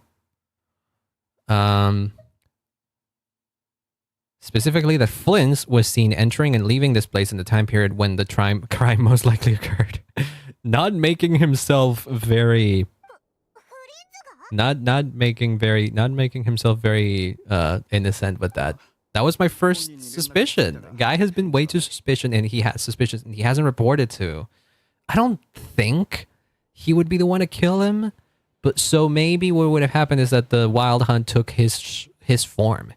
Specifically, that Flynn was seen entering and leaving this place in the time period when the crime most likely occurred. Not making himself very innocent with that. That was my first suspicion. Guy has been way too suspicious, and he hasn't reported to. I don't think he would be the one to kill him, but so maybe what would have happened is that the wild hunt took his form.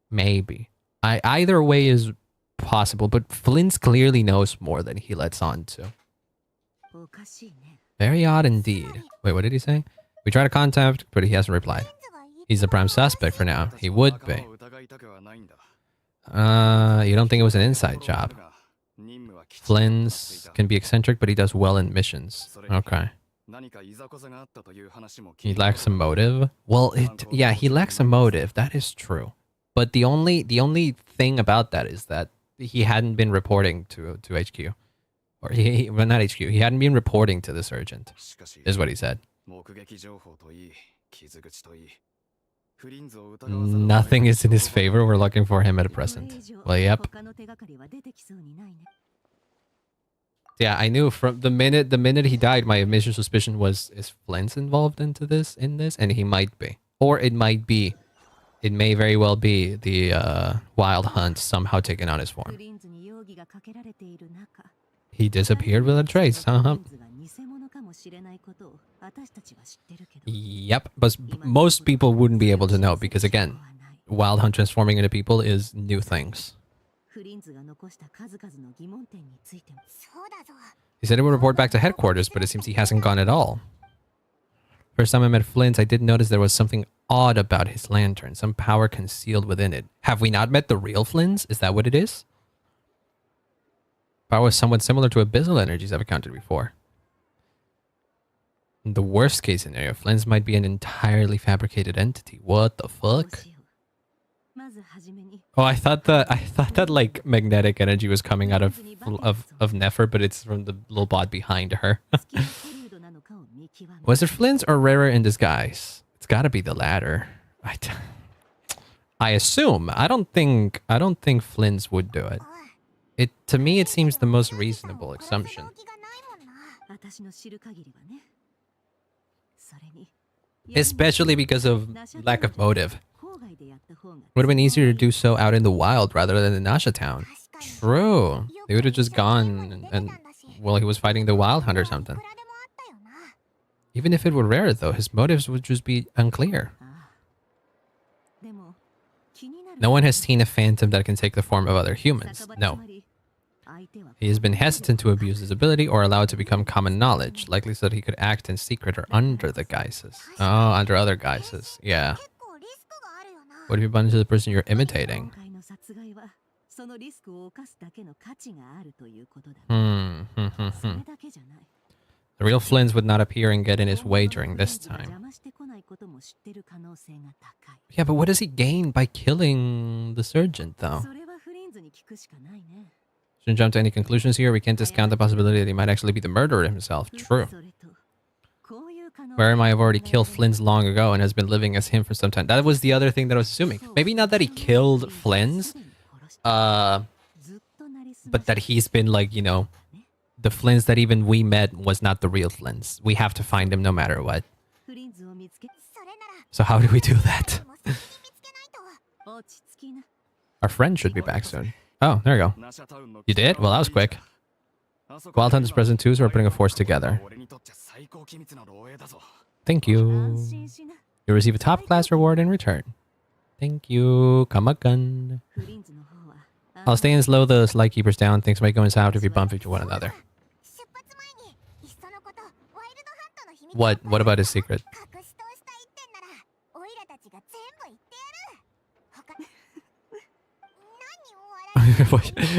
Maybe. Either way is possible, but Flynn's clearly knows more than he lets on to. Very odd indeed. Wait, what did he say? We tried to contact, but he hasn't replied. He's the prime suspect for now. He would be. You don't think it was an inside job? Flynn's can be eccentric, but he does well in missions. Okay. He lacks a motive? Well, yeah, he lacks a motive. That is true. But the only thing about that is that he hadn't been reporting to HQ. Or well, not HQ. He hadn't been reporting to this urgent, is what he said. Nothing is in his favor. We're looking for him at present. Well, yep. Yeah, I knew from the minute he died, my initial suspicion was, is Flint's involved in this, and he might be. Or it might be. It may very well be the wild hunt somehow taken on his form. He disappeared with a trace, huh? Yep, but most people wouldn't be able to know because, again, wild hunt transforming into people is new things. He said he would report back to headquarters, but it seems he hasn't gone at all. First time I met Flint, I did notice there was something odd about his lantern, some power concealed within it. Have we not met the real Flynn's? Is that what it is? Power is somewhat similar to abyssal energies I've encountered before. In the worst case scenario, Flynn's might be an entirely fabricated entity. What the fuck? Oh, I thought that like magnetic energy was coming out of Nefer, but it's from the little bot behind her. Was it Flynn's or Rara in disguise? It's got to be the latter. I assume. I don't think Flynn's would do it. To me it seems the most reasonable assumption. Especially because of lack of motive. Would have been easier to do so out in the wild rather than in Nasha Town. True. They would have just gone and well, he was fighting the Wild Hunt or something. Even if it were rare though, his motives would just be unclear. No one has seen a phantom that can take the form of other humans. No. He has been hesitant to abuse his ability or allow it to become common knowledge, likely so that he could act in secret or under the guises. Oh, under other guises. Yeah. What if you bump into the person you're imitating? The real Flynn's would not appear and get in his way during this time. Yeah, but what does he gain by killing the sergeant, though? Shouldn't jump to any conclusions here. We can't discount the possibility that he might actually be the murderer himself. True. Where might have already killed Flynn's long ago and has been living as him for some time. That was the other thing that I was assuming. Maybe not that he killed Flynn's, but that he's been like, you know, the Flynn's that even we met was not the real Flynn's. We have to find him no matter what. So how do we do that? Our friend should be back soon. Oh, there we go. You did? Well, that was quick. Wild Hunt is present too, so we're putting a force together. Thank you. You'll receive a top class reward in return. Thank you. Kamakan. I'll stay and slow the light keepers down. Things might go south if you bump into one another. What about his secret?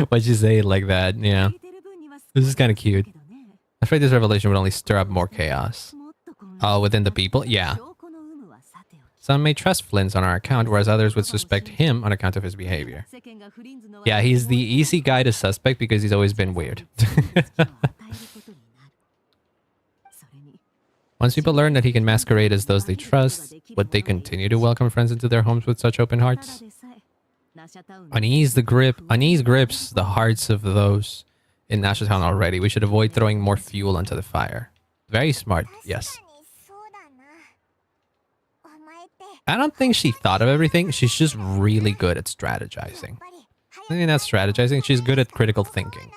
Why'd you say it like that? Yeah. This is kind of cute. I afraid this revelation would only stir up more chaos. Oh, within the people? Yeah. Some may trust Flynn's on our account, whereas others would suspect him on account of his behavior. Yeah, he's the easy guy to suspect because he's always been weird. Once people learn that he can masquerade as those they trust, would they continue to welcome friends into their homes with such open hearts? Unease grips the hearts of those in Nasha Town already. We should avoid throwing more fuel onto the fire. Very smart, yes. I don't think she thought of everything. She's just really good at strategizing. I mean, not strategizing. She's good at critical thinking.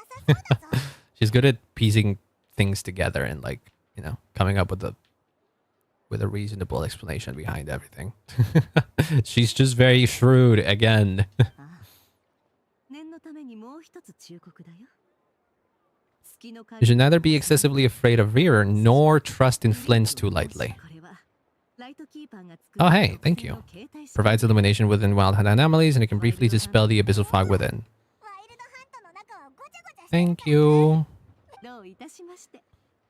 She's good at piecing things together and, like, you know, coming up with a reasonable explanation behind everything. She's just very shrewd again. You should neither be excessively afraid of Rearer nor trust in Flynn's too lightly. Oh hey, thank you. Provides illumination within Wild Hunt anomalies and it can briefly dispel the abyssal fog within. Thank you.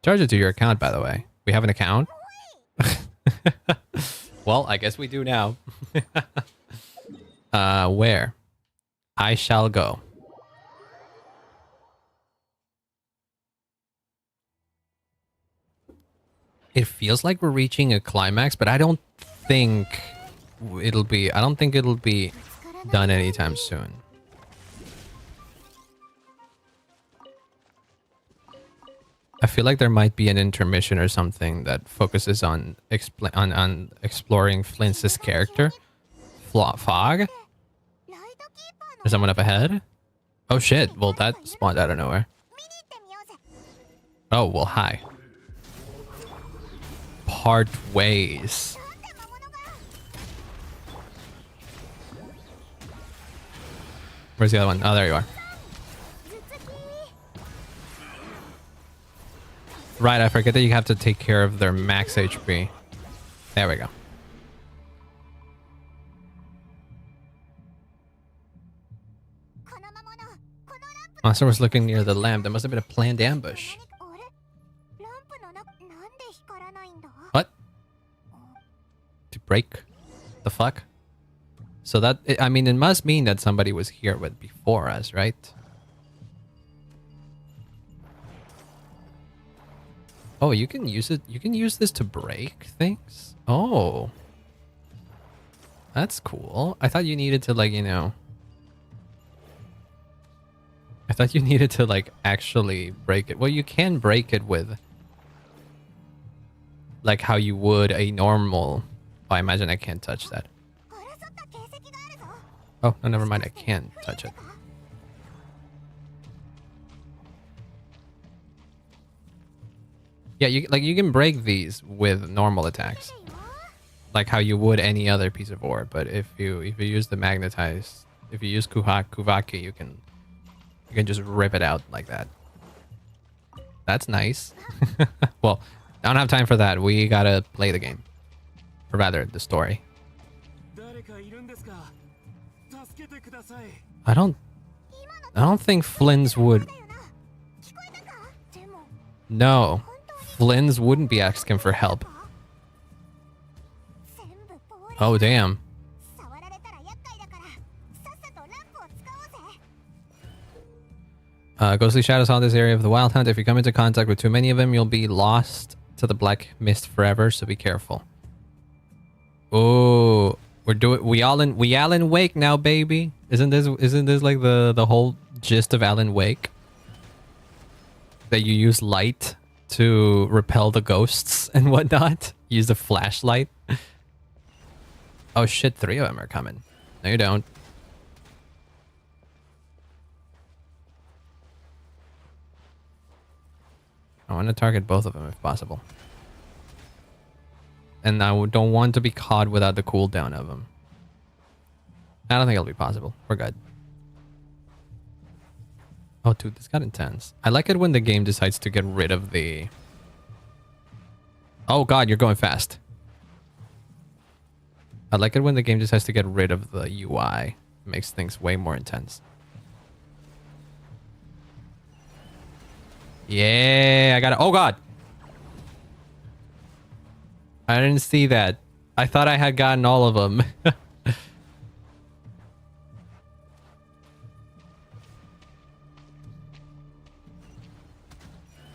Charge it to your account, by the way. We have an account? Well, I guess we do now. Where? I shall go. It feels like we're reaching a climax, but I don't think it'll be done anytime soon. I feel like there might be an intermission or something that focuses on exploring Flynn's character. Fog? There's someone up ahead? Oh shit, well that spawned out of nowhere. Oh, well hi. Part ways. Where's the other one? Oh, there you are. Right, I forget that you have to take care of their max HP. There we go. Monster was looking near the lamp. There must have been a planned ambush. What? To break? The fuck? So that, I mean, it must mean that somebody was here with before us, right? Oh, you can use it. You can use this to break things. Oh, that's cool. I thought you needed to, like, you know, I thought you needed to, like, actually break it. Well, you can break it with, like, how you would a normal. Oh, I imagine I can't touch that. Oh, no, never mind. I can touch it. Yeah, you can break these with normal attacks, like how you would any other piece of ore. But if you use the magnetized, if you use Kuvaki, you can just rip it out like that. That's nice. Well, I don't have time for that. We gotta play the game, or rather, the story. I don't think Flynn's would. No, Flynn's wouldn't be asking for help. Oh, damn. Ghostly shadows haunt this area of the Wild Hunt. If you come into contact with too many of them, you'll be lost to the black mist forever, so be careful. Oh, we Alan Wake now, baby. Isn't this like the whole gist of Alan Wake? That you use light to repel the ghosts and whatnot. Use the flashlight. Oh shit, 3 of them are coming. No, you don't. I want to target both of them if possible. And I don't want to be caught without the cooldown of them. I don't think it'll be possible. We're good. Oh, dude, this got intense. I like it when the game decides to get rid of the... Oh god, you're going fast. I like it when the game decides to get rid of the UI. It makes things way more intense. Yeah, I got it. Oh god! I didn't see that. I thought I had gotten all of them.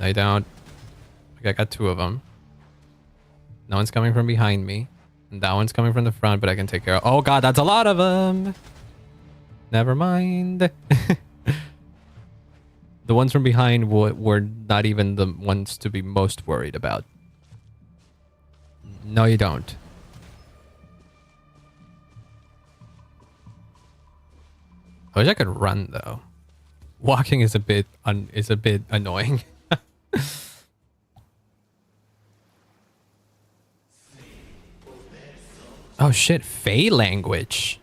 I don't. I got 2 of them. No one's coming from behind me. And that one's coming from the front, but I can take care of... Oh god, that's a lot of them! Never mind. The ones from behind were not even the ones to be most worried about. No, you don't. I wish I could run though. Walking is a bit annoying. Oh shit, Fey language.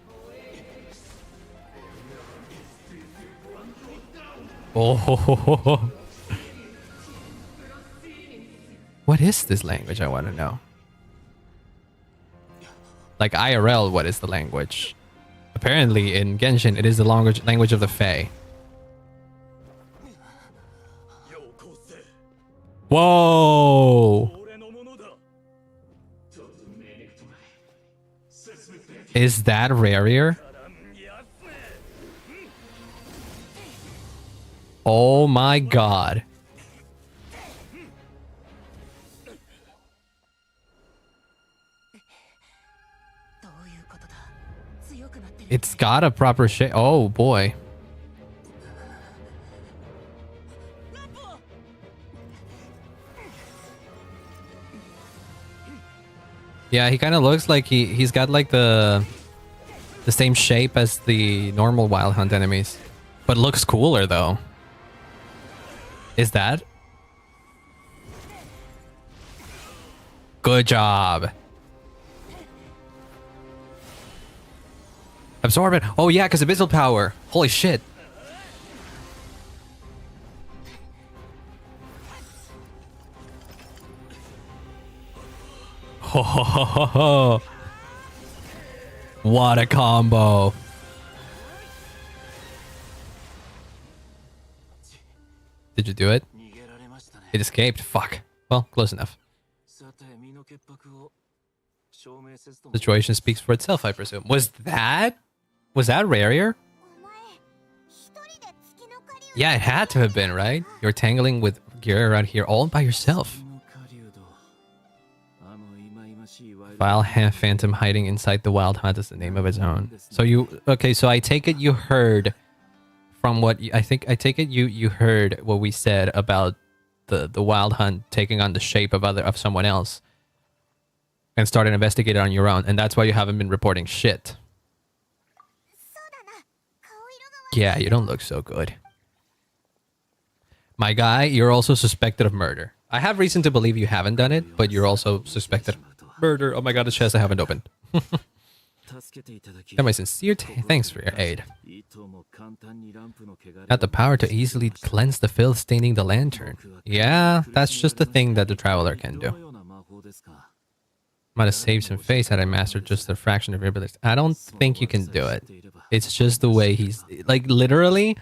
Oh. What is this language? I want to know. Like IRL, what is the language? Apparently in Genshin, it is the language of the Fae. Whoa! Is that rarer? Oh my god. It's got a proper shape. Oh boy. Yeah, he kind of looks like he's got like the same shape as the normal Wild Hunt enemies, but looks cooler though. Is that? Good job. Absorb it. Oh yeah, because abyssal power. Holy shit. Ho ho ho ho ho. What a combo. Did you do it? It escaped. Fuck. Well, close enough. Situation speaks for itself, I presume. Was that rare? Yeah, it had to have been, right? You're tangling with gear around here all by yourself. Vile phantom hiding inside the wild hunt is the name of its own. So so I take it you heard from what I take it you heard what we said about the wild hunt taking on the shape of someone else and started investigating on your own, and that's why you haven't been reporting shit. Yeah, you don't look so good. My guy, you're also suspected of murder. I have reason to believe you haven't done it, but you're also suspected of murder. Oh my god, the chest I haven't opened. And my sincere thanks for your aid. Had the power to easily cleanse the filth staining the lantern. Yeah, that's just the thing that the traveler can do. Might have saved some face had I mastered just a fraction of your abilities. I don't think you can do it. It's just the way he's... Like, literally...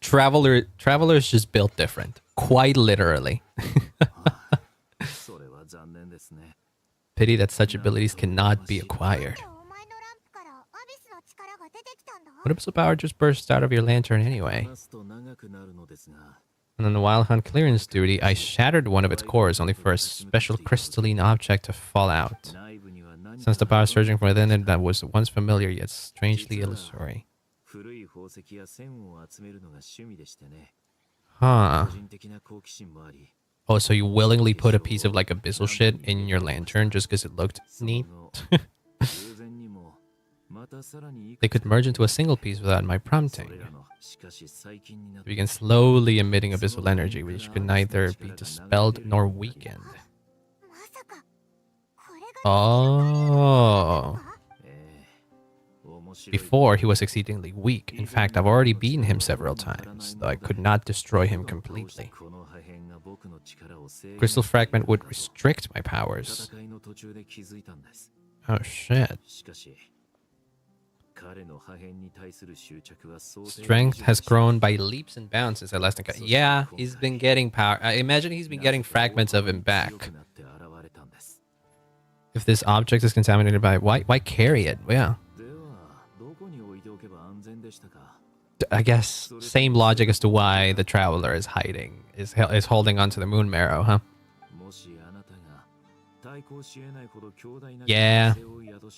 Traveler's just built different. Quite literally. Pity that such abilities cannot be acquired. What abyssal power just burst out of your lantern anyway? And on the Wild Hunt clearance duty, I shattered one of its cores only for a special crystalline object to fall out. Since the power surging from within it that was once familiar yet strangely illusory. Huh. Oh, so you willingly put a piece of like abyssal shit in your lantern just because it looked neat? They could merge into a single piece without my prompting. It began slowly emitting abyssal energy, which could neither be dispelled nor weakened. Oh. Before, he was exceedingly weak. In fact, I've already beaten him several times, though I could not destroy him completely. Crystal fragment would restrict my powers. Oh shit. Strength has grown by leaps and bounds since I last encountered. Yeah, he's been getting power. I imagine he's been getting fragments of him back. If this object is contaminated by... Why carry it? Yeah. I guess same logic as to why the traveler is hiding, is holding onto the moon marrow, huh? Yeah,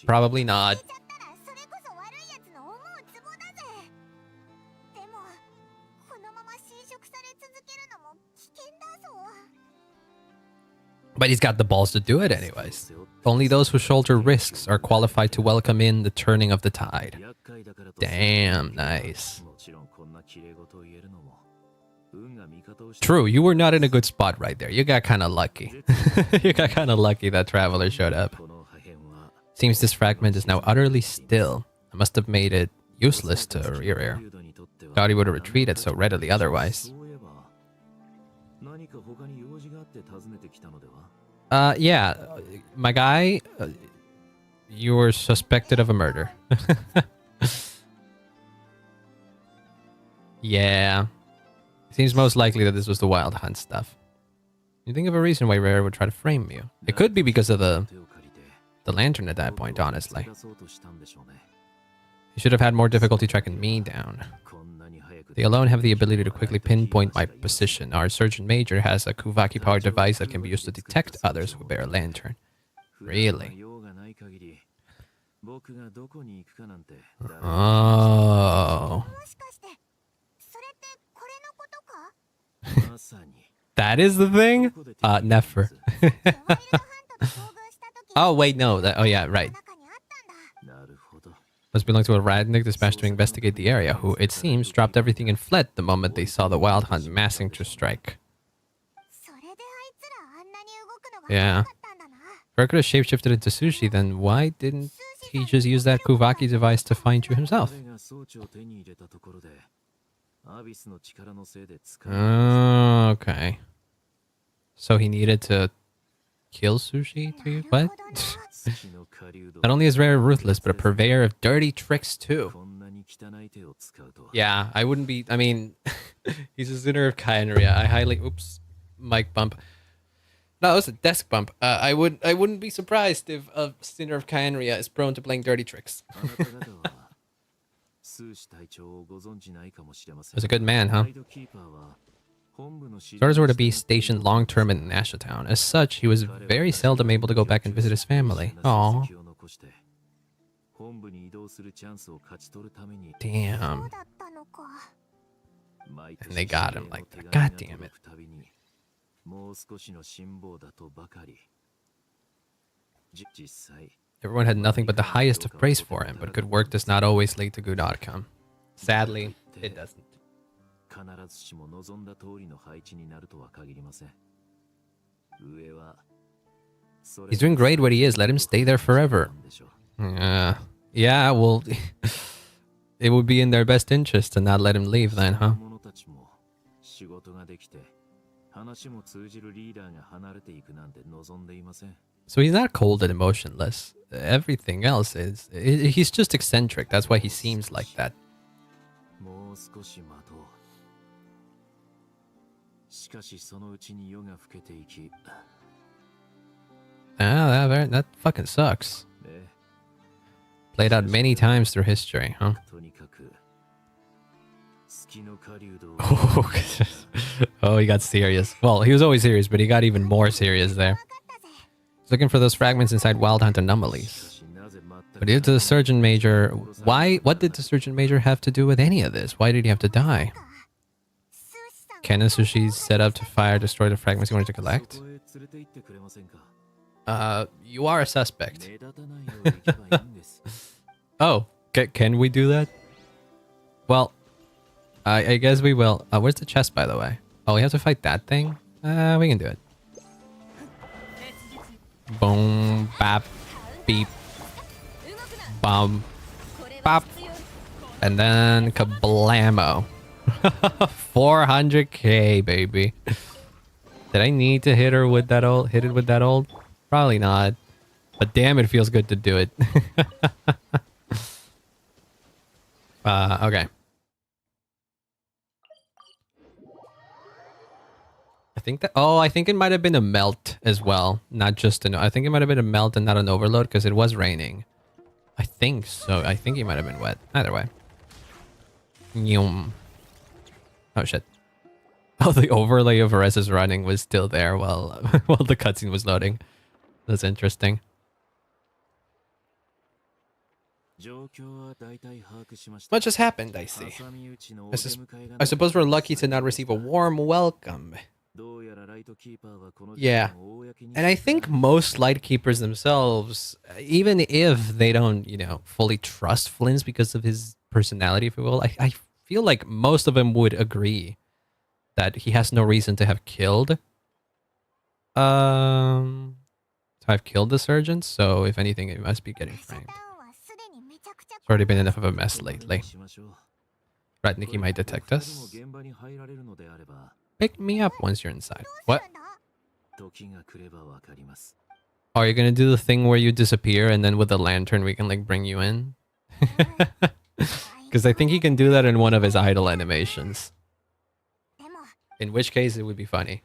probably not. But he's got the balls to do it anyways. Only those who shoulder risks are qualified to welcome in the turning of the tide. Damn, nice. True, you were not in a good spot right there. You got kind of lucky. You got kind of lucky that traveler showed up. Seems this fragment is now utterly still. I must have made it useless to rear. Thought he would have retreated so readily otherwise. Yeah, my guy, you were suspected of a murder. Yeah. Seems most likely that this was the Wild Hunt stuff. You think of a reason why Rare would try to frame you? It could be because of the lantern at that point, honestly. You should have had more difficulty tracking me down. They alone have the ability to quickly pinpoint my position. Our Surgeon Major has a Kuvaki-powered device that can be used to detect others who bear a lantern. Really? Oh. That is the thing? Never. Oh, wait, no. Oh, yeah, right. Must belong to a Radnik dispatched to investigate the area, who, it seems, dropped everything and fled the moment they saw the Wild Hunt massing to strike. Yeah. If I could have shapeshifted into Sushi, then why didn't he just use that Kuvaki device to find you himself? Okay. So he needed to kill Sushi to use... What? Not only is Rare ruthless, but a purveyor of dirty tricks too. Yeah, I wouldn't be... I mean, he's a sinner of Kainria. I highly... Oops. Mic bump. No, it was a desk bump. I wouldn't be surprised if a sinner of Kyanria is prone to playing dirty tricks. Was a good man, huh? His orders were to be stationed long-term in Nashatown. As such, he was very seldom able to go back and visit his family. Aww. Damn. And they got him like that. God damn it. Everyone had nothing but the highest of praise for him, but good work does not always lead to good outcome. Sadly, it doesn't. He's doing great where he is. Let him stay there forever. Yeah, well, it would be in their best interest to not let him leave then, huh? So he's not cold and emotionless. Everything else is... He's just eccentric. That's why he seems like that. That fucking sucks. Played out many times through history, huh? Oh, he got serious. Well, he was always serious, but he got even more serious there. He's looking for those fragments inside Wild Hunt anomalies. But due to the Surgeon Major... What did the Surgeon Major have to do with any of this? Why did he have to die? Ken and Sushi set up to destroy the fragments he wanted to collect? You are a suspect. Oh, can we do that? Well, I guess we will. Where's the chest, by the way? Oh, we have to fight that thing? We can do it. Boom, bap, beep, bum, bop, and then kablamo. 400k, baby. Did I need to hit it with that old? Probably not. But damn, it feels good to do it. Okay. I think it might have been a melt as well. Not just I think it might have been a melt and not an overload because it was raining. I think so. I think he might have been wet. Either way. Oh shit. Oh, the overlay of Aressa's running was still there while the cutscene was loading. That's interesting. Much has happened, I see. I suppose we're lucky to not receive a warm welcome. Yeah. And I think most Lightkeepers themselves, even if they don't, fully trust Flynn's because of his personality, if you will, I feel like most of them would agree that he has no reason to have killed. To have killed the surgeon, so if anything, it must be getting framed. It's already been enough of a mess lately. Right, Nikki might detect us. Pick me up once you're inside. What? Oh, are you gonna do the thing where you disappear and then with the lantern we can like bring you in? Because I think he can do that in one of his idle animations. In which case it would be funny.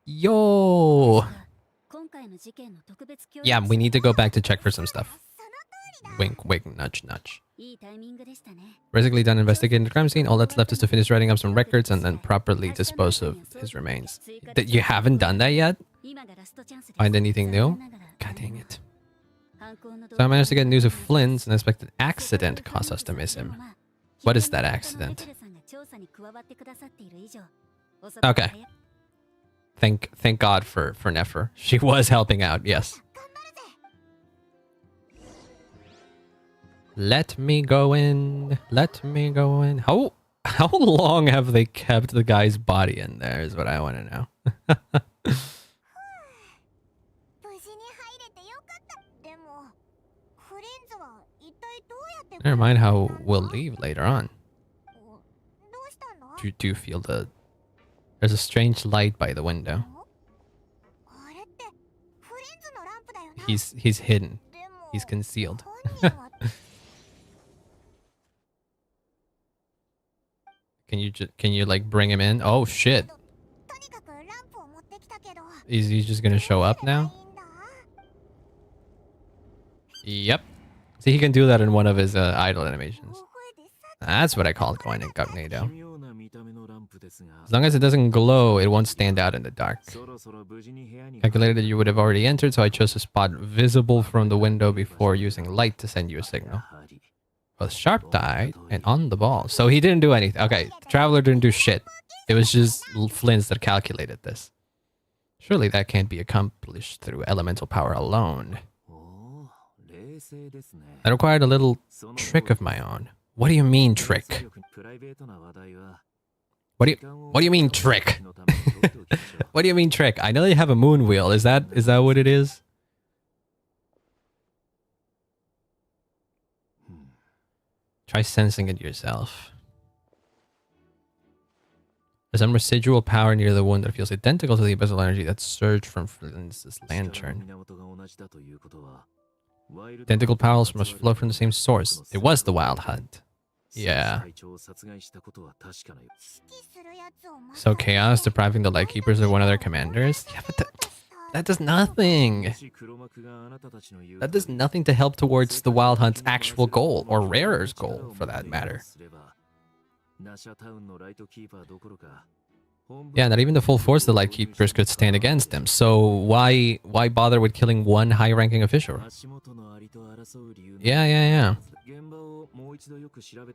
Yo! Yeah, we need to go back to check for some stuff. Wink, wink, nudge, nudge. Basically done investigating the crime scene. All that's left is to finish writing up some records and then properly dispose of his remains. That you haven't done that yet? Find anything new? God dang it. So I managed to get news of Flynn's. An unexpected accident caused us to miss him. What is that accident? Okay. Thank God for Nefer. She was helping out, yes. Let me go in. Let me go in. How long have they kept the guy's body in there is what I want to know. Never mind how we'll leave later on. Do you feel the... There's a strange light by the window. He's hidden. He's concealed. Can you like bring him in? Oh shit. Is he just gonna show up now? Yep. See, he can do that in one of his idle animations. That's what I call going incognito. As long as it doesn't glow, it won't stand out in the dark. Calculated that you would have already entered, so I chose a spot visible from the window before using light to send you a signal. Both sharp died and on the ball. So he didn't do anything. Okay, the Traveler didn't do shit. It was just Flynn's that calculated this. Surely that can't be accomplished through elemental power alone. I required a little trick of my own. What do you mean, trick? What do you mean, trick? What do you mean, trick? I know you have a moon wheel. Is that what it is? Try sensing it yourself. There's some residual power near the wound that feels identical to the abyssal energy that surged from Flynn's lantern. Identical powers must flow from the same source. It was the Wild Hunt. Yeah. So chaos depriving the Lightkeepers of one of their commanders? Yeah, but that does nothing. That does nothing to help towards the Wild Hunt's actual goal, or Rarer's goal, for that matter. Yeah, not even the full force of the Lightkeepers could stand against him. So why bother with killing one high-ranking official? Yeah.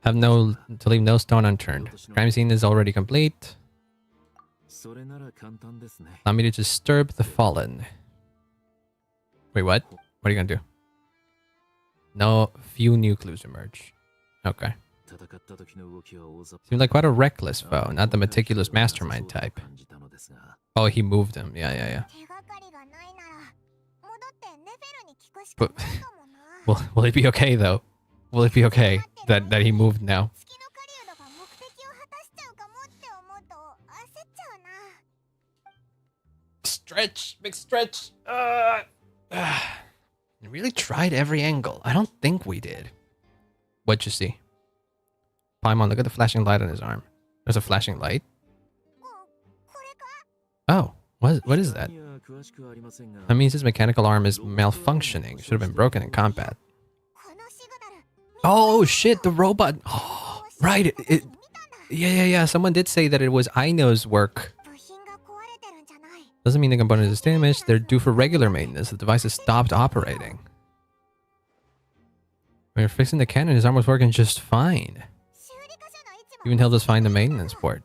Have to leave no stone unturned. Crime scene is already complete. Allow me to disturb the fallen. Wait, what? What are you gonna do? No, few new clues emerge. Okay. Seemed like quite a reckless foe, not the meticulous mastermind type. Oh, he moved him. Yeah. But will it be okay though? Will it be okay that he moved now? Stretch, big stretch. We really tried every angle. I don't think we did. What'd you see? Paimon, look at the flashing light on his arm. There's a flashing light? Oh, what is that? That means his mechanical arm is malfunctioning. Should have been broken in combat. Oh shit, the robot. Oh, right. Yeah. Someone did say that it was Aino's work. Doesn't mean the component is damaged. They're due for regular maintenance. The device has stopped operating. When you're fixing the cannon, his arm was working just fine. Even helped us find the maintenance port.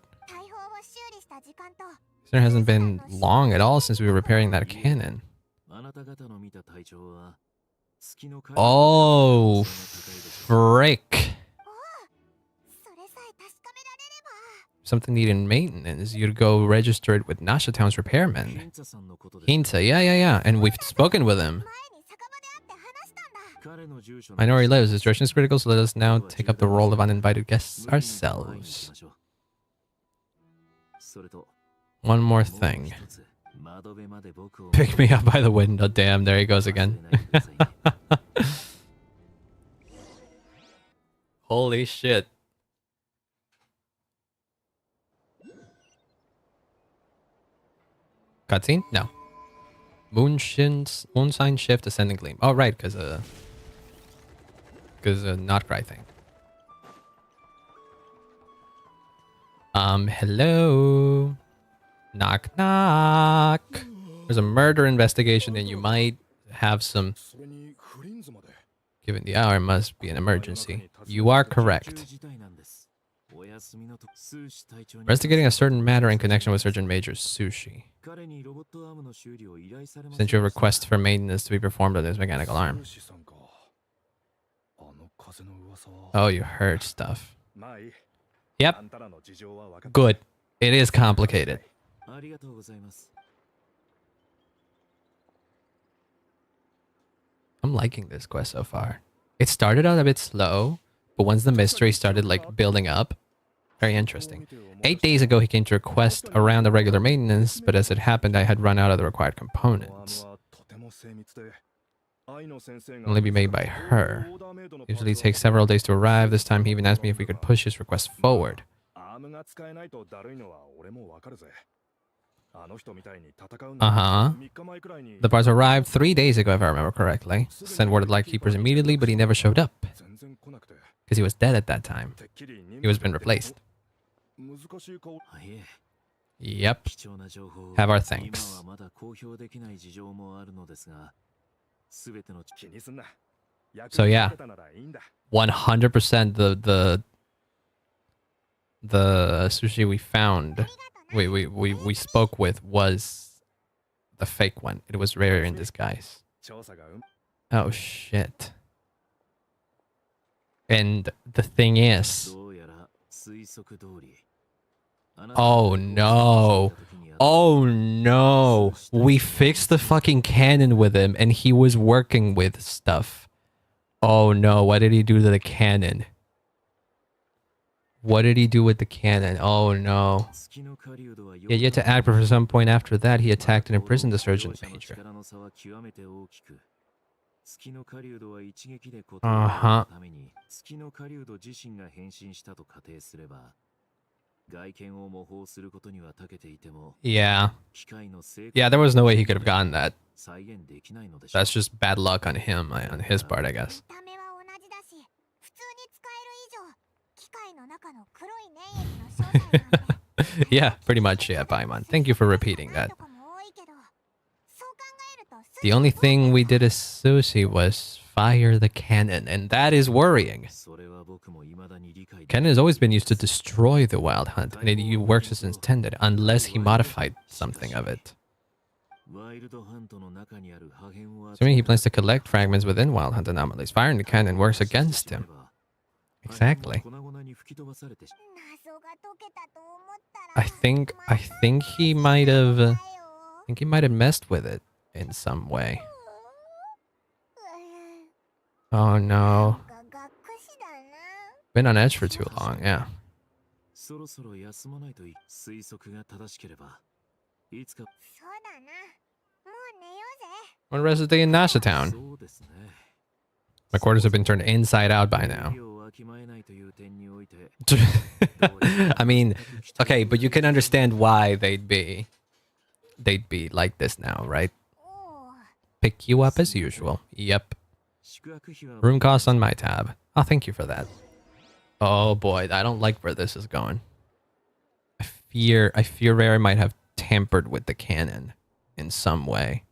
There hasn't been long at all since we were repairing that cannon. Oh, frick. Something needed maintenance, you'd go register it with Nasha Town's repairman. Hinta, yeah. And we've spoken with him. I know where he lives. His direction is critical, so let us now take up the role of uninvited guests ourselves. One more thing. Pick me up by the window. Damn, there he goes again. Holy shit. Cutscene? No. Moonshine shift ascending gleam. Oh right, because nod-krai thing. Hello. Knock knock. There's a murder investigation and you might have some. Given the hour, it must be an emergency. You are correct. Investigating a certain matter in connection with Sergeant Major Sushi. Sent you a request for maintenance to be performed on his mechanical arm. Oh, you heard stuff. Yep. Good. It is complicated. I'm liking this quest so far. It started out a bit slow, but once the mystery started like building up, very interesting. 8 days ago, he came to request around the regular maintenance, but as it happened, I had run out of the required components. Only be made by her. Usually it takes several days to arrive. This time he even asked me if we could push his request forward. Uh-huh. The parts arrived 3 days ago, if I remember correctly. Sent word to Lightkeepers immediately, but he never showed up. Because he was dead at that time. He was been replaced. Yep. Have our thanks. So yeah, 100% the sushi we found, we spoke with was the fake one. It was rare in disguise. Oh shit. And the thing is, oh no. Oh no. We fixed the fucking cannon with him and he was working with stuff. Oh no, what did he do to the cannon? What did he do with the cannon? Oh no. Yeah, yet to add, but for some point after that, he attacked and imprisoned the Sergeant Major. Uh-huh. Yeah. Yeah, there was no way he could have gotten that. That's just bad luck on him, on his part, I guess. Yeah, pretty much, yeah, Paimon. Thank you for repeating that. The only thing we did as sushi was fire the cannon, and that is worrying. Cannon has always been used to destroy the wild hunt, and it works as intended, unless he modified something of it. Assuming he plans to collect fragments within wild hunt anomalies, firing the cannon works against him. Exactly. I think he might have messed with it in some way. Oh no. Been on edge for too long, yeah. One rest of the day in Nasha Town. My quarters have been turned inside out by now. I mean, okay, but you can understand why they'd be like this now, right? Pick you up as usual. Yep. Room costs on my tab. Oh, thank you for that. Oh boy, I don't like where this is going. I fear Rare might have tampered with the cannon in some way.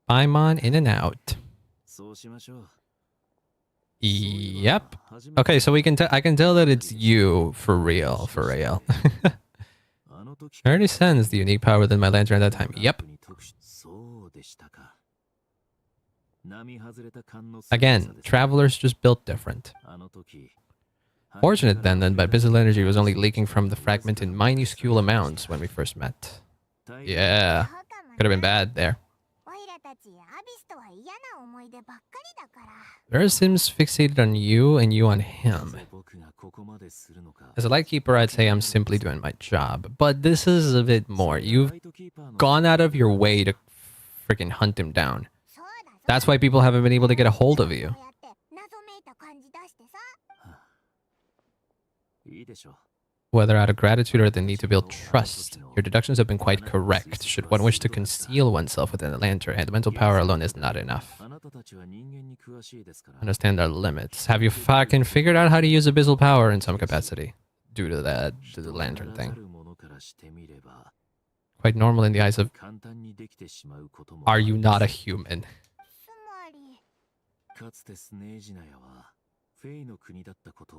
Paimon in and out. Yep. Okay, so I can tell that it's you for real, for real. I already sensed the unique power within my lantern at that time. Yep. Again, travelers just built different. Fortunate then that my visible energy was only leaking from the fragment in minuscule amounts when we first met. Yeah. Could have been bad there. Rare seems fixated on you and you on him. As a lightkeeper, I'd say I'm simply doing my job, but this is a bit more. You've gone out of your way to freaking hunt him down. That's why people haven't been able to get a hold of you. Whether out of gratitude or the need to build trust, your deductions have been quite correct. Should one wish to conceal oneself within a lantern, and the mental power alone is not enough. Understand our limits. Have you fucking figured out how to use abyssal power in some capacity? Due to that, to the lantern thing. Quite normal in the eyes of... Are you not a human?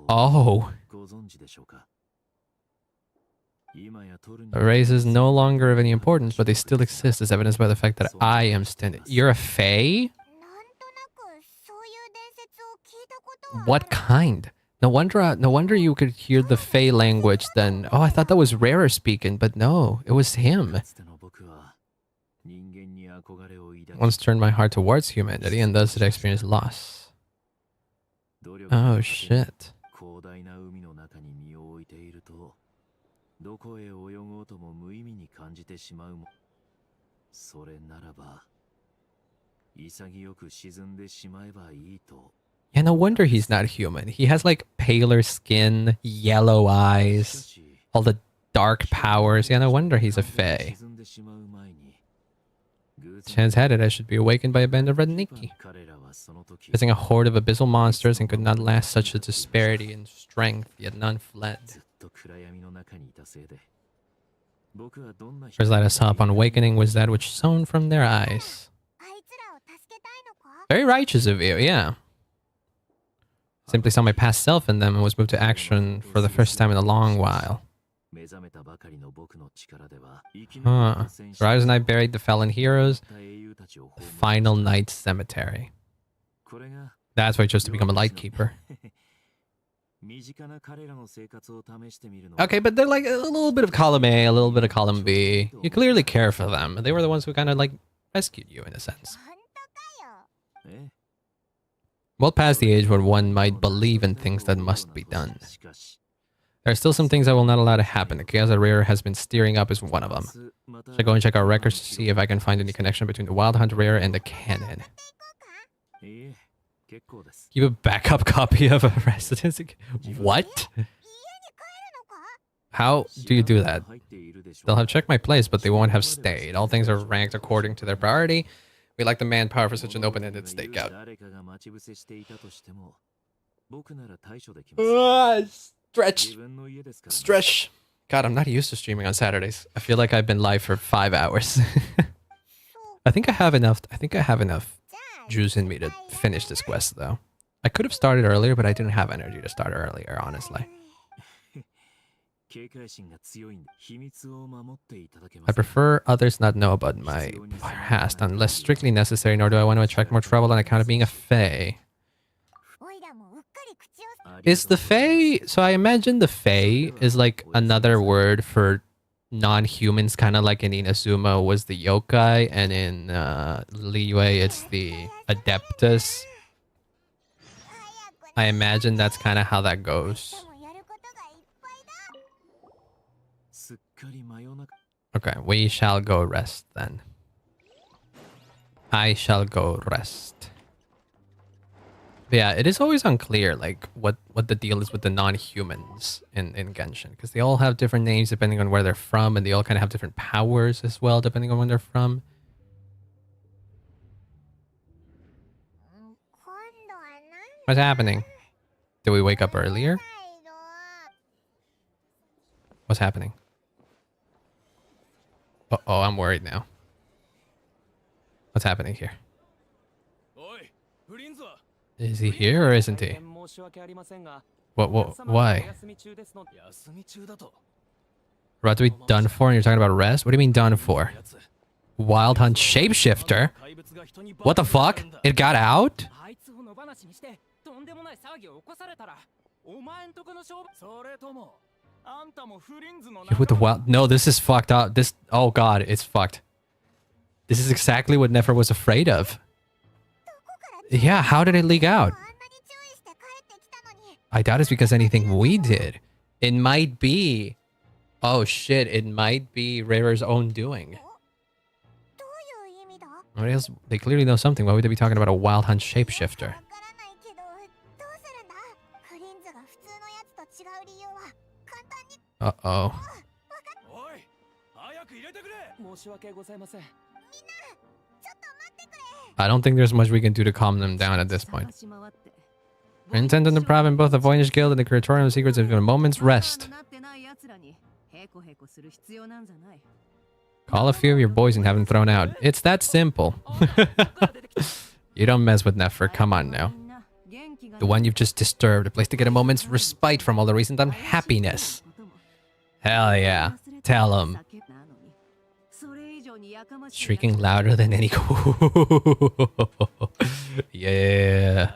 Oh. The race is no longer of any importance, but they still exist as evidenced by the fact that I am standing. You're a fae? What kind? No wonder you could hear the fae language then. Oh, I thought that was Rarer speaking, but no, it was him. Once turned my heart towards humanity, and thus it experienced loss. Oh, shit. Yeah, no wonder he's not human. He has like paler skin, yellow eyes, all the dark powers. Yeah, no wonder he's a fae. Chance had it I should be awakened by a band of red Nikki, facing a horde of abyssal monsters, and could not last such a disparity in strength, yet none fled. First light I saw upon awakening was that which shone from their eyes. Very righteous of you, yeah. Simply saw my past self in them and was moved to action for the first time in a long while. Huh. Rise and I buried the fallen heroes. Final night cemetery. That's why I chose to become a lightkeeper. Okay, but they're like a little bit of column A, a little bit of column B. You clearly care for them. They were the ones who kind of like rescued you in a sense. Well past the age where one might believe in things that must be done. There are still some things I will not allow to happen. The chaos that Rare has been steering up is one of them. Should I go and check our records to see if I can find any connection between the Wild Hunt Rare and the canon? Keep a backup copy of a residence. What? How do you do that? They'll have checked my place, but they won't have stayed. All things are ranked according to their priority. We lack the manpower for such an open-ended stakeout. Stretch. God, I'm not used to streaming on Saturdays. I feel like I've been live for 5 hours. I think I have enough juice in me to finish this quest, though. I could have started earlier, but I didn't have energy to start earlier, honestly. I prefer others not know about my past unless strictly necessary, nor do I want to attract more trouble on account of being a fae. Is the fae... So I imagine the fae is like another word for non-humans, kind of like in Inazuma was the yokai, and in Liyue it's the adeptus. I imagine that's kind of how that goes. Okay, we shall go rest then. I shall go rest. But yeah, it is always unclear like what the deal is with the non-humans in Genshin, because they all have different names depending on where they're from, and they all kind of have different powers as well depending on where they're from. What's happening? Did we wake up earlier? What's happening? Uh-oh, I'm worried now. What's happening here? Is he here or isn't he? Why? We're about to be done for and you're talking about rest? What do you mean done for? Wild Hunt Shapeshifter? What the fuck? It got out? You're with the wild... No, this is fucked up. This... Oh god, it's fucked. This is exactly what Nefer was afraid of. Yeah, how did it leak out? I doubt it's because anything we did. It might be... Oh shit, it might be Rare's own doing. What else? They clearly know something. Why would they be talking about a Wild Hunt Shapeshifter? Uh-oh. I don't think there's much we can do to calm them down at this point. We're intent on depriving both the Voynich Guild and the Curatorium secrets of a moment's rest. Call a few of your boys and have them thrown out. It's that simple. You don't mess with Nefer, come on now. The one you've just disturbed, a place to get a moment's respite from all the recent unhappiness. Hell yeah. Tell him. Shrieking louder than any... Yeah.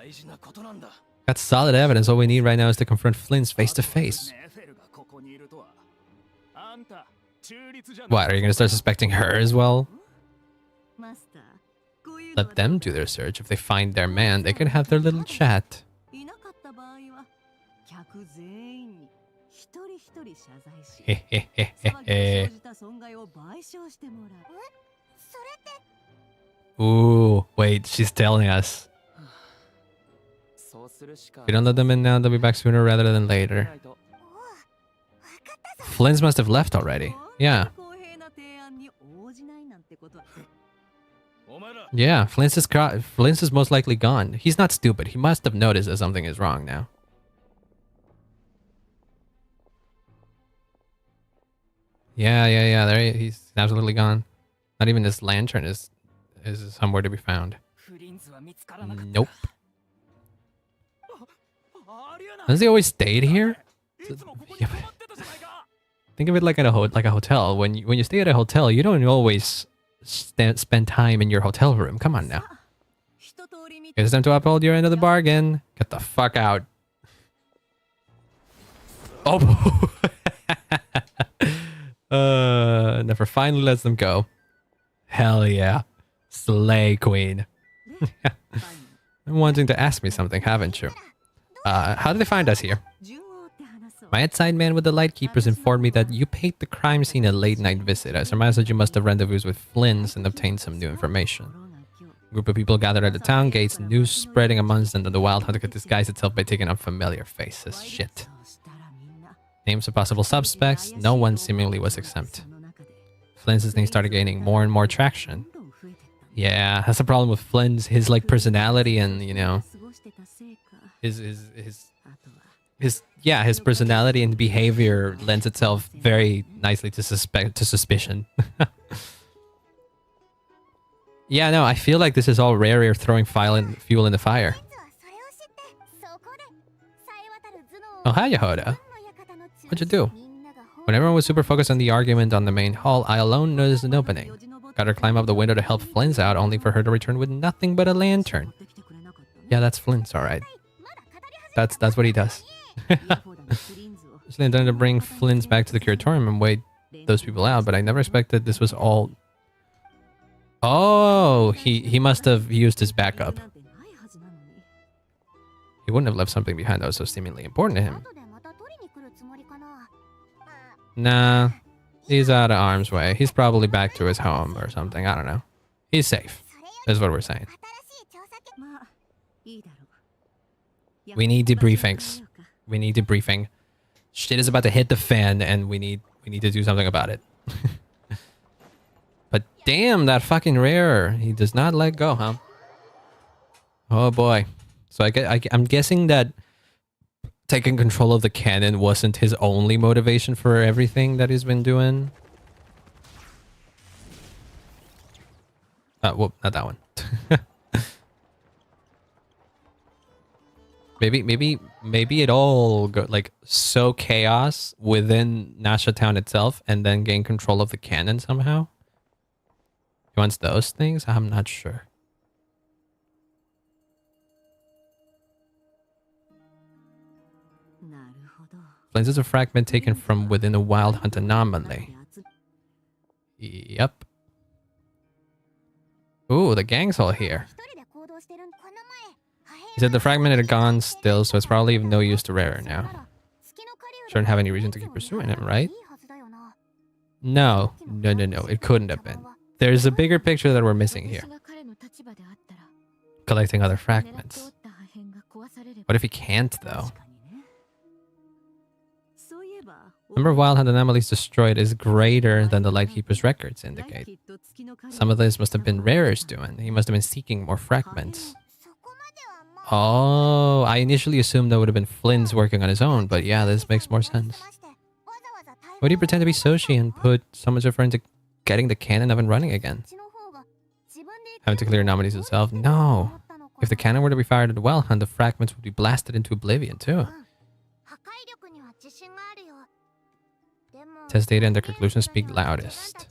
Got solid evidence. All we need right now is to confront Flynn's face to face. What, are you gonna start suspecting her as well? Let them do their search. If they find their man, they can have their little chat. Ooh, wait, she's telling us. If we don't let them in now, they'll be back sooner rather than later. Flynn's must have left already. Yeah. Yeah, Flynn's is most likely gone. He's not stupid. He must have noticed that something is wrong now. Yeah. There he's absolutely gone. Not even his lantern is somewhere to be found. Nope. Has he always stayed here? Yeah, think of it like at a hotel. When you stay at a hotel, you don't always spend time in your hotel room. Come on now. It's time to uphold your end of the bargain. Get the fuck out. Oh. Never finally lets them go. Hell yeah. Slay queen. Been wanting to ask me something, haven't you? How did they find us here? My head-side man with the Lightkeepers informed me that you paid the crime scene a late-night visit. I surmise that you must have rendezvoused with Flynn's and obtained some new information. A group of people gathered at the town gates, news spreading amongst them that the Wild Hunter could disguise itself by taking on familiar faces. Shit. Names of possible suspects, no one seemingly was exempt. Flynn's name started gaining more and more traction. Yeah, that's the problem with Flynn's, his like personality and, you know, his personality and behavior lends itself very nicely to suspicion. Yeah, no, I feel like this is all Rare throwing fuel in the fire. Oh, hi, Yehoda. What'd you do? When everyone was super focused on the argument on the main hall, I alone noticed an opening. Got her climb up the window to help Flynn's out, only for her to return with nothing but a lantern. Yeah, that's Flynn's, alright. That's what he does. Actually intended to bring Flynn's back to the curatorium and wait those people out, but I never expected this was all... Oh, he must have used his backup. He wouldn't have left something behind that was so seemingly important to him. Nah, he's out of harm's way. He's probably back to his home or something. I don't know. He's safe, is what we're saying. We need debriefings. We need debriefing. Shit is about to hit the fan, and we need to do something about it. But damn, that fucking Rare. He does not let go, huh? Oh boy. So I'm guessing that taking control of the cannon wasn't his only motivation for everything that he's been doing. Whoop, not that one. Maybe it all go like sow chaos within Nasha Town itself and then gain control of the cannon somehow. He wants those things? I'm not sure. Flynn's is a fragment taken from within a Wild Hunt anomaly. Yep. Ooh, the gang's all here. He said the fragment had gone still, so it's probably of no use to Rare now. Shouldn't have any reason to keep pursuing him, right? No. It couldn't have been. There's a bigger picture that we're missing here. Collecting other fragments. What if he can't, though? Number of Wild Hunt anomalies destroyed is greater than the Lightkeeper's records indicate. Some of this must have been Rare's doing. He must have been seeking more fragments. Oh, I initially assumed that would have been Flynn's working on his own, but yeah, this makes more sense. Why do you pretend to be Soshi and put so much effort into getting the cannon up and running again? Having to clear anomalies itself? No. If the cannon were to be fired at the Wild Hunt, the fragments would be blasted into oblivion too. Test data and the conclusions speak loudest.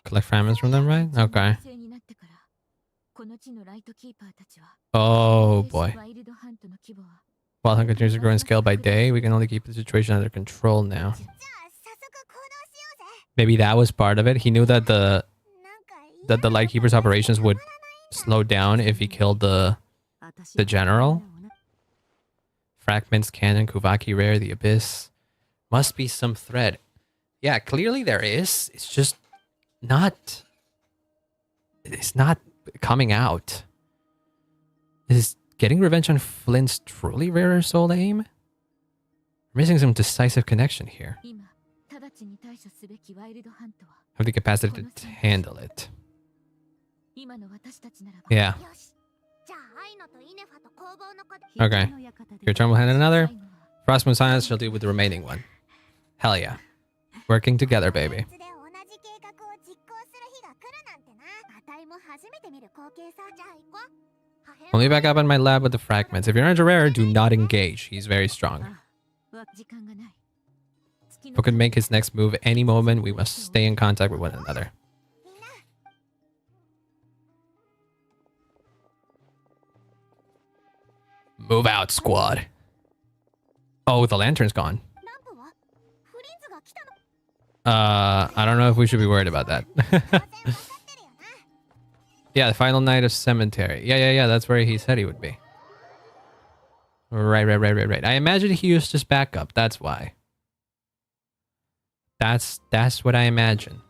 Collect fragments from them, right? Okay. Oh boy. Wild Hunt continues to grow in scale by day. We can only keep the situation under control now. Maybe that was part of it. He knew that the Lightkeeper's operations would slow down if he killed the general. Fragments, cannon, Kuvaki Rare, the Abyss. Must be some thread. Yeah, clearly there is. It's just not... It's not coming out. Is getting revenge on Flint's truly rare soul aim? We're missing some decisive connection here. Have the capacity to handle it. Yeah. Okay. Your turn will hand another. Frostmoon Silence shall deal with the remaining one. Hell yeah. Working together, baby. Only back up in my lab with the fragments. If you're not rare, do not engage. He's very strong. Who could make his next move any moment, we must stay in contact with one another. Move out, squad. Oh, the lantern's gone. I don't know if we should be worried about that. Yeah, the final night of cemetery. Yeah, that's where he said he would be. Right. I imagine he used his backup, that's why. That's what I imagine.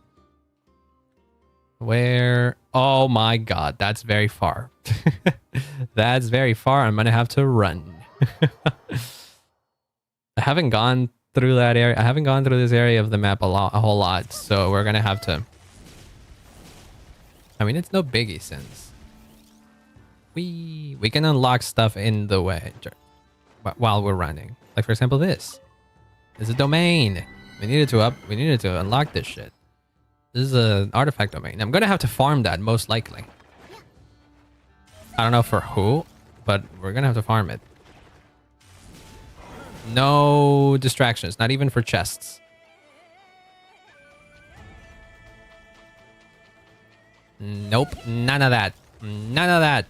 Where? Oh my god, that's very far. That's very far. I'm gonna have to run. I haven't gone through that area. I haven't gone through this area of the map a whole lot, so we're gonna have to... I mean, it's no biggie since we can unlock stuff in the way while we're running. Like for example, this is a domain. We needed to unlock this shit. This is an artifact domain. I'm gonna have to farm that most likely. I don't know for who, but we're gonna have to farm it. No distractions, not even for chests. Nope, none of that. None of that.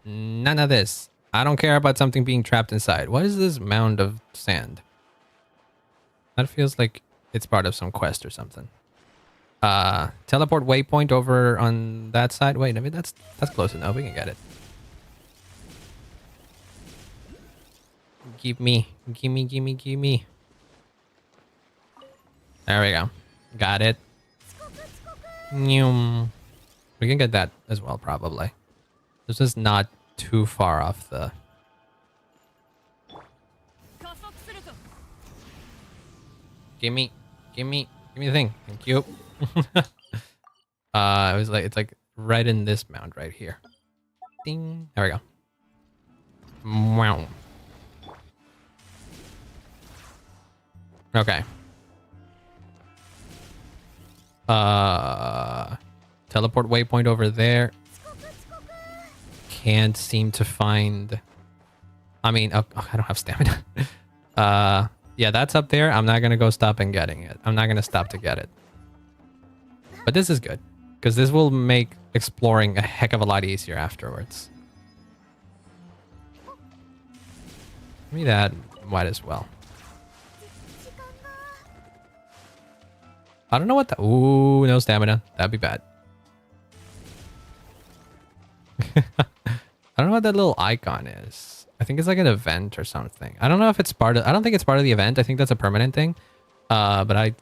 None of this. I don't care about something being trapped inside. What is this mound of sand? That feels like it's part of some quest or something. Teleport waypoint over on that side. Wait, I mean that's close enough. We can get it. Gimme. There we go. Got it. Nyum. We can get that as well, probably. This is not too far off the... Gimme the thing. Thank you. It's like right in this mound right here. Ding. There we go. Wow. Okay. Teleport waypoint over there. Can't seem to find... I mean, I don't have stamina. Yeah, that's up there. I'm not gonna go stop and getting it. I'm not gonna stop to get it. But this is good, because this will make exploring a heck of a lot easier afterwards. Give me that. Might as well. I don't know what the... Ooh, no stamina. That'd be bad. I don't know what that little icon is. I think it's like an event or something. I don't know if it's part of... I don't think it's part of the event. I think that's a permanent thing. But I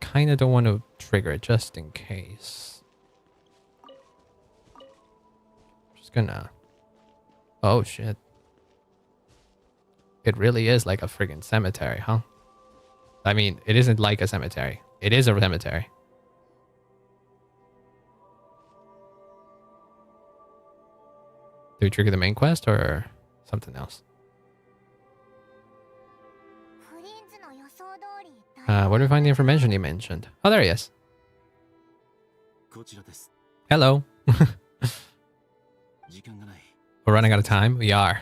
kind of don't want to trigger it just in case. Just gonna... Oh, shit. It really is like a friggin' cemetery, huh? I mean, it isn't like a cemetery. It is a cemetery. Do we trigger the main quest or something else? Where do we find the information he mentioned? Oh, there he is. Hello. We're running out of time. We are.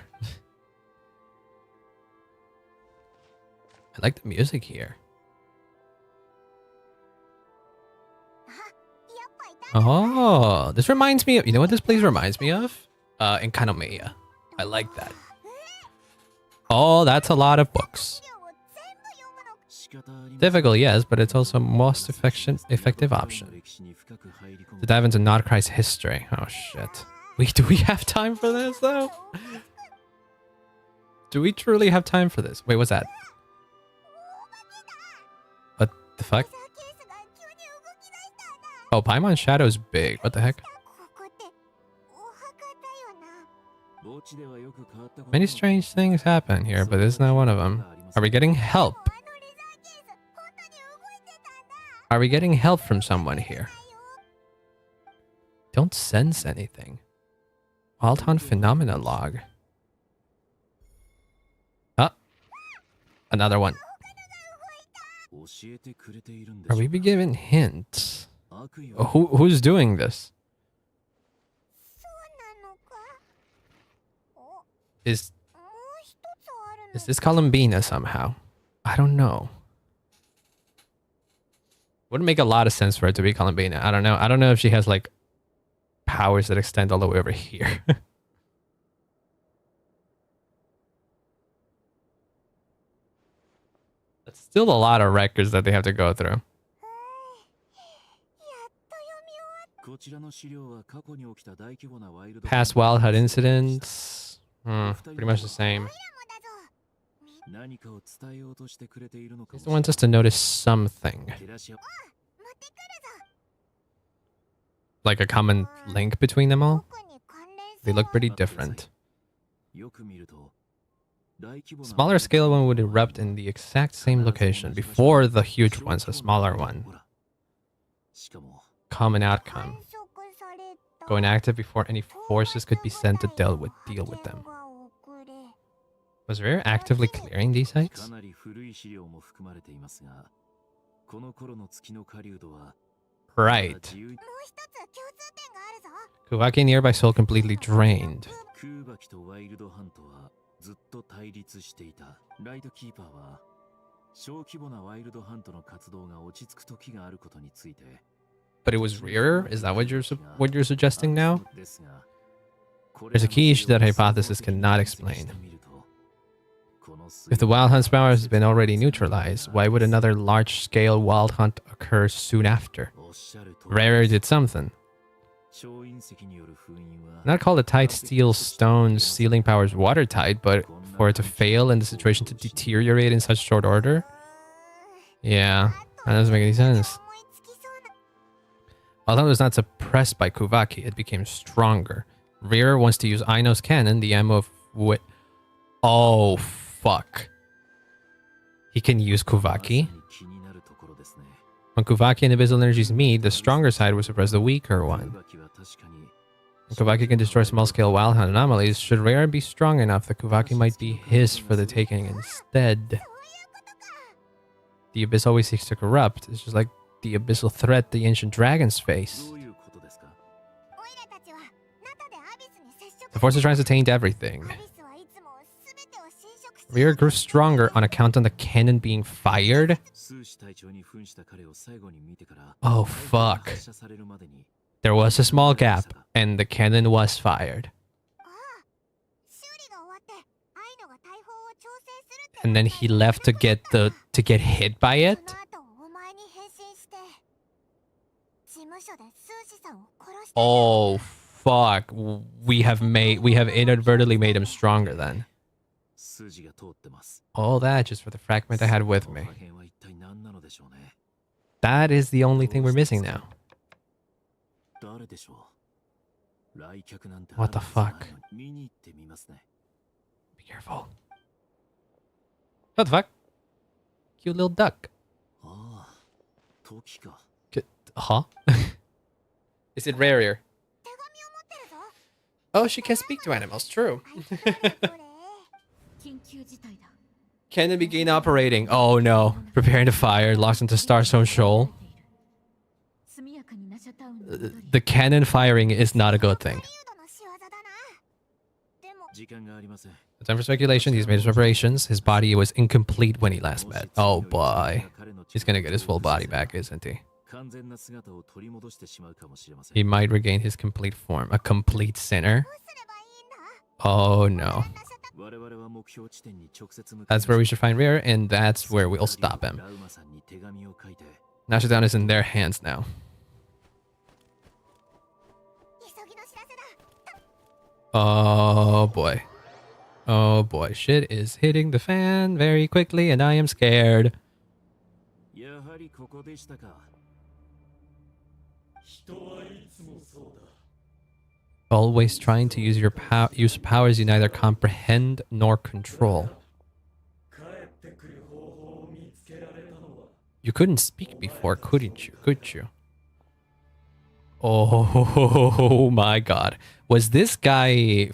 I like the music here. Oh, this reminds me of... You know what this place reminds me of? In Kanomiya. I like that. Oh, that's a lot of books. Difficult, yes, but it's also most effective option. To dive into nod-krai's history. Oh, shit. Do we have time for this, though? Do we truly have time for this? Wait, what's that? fuck? Oh, Paimon Shadow's big. What the heck? Many strange things happen here, but this is not one of them. Are we getting help? Are we getting help from someone here? Don't sense anything. Wild Hunt Phenomena Log. Ah, another one. Are we being given hints? Who's doing this? Is this Columbina somehow? I don't know. Wouldn't make a lot of sense for it to be Columbina. I don't know. I don't know if she has like powers that extend all the way over here. That's still a lot of records that they have to go through. Past Wild Hunt incidents. Pretty much the same. He wants us to notice something. Like a common link between them all? They look pretty different. Smaller scale one would erupt in the exact same location before the huge one's a smaller one. Common outcome. Go inactive before any forces could be sent to deal with them. Was Rare actively clearing these sites? Right. Kuvaki nearby soul completely drained. But it was Rear? Is that what you're suggesting now? There's a key issue that hypothesis cannot explain. If the Wild Hunt's power has been already neutralized, why would another large-scale Wild Hunt occur soon after? Rare did something. Not call the tight steel stone's sealing powers watertight, but for it to fail and the situation to deteriorate in such short order? Yeah, that doesn't make any sense. Although it was not suppressed by Kuvaki, it became stronger. Rear wants to use Aino's cannon, the ammo of wit. Oh, fuck. He can use Kuvaki? When Kuvaki and Abyssal energies meet, the stronger side will suppress the weaker one. When Kuvaki can destroy small-scale Wild Hunt anomalies, should Rare be strong enough that Kuvaki might be his for the taking instead? The Abyss always seeks to corrupt. It's just like the abyssal threat the ancient dragons face. The force is trying to taint everything. Rear grew stronger on account of the cannon being fired? Oh, fuck. There was a small gap, and the cannon was fired. And then he left to get hit by it? Oh, fuck. We have inadvertently made him stronger then. All that just for the fragment I had with me. That is the only thing we're missing now. What the fuck? Be careful. What the fuck? Cute little duck. Huh? Is it rare? Oh, she can speak to animals. True. Cannon begin operating. Oh no. Preparing to fire. Locked into Starstone Shoal. The cannon firing is not a good thing. Time for speculation. He's made his preparations. His body was incomplete when he last met. Oh boy. He's gonna get his full body back, isn't he? He might regain his complete form. A complete sinner? Oh no. That's where we should find Rare, and that's where we'll stop him. Nashdown is in their hands now. Oh boy. Oh boy. Shit is hitting the fan very quickly, and I am scared. Always trying to use your use powers you neither comprehend nor control. You couldn't speak before, couldn't you? Could you? Oh my god. Was this guy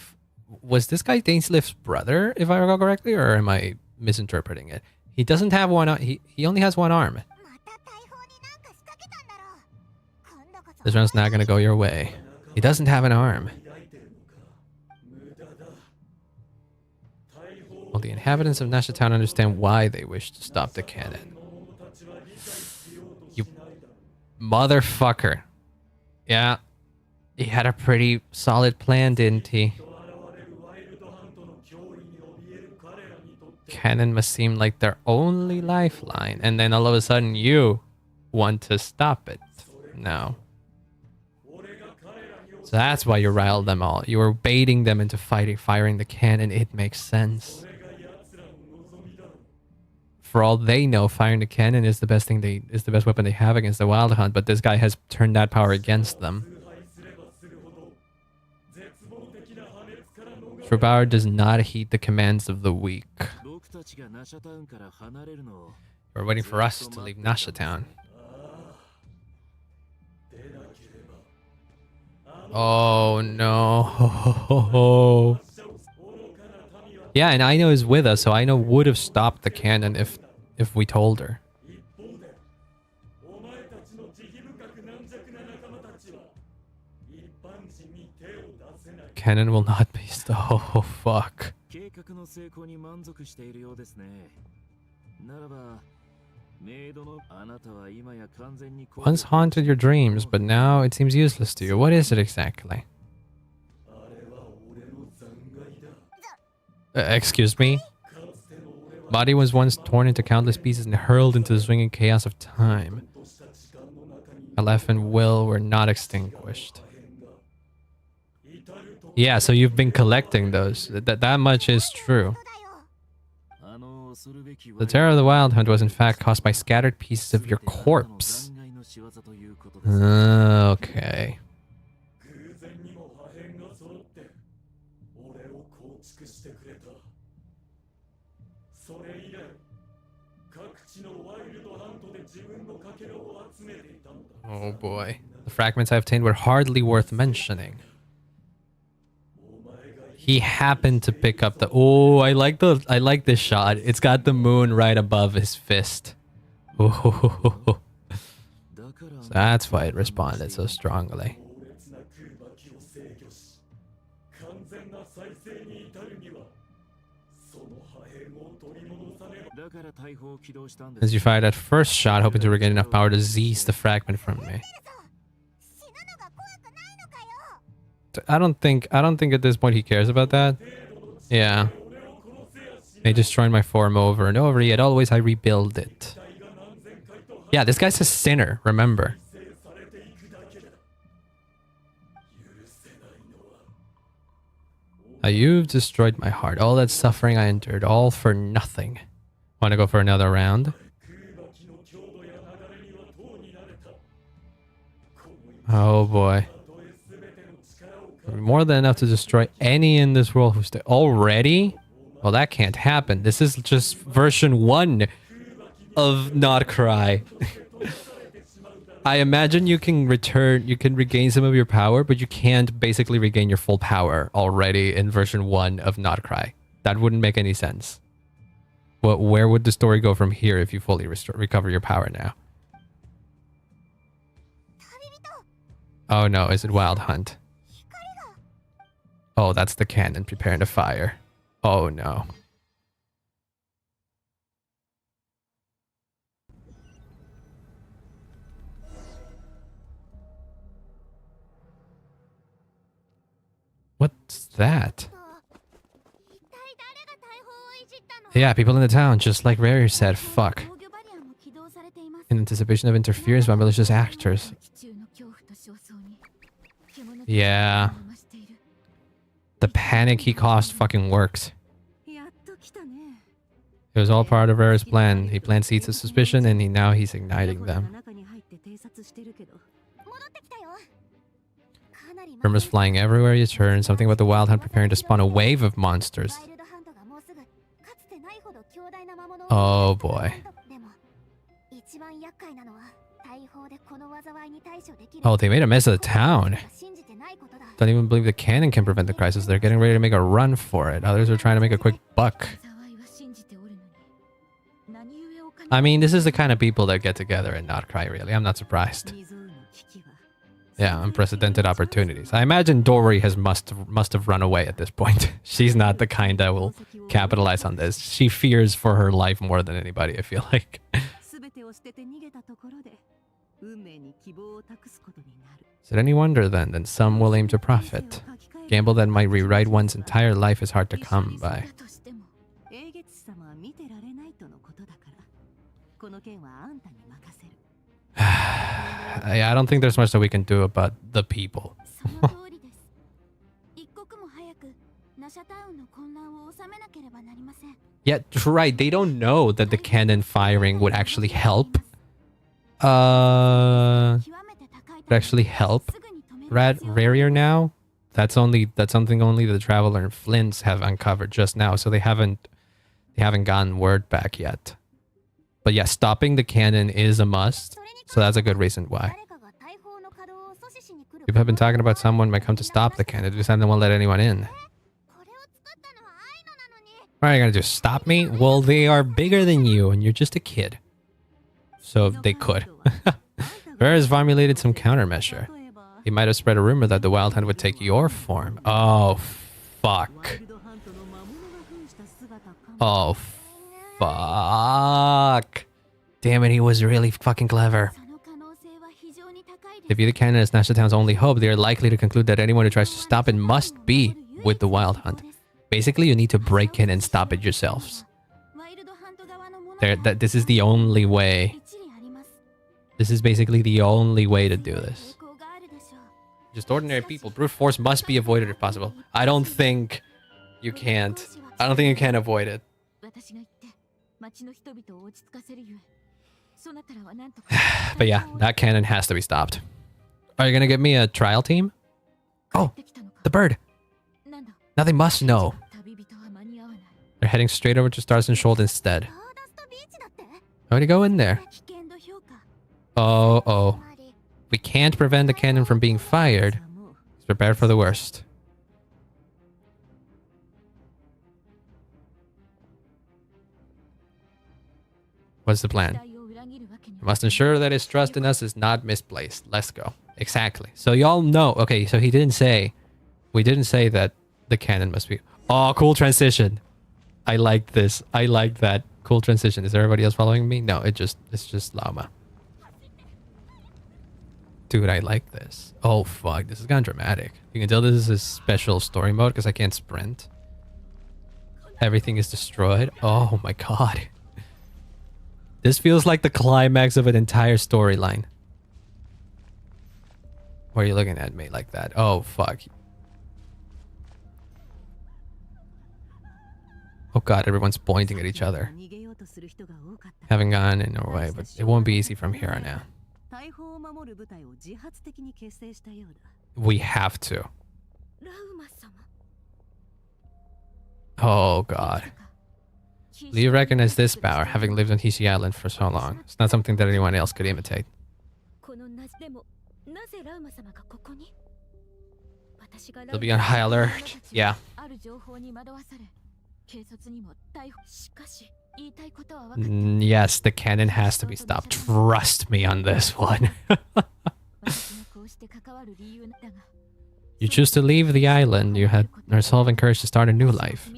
Dainsliff's brother, if I recall correctly, or am I misinterpreting it? He doesn't have one he only has one arm. This round's not gonna go your way. He doesn't have an arm. Well, the inhabitants of Nasha Town understand why they wish to stop the cannon. You motherfucker. Yeah. He had a pretty solid plan, didn't he? Cannon must seem like their only lifeline, and then all of a sudden you want to stop it. No. So that's why you riled them all. You were baiting them into firing the cannon. It makes sense. For all they know, firing the cannon is the best weapon they have against the Wild Hunt, but this guy has turned that power against them. True power does not heed the commands of the weak. We're waiting for us to leave Nasha Town. Oh no. Yeah, and Aino is with us, so Aino would have stopped the cannon if we told her. Cannon will not be oh fuck. Once haunted your dreams, but now it seems useless to you. What is it exactly? Excuse me? Body was once torn into countless pieces and hurled into the swinging chaos of time. Aleph and Will were not extinguished. Yeah, so you've been collecting those. That much is true. The terror of the Wild Hunt was in fact caused by scattered pieces of your corpse. Okay. Oh boy. The fragments I obtained were hardly worth mentioning. He happened to pick up the... Oh, I like this shot. It's got the moon right above his fist. Oh. So that's why it responded so strongly. As you fired that first shot, hoping to regain enough power to seize the fragment from me. I don't think at this point he cares about that. Yeah. They destroyed my form over and over, yet always I rebuild it. Yeah, this guy's a sinner, remember. You've destroyed my heart. All that suffering I endured, all for nothing. Want to go for another round? Oh boy. More than enough to destroy any in this world who's already? Well, that can't happen. This is just version 1 of nod-krai. I imagine you can regain some of your power, but you can't basically regain your full power already in version 1 of nod-krai. That wouldn't make any sense. Well, where would the story go from here if you fully recover your power now? Oh no, is it Wild Hunt? Oh, that's the cannon preparing to fire. Oh no. What's that? Yeah, people in the town, just like Rary said, fuck. In anticipation of interference by malicious actors. Yeah. The panic he caused fucking worked. It was all part of Er's plan. He planned seeds of suspicion and now he's igniting them. Rumors flying everywhere you turn. Something about the Wild Hunt preparing to spawn a wave of monsters. Oh boy. Oh, they made a mess of the town. Don't even believe the cannon can prevent the crisis. They're getting ready to make a run for it. Others are trying to make a quick buck. I mean, this is the kind of people that get together and not cry, really. I'm not surprised. Yeah, unprecedented opportunities. I imagine Dory must have run away at this point. She's not the kind that will capitalize on this. She fears for her life more than anybody, I feel like. Is it any wonder then that some will aim to profit? Gamble that might rewrite one's entire life is hard to come by. I don't think there's much that we can do about the people. Yeah, right. They don't know that the cannon firing would actually help. Would actually help. Rarier now. That's something only the Traveler and Flints have uncovered just now. So they haven't gotten word back yet. But yeah, stopping the cannon is a must. So that's a good reason why. People have been talking about someone might come to stop the cannon. They just won't let anyone in. What are you gonna do? Stop me? Well, they are bigger than you and you're just a kid. So they could. Bear has formulated some countermeasure. He might have spread a rumor that the Wild Hunt would take your form. Oh, fuck. Oh, fuck. Damn it, he was really fucking clever. If you the cannon is Nasha Town's only hope, they are likely to conclude that anyone who tries to stop it must be with the Wild Hunt. Basically, you need to break in and stop it yourselves. This is the only way. This is basically the only way to do this. Just ordinary people. Brute force must be avoided if possible. I don't think you can't. I don't think you can avoid it. But yeah, that cannon has to be stopped. Are you gonna give me a trial team? Oh, the bird. Now they must know. They're heading straight over to Stars and Shoals instead. How do you go in there? Oh. We can't prevent the cannon from being fired. Let's prepare for the worst. What's the plan? We must ensure that his trust in us is not misplaced. Let's go. Exactly. So y'all know. Okay, so he didn't say... We didn't say that the cannon must be... Oh, cool transition. I like this. I like that. Cool transition. Is everybody else following me? No, it's just Llama. Dude, I like this. Oh, fuck. This is kind of dramatic. You can tell this is a special story mode because I can't sprint. Everything is destroyed. Oh, my God. This feels like the climax of an entire storyline. Why are you looking at me like that? Oh, fuck. Oh, God. Everyone's pointing at each other. Haven't gone in our way, but it won't be easy from here on out. We have to. Oh, God. Lee recognized this power, having lived on Hishi Island for so long. It's not something that anyone else could imitate. They'll be on high alert. Yeah. Yes, the cannon has to be stopped. Trust me on this one. You choose to leave the island. You had resolve and courage to start a new life.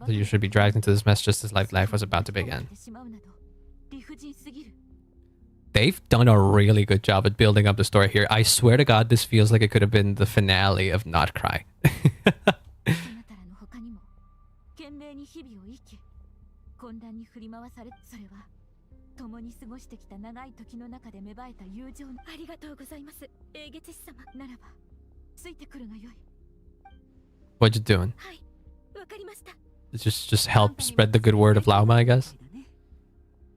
So you should be dragged into this mess just as life was about to begin. They've done a really good job at building up the story here. I swear to God, this feels like it could have been the finale of nod-krai. What you doing? Just help spread the good word of Lauma, I guess.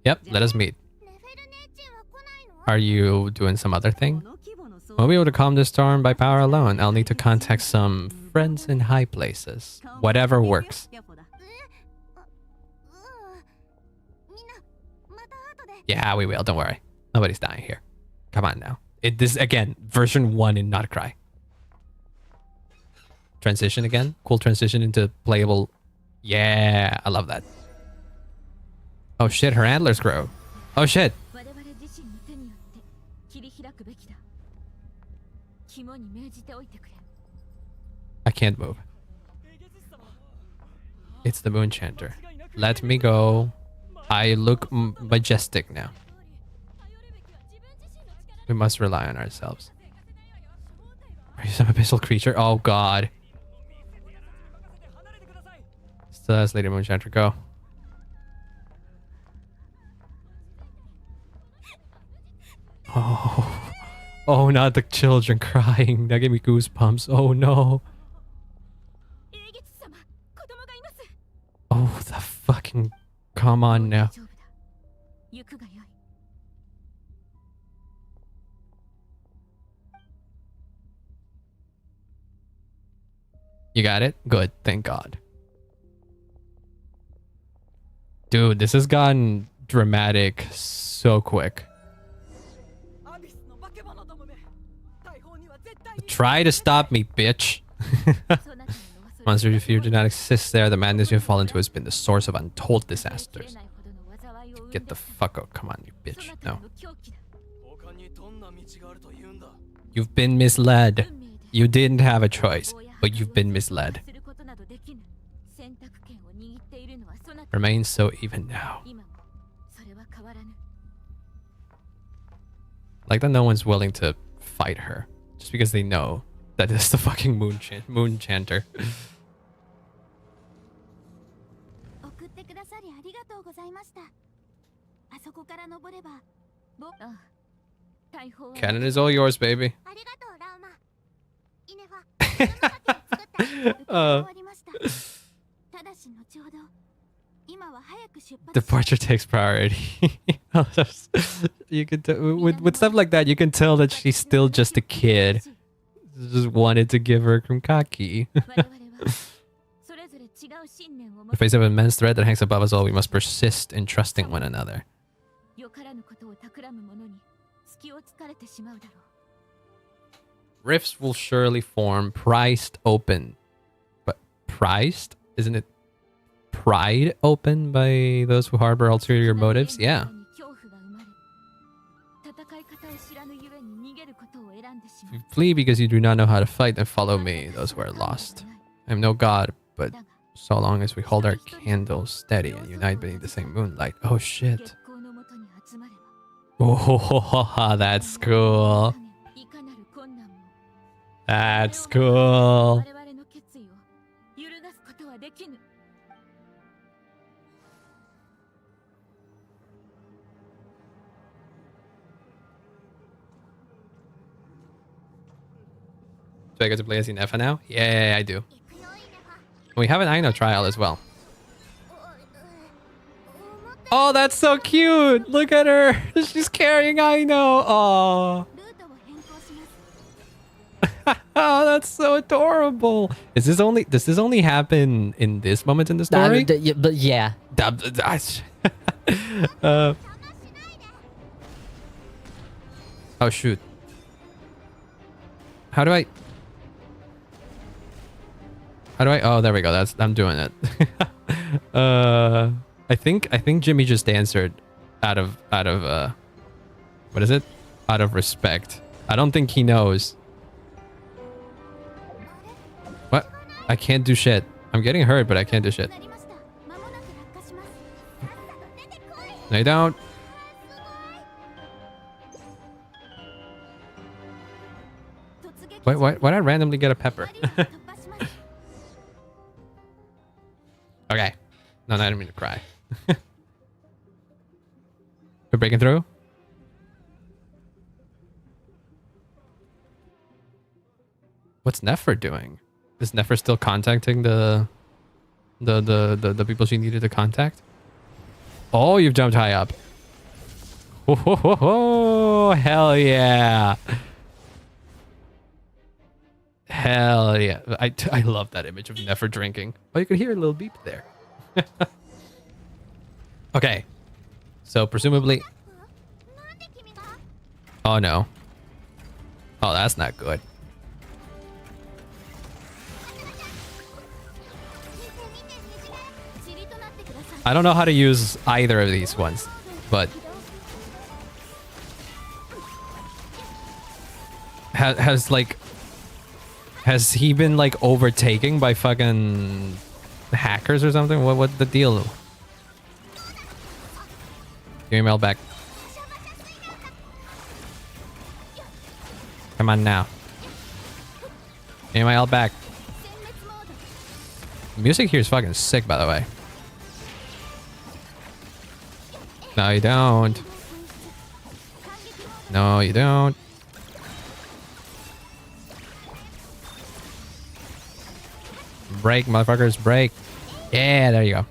Yep, let us meet. Are you doing some other thing? Won't be able to calm this storm by power alone. I'll need to contact some friends in high places. Whatever works. Yeah, we will. Don't worry. Nobody's dying here. Come on now. This again, version 1 in nod-krai. Transition again. Cool transition into playable. Yeah, I love that. Oh shit, her antlers grow. Oh shit. I can't move. It's the moon chanter. Let me go. I look majestic now. We must rely on ourselves. Are you some abyssal creature? Oh god. Still has Lady Moon Chanter. Go. Oh. Oh, not the children crying. That gave me goosebumps. Oh no. Oh, the fucking... Come on now. You got it? Good. Thank God. Dude, this has gotten dramatic so quick. Try to stop me, bitch. Monsters you fear do not exist there. The madness you fall into has been the source of untold disasters. Get the fuck out. Come on, you bitch. No. You've been misled. You didn't have a choice, but you've been misled. Remains so even now. Like that no one's willing to fight her. Just because they know that it's the fucking moon chanter. Cannon is all yours, baby. Departure takes priority. You can with stuff like that, you can tell that she's still just a kid. Just wanted to give her Kumkaki. In the face of an immense threat that hangs above us all, we must persist in trusting one another. Rifts will surely form, priced open. But priced? Isn't it pried open by those who harbor ulterior motives? Yeah. If you flee because you do not know how to fight, then follow me, those who are lost. I am no god, but so long as we hold our candles steady and unite beneath the same moonlight. Oh shit. Oh, that's cool. That's cool. Do I get to play as Nefa now? Yeah, I do. We have an Aino trial as well. Oh, that's so cute! Look at her! She's carrying Aino! Oh. Oh, that's so adorable! Does this only happen in this moment in the story? But yeah. Oh shoot. How do I... Oh, there we go. I'm doing it. I think Jimmy just answered out of what is it? Out of respect. I don't think he knows. What? I can't do shit. I'm getting hurt, but I can't do shit. No, you don't. Why did I randomly get a pepper? Okay. No, I didn't mean to cry. We're breaking through? What's Nefer doing? Is Nefer still contacting the people she needed to contact? Oh, you've jumped high up. Oh, hell yeah. Hell yeah. I love that image of Nefer drinking. Oh, you could hear a little beep there. Okay. So presumably... Oh no. Oh, that's not good. I don't know how to use either of these ones, but... Has he been like overtaken by fucking hackers or something? What's the deal? Give me mail back. Come on now. Give me my L back. The music here is fucking sick, by the way. No, you don't. No, you don't. Break, motherfuckers, break. Yeah, there you go.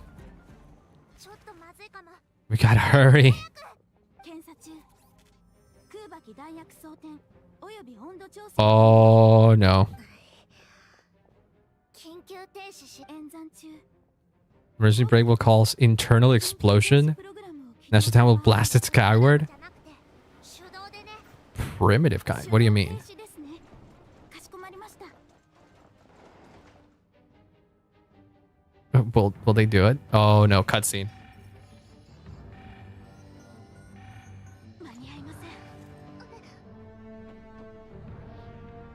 We gotta hurry. Oh no. Emergency brake will cause internal explosion. National Town will blast it skyward. Primitive kind. What do you mean? Will they do it? Oh no, cutscene.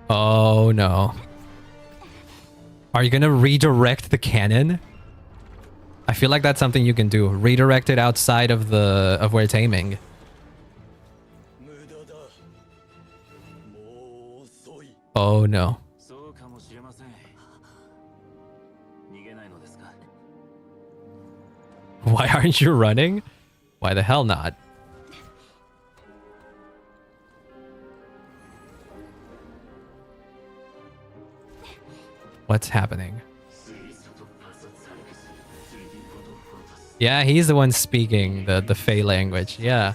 Oh no. Are you gonna redirect the cannon? I feel like that's something you can do. Redirect it outside of where it's aiming. Oh no. Why aren't you running? Why the hell not? What's happening? Yeah, he's the one speaking the Fey language. Yeah.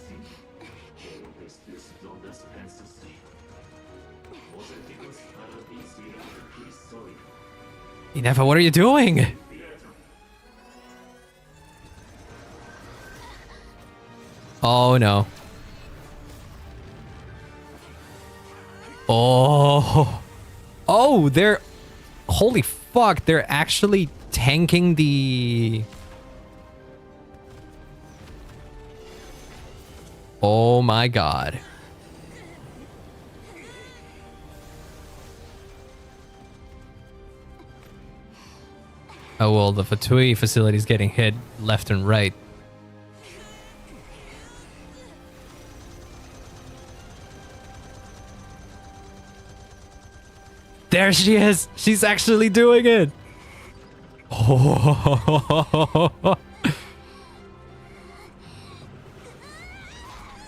Inefa, what are you doing? Oh no. Oh. Oh, they're... Holy fuck, they're actually tanking the... Oh my god. Oh well, the Fatui facility is getting hit left and right. There she is! She's actually doing it! Oh.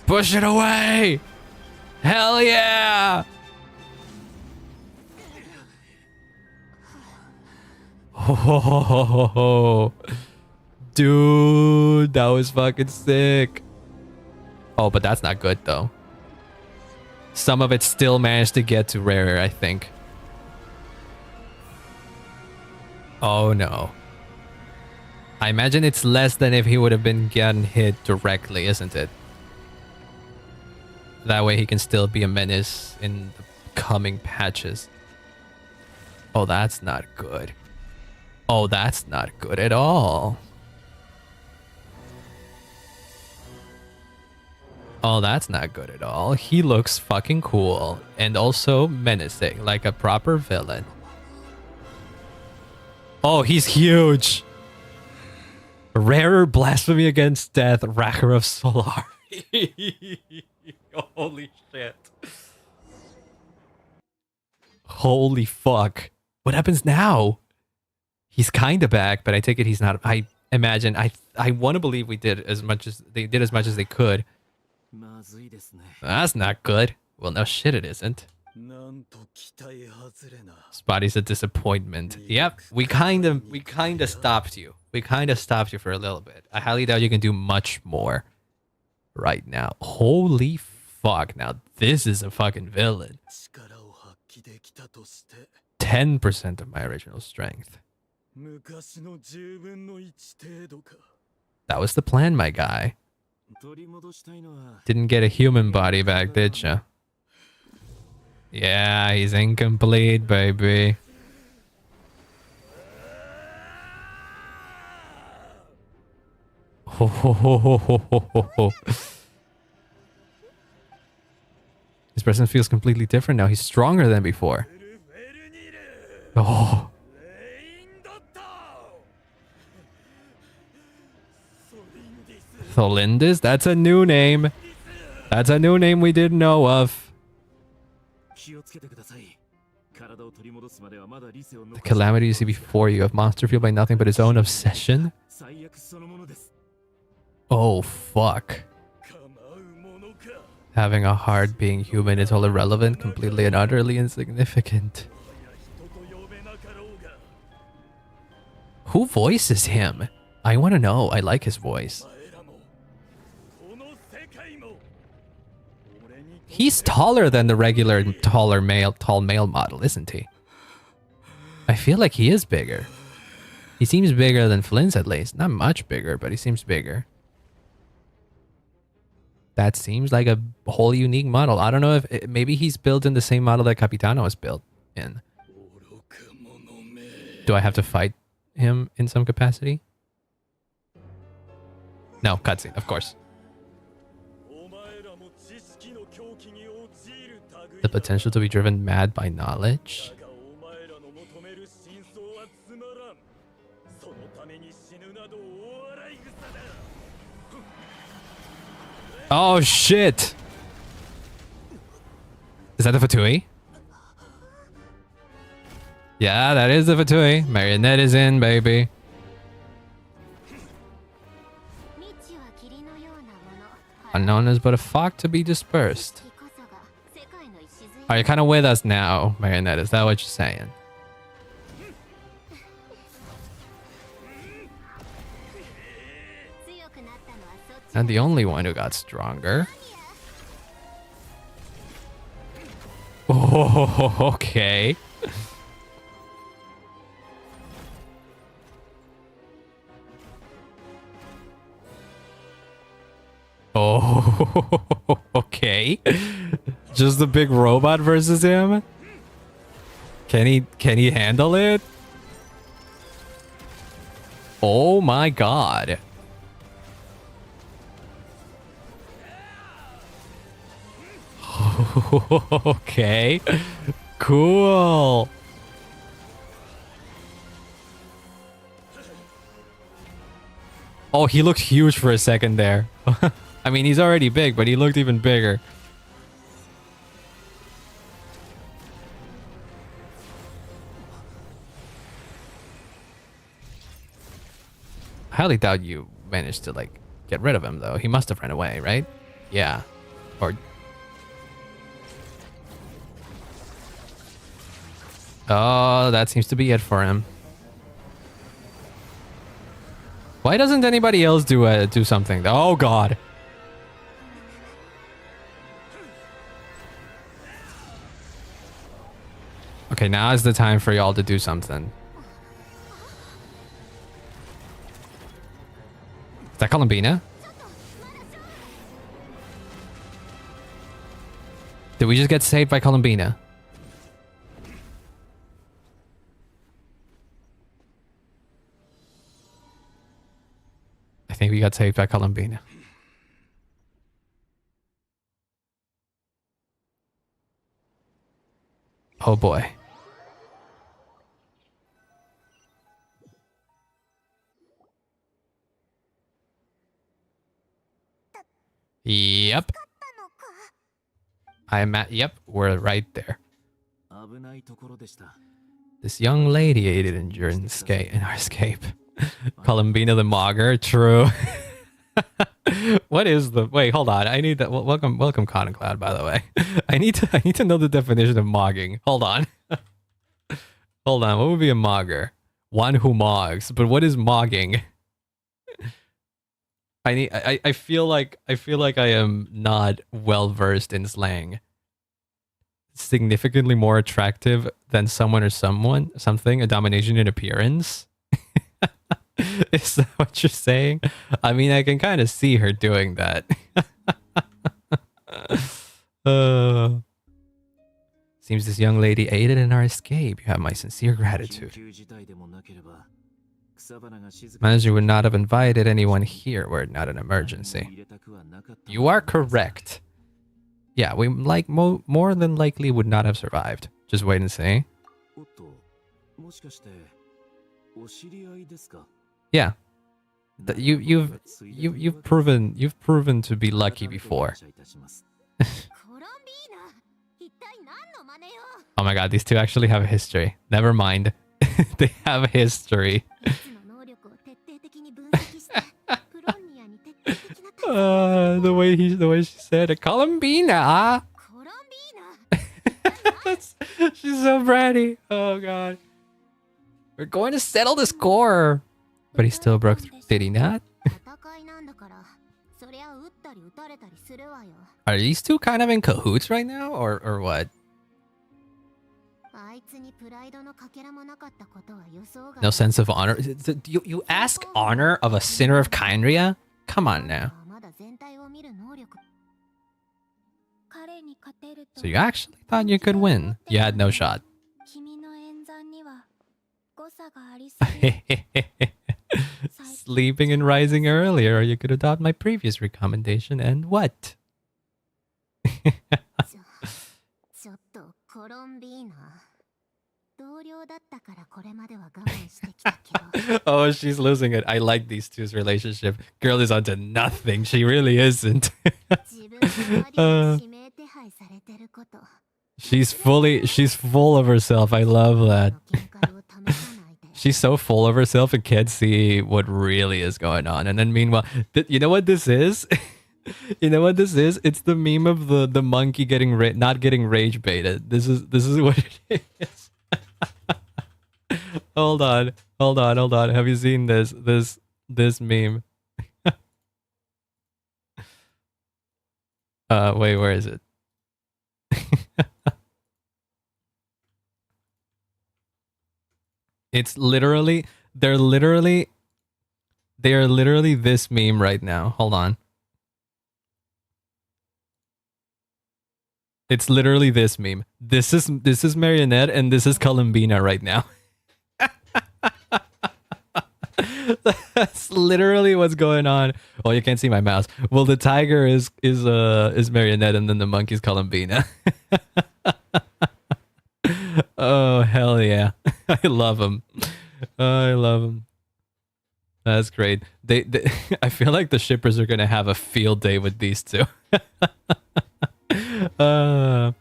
Push it away! Hell yeah! Oh. Dude, that was fucking sick. Oh, but that's not good though. Some of it still managed to get to rare, I think. Oh no. I imagine it's less than if he would have been getting hit directly, isn't it? That way he can still be a menace in the coming patches. Oh, that's not good. Oh, that's not good at all. Oh, that's not good at all. He looks fucking cool and also menacing, like a proper villain. Oh, he's huge. Rarer blasphemy against death, Racker of Solar. Holy shit. Holy fuck. What happens now? He's kind of back, but I take it he's not. I imagine. I want to believe we did as much as they did, as much as they could. That's not good. Well, no shit, it isn't. Spotty's a disappointment. Yep, we kind of stopped you. We kind of stopped you for a little bit. I highly doubt you can do much more. right now. Holy fuck. Now this is a fucking villain. 10% of my original strength. That was the plan, my guy. Didn't get a human body back, did ya? Yeah, he's incomplete, baby. Ho, ho, ho, ho, ho, ho, ho. His presence feels completely different now. He's stronger than before. Oh. Tholindis? That's a new name. That's a new name we didn't know of. The calamity you see before you, a monster fueled by nothing but his own obsession? Oh, fuck. Having a heart, being human is all irrelevant, completely and utterly insignificant. Who voices him? I want to know. I like his voice. He's taller than the regular tall male model, isn't he? I feel like he is bigger. He seems bigger than Flynn's at least. Not much bigger, but he seems bigger. That seems like a whole unique model. I don't know if maybe he's built in the same model that Capitano was built in. Do I have to fight him in some capacity? No, cutscene, of course. The potential to be driven mad by knowledge. Oh shit! Is that the Fatui? Yeah, that is the Fatui. Marionette is in, baby. Unknown is but a fog to be dispersed. Are you kind of with us now, Marionette? Is that what you're saying? And the only one who got stronger. Oh, okay. Oh, okay. Just the big robot versus him? Can he handle it? Oh my god. Okay. Cool. Oh, he looked huge for a second there. I mean, he's already big, but he looked even bigger. I highly doubt you managed to, like, get rid of him, though. He must have run away, right? Yeah. Or... oh, that seems to be it for him. Why doesn't anybody else do something? Oh, God. Okay, now is the time for y'all to do something. Is that Columbina? Did we just get saved by Columbina? I think we got saved by Columbina. Oh boy. Yep. I'm at, yep, we're right there. This young lady aided in our escape. Columbina the Mogger, true. What is the, wait, hold on. I need that. Welcome Cotton Cloud, by the way. I need to know the definition of mogging. Hold on. Hold on, what would be a mogger? One who mogs, but what is mogging? I feel like I am not well versed in slang. Significantly more attractive than someone or something, a domination in appearance. Is that what you're saying? I mean, I can kind of see her doing that. uh, Seems this young lady aided in our escape. You have my sincere gratitude. Manager would not have invited anyone here were it not an emergency. You are correct. Yeah, we more than likely would not have survived. Just wait and see. Yeah. You've proven to be lucky before. Oh my god, these two actually have a history. Never mind. They have a history. The way she said it. Columbina. She's so bratty. Oh god. We're going to settle the score. But he still broke through. Did he not? Are these two kind of in cahoots right now, or what? No sense of honor. You ask honor of a sinner of Kyria? Come on now. So you actually thought you could win? You had no shot. Sleeping and rising earlier, or you could adopt my previous recommendation and what? Oh, she's losing it. I like these two's relationship. Girl is onto nothing. She really isn't. She's full of herself. I love that. She's so full of herself and can't see what really is going on. And then meanwhile, you know what this is? You know what this is? It's the meme of the monkey not getting rage baited. This is what it is. Hold on. Have you seen this meme? Wait, where is it? It's literally they're literally this meme right now. Hold on. It's literally this meme. This is Marionette and this is Columbina right now. That's literally what's going on. Well, you can't see my mouse. Well, the tiger is Marionette and then the monkey's Columbina. Oh, hell yeah. I love them. I love them. That's great. They I feel like the shippers are going to have a field day with these two. I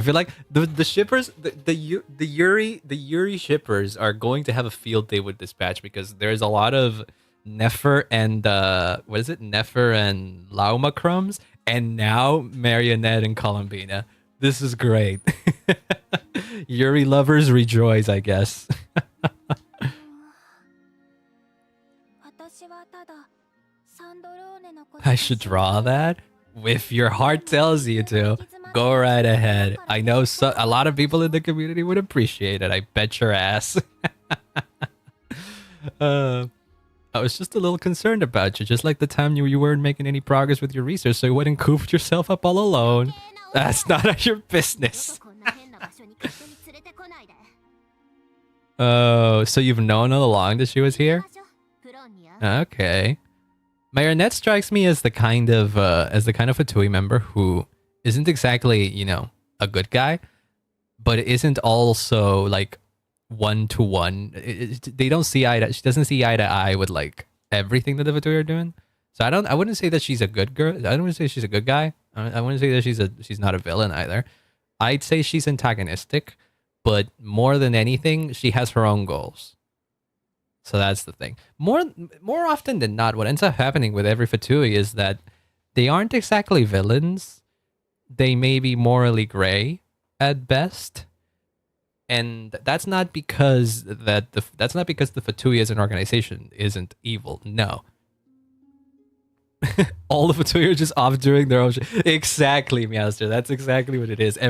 feel like the shippers, the Yuri shippers are going to have a field day with Dispatch because there's a lot of Nefer and what is it? Nefer and Lauma crumbs, and now Marionette and Columbina. This is great. Yuri lovers rejoice, I guess. I should draw that? If your heart tells you to, go right ahead. I know a lot of people in the community would appreciate it. I bet your ass. I was just a little concerned about you, just like the time you weren't making any progress with your research, so you wouldn't coop yourself up all alone. That's not your business. Oh, so you've known all along that she was here? Okay. Marionette strikes me as the kind of Fatui member who isn't exactly, you know, a good guy, but isn't also like one-to-one. They don't see eye to, she doesn't see eye to eye with like everything that the Fatui are doing. So I wouldn't say that she's a good girl. I don't want to say she's a good guy. I wouldn't say that she's not a villain either. I'd say she's antagonistic, but more than anything, she has her own goals. So that's the thing. More often than not, what ends up happening with every Fatui is that they aren't exactly villains. They may be morally gray at best, and that's not because the Fatui as an organization isn't evil. No, All the Fatui are just off doing their own shit. Exactly, Meowster. That's exactly what it is. The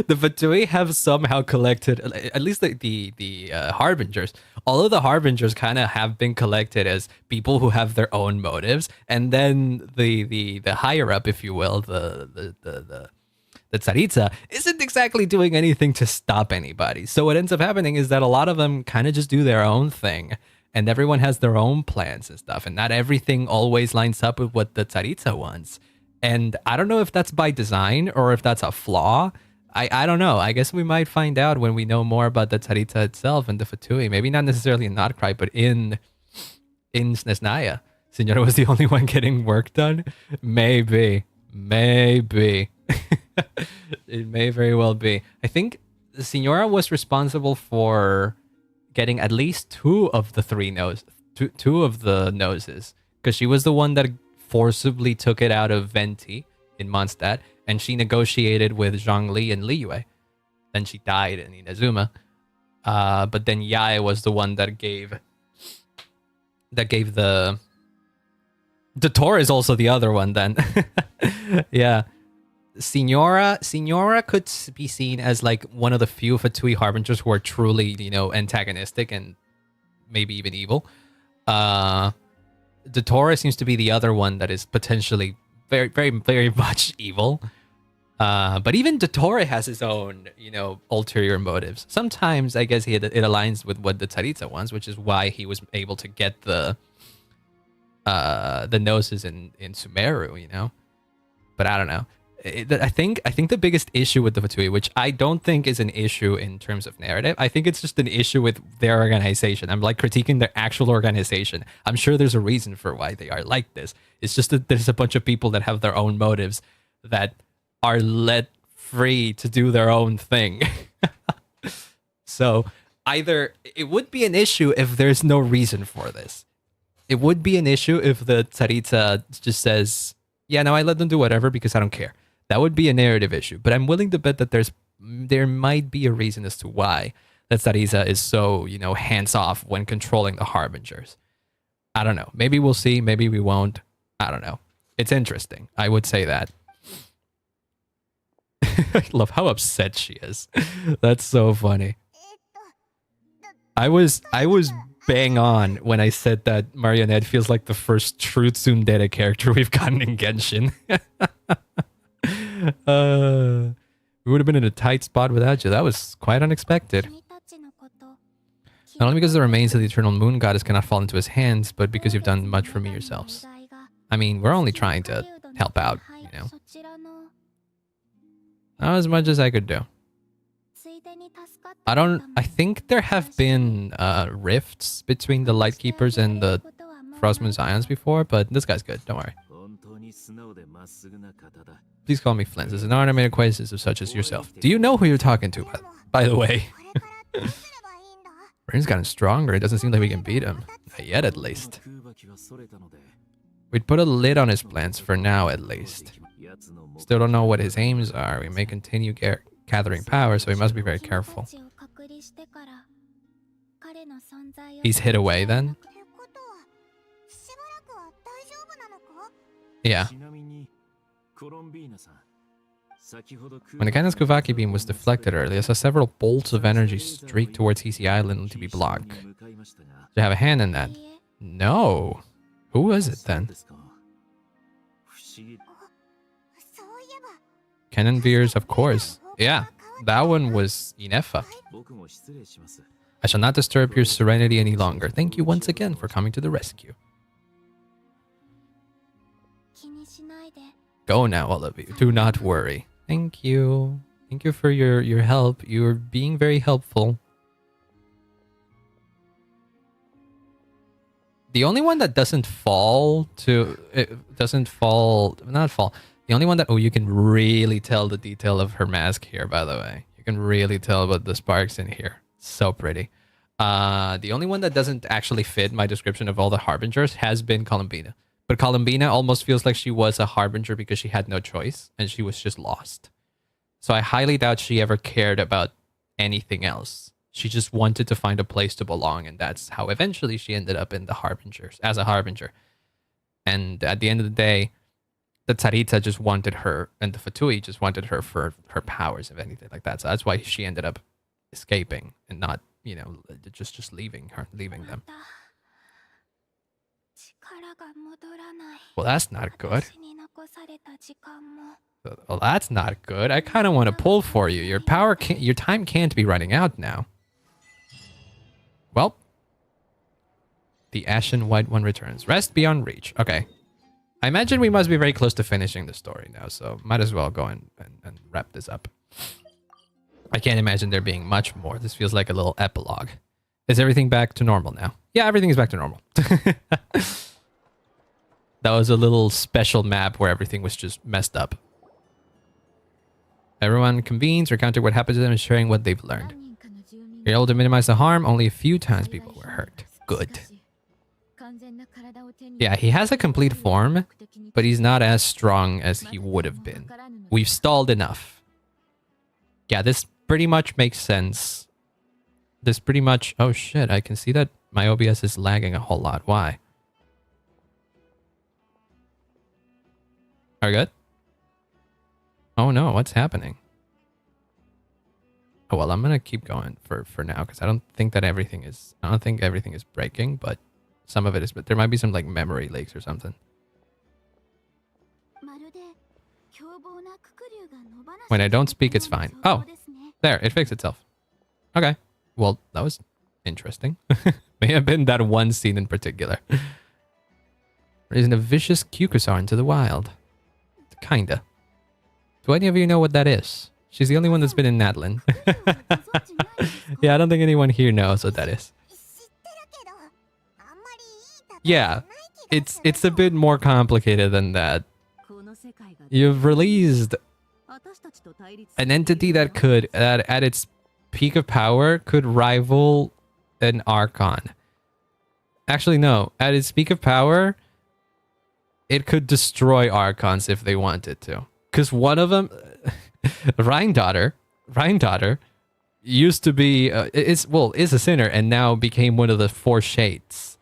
Fatui have somehow collected, at least the harbingers. All of the harbingers kind of have been collected as people who have their own motives, and then the higher up, if you will, the Tsaritsa isn't exactly doing anything to stop anybody. So what ends up happening is that a lot of them kind of just do their own thing. And everyone has their own plans and stuff. And not everything always lines up with what the Tsaritsa wants. And I don't know if that's by design or if that's a flaw. I don't know. I guess we might find out when we know more about the Tsaritsa itself and the Fatui. Maybe not necessarily in nod-krai, but in Snezhnaya. Senora was the only one getting work done? Maybe. It may very well be. I think Senora was responsible for getting at least two of the noses, because she was the one that forcibly took it out of Venti in Mondstadt, and she negotiated with Zhongli and Liyue. Then she died in Inazuma. But then Yae was the one that gave the Tor is also the other one then. Yeah. Signora could be seen as like one of the few Fatui harbingers who are truly, antagonistic and maybe even evil. Tor seems to be the other one that is potentially very, very, very much evil. But even Tor has his own, ulterior motives. Sometimes I guess it aligns with what the Tsaritsa wants, which is why he was able to get the noses in Sumeru, But I don't know. I think the biggest issue with the Fatui, which I don't think is an issue in terms of narrative, I think it's just an issue with their organization. I'm like critiquing their actual organization. I'm sure there's a reason for why they are like this. It's just that there's a bunch of people that have their own motives that are let free to do their own thing. So either it would be an issue if there's no reason for this. It would be an issue if the Tsaritsa just says, yeah, no, I let them do whatever because I don't care. That would be a narrative issue, but I'm willing to bet that there might be a reason as to why that Tsaritsa is so, hands off when controlling the harbingers. I don't know. Maybe we'll see. Maybe we won't. I don't know. It's interesting. I would say that. I love how upset she is. That's so funny. I was bang on when I said that Marionette feels like the first true tsundere character we've gotten in Genshin. We would have been in a tight spot without you. That was quite unexpected. Not only because the remains of the eternal moon goddess cannot fall into his hands, but because you've done much for me yourselves. I mean, we're only trying to help out, Not as much as I could do. I think there have been rifts between the Lightkeepers and the Frostmoon Zions before, but this guy's good, don't worry. Please call me Flint. As an art, I made acquaintances of such as yourself. Do you know who you're talking to, by the way? Rain's gotten stronger. It doesn't seem like we can beat him. Not yet, at least. We'd put a lid on his plans for now, at least. Still don't know what his aims are. We may continue gathering power, so we must be very careful. He's hid away, then? Yeah. When the cannon's Kuvaki beam was deflected earlier, I saw several bolts of energy streak towards Easy Island to be blocked. Do you have a hand in that? No. Who was it then? Cannon Veers, of course. Yeah, that one was Inefa. I shall not disturb your serenity any longer. Thank you once again for coming to the rescue. Go now, all of you. Do not worry. Thank you. Thank you for your help. You're being very helpful. The only one that doesn't fall to... It doesn't fall... Not fall. The only one that... Oh, you can really tell the detail of her mask here, by the way. You can really tell about the sparks in here. So pretty. The only one that doesn't actually fit my description of all the harbingers has been Columbina. But Columbina almost feels like she was a harbinger because she had no choice and she was just lost. So I highly doubt she ever cared about anything else. She just wanted to find a place to belong, and that's how eventually she ended up in the harbingers as a harbinger. And at the end of the day, the Tsaritsa just wanted her, and the Fatui just wanted her for her powers, if anything like that. So that's why she ended up escaping and not, you know, just leaving them. Well, that's not good. Well, that's not good. I kind of want to pull for you. Your time can't be running out now. Well, the Ashen White One returns. Rest beyond reach. Okay. I imagine we must be very close to finishing the story now, so might as well go and wrap this up. I can't imagine there being much more. This feels like a little epilogue. Is everything back to normal now? Yeah, everything is back to normal. That was a little special map where everything was just messed up. Everyone convenes, recounting what happened to them and sharing what they've learned. You're able to minimize the harm. Only a few times people were hurt. Good. Yeah, he has a complete form, but he's not as strong as he would have been. We've stalled enough. Yeah, this pretty much makes sense. This pretty much... Oh shit, I can see that my OBS is lagging a whole lot. Why? Are we good? Oh no, what's happening? Oh well, I'm gonna keep going for now because I don't think everything is breaking, but some of it is. But there might be some like memory leaks or something. When I don't speak, it's fine. Oh, there, it fixed itself. Okay, well that was interesting. May have been that one scene in particular. Raising a vicious Kukusar into the wild. Kinda. Do any of you know what that is? She's the only one that's been in Nadlin. Yeah, I don't think anyone here knows what that is. Yeah, it's a bit more complicated than that. You've released an entity that could, at its peak of power, could rival an Archon. Actually, no. At its peak of power, it could destroy Archons if they wanted to. Because one of them, Rhine-daughter, used to be, is a sinner and now became one of the 4 shades.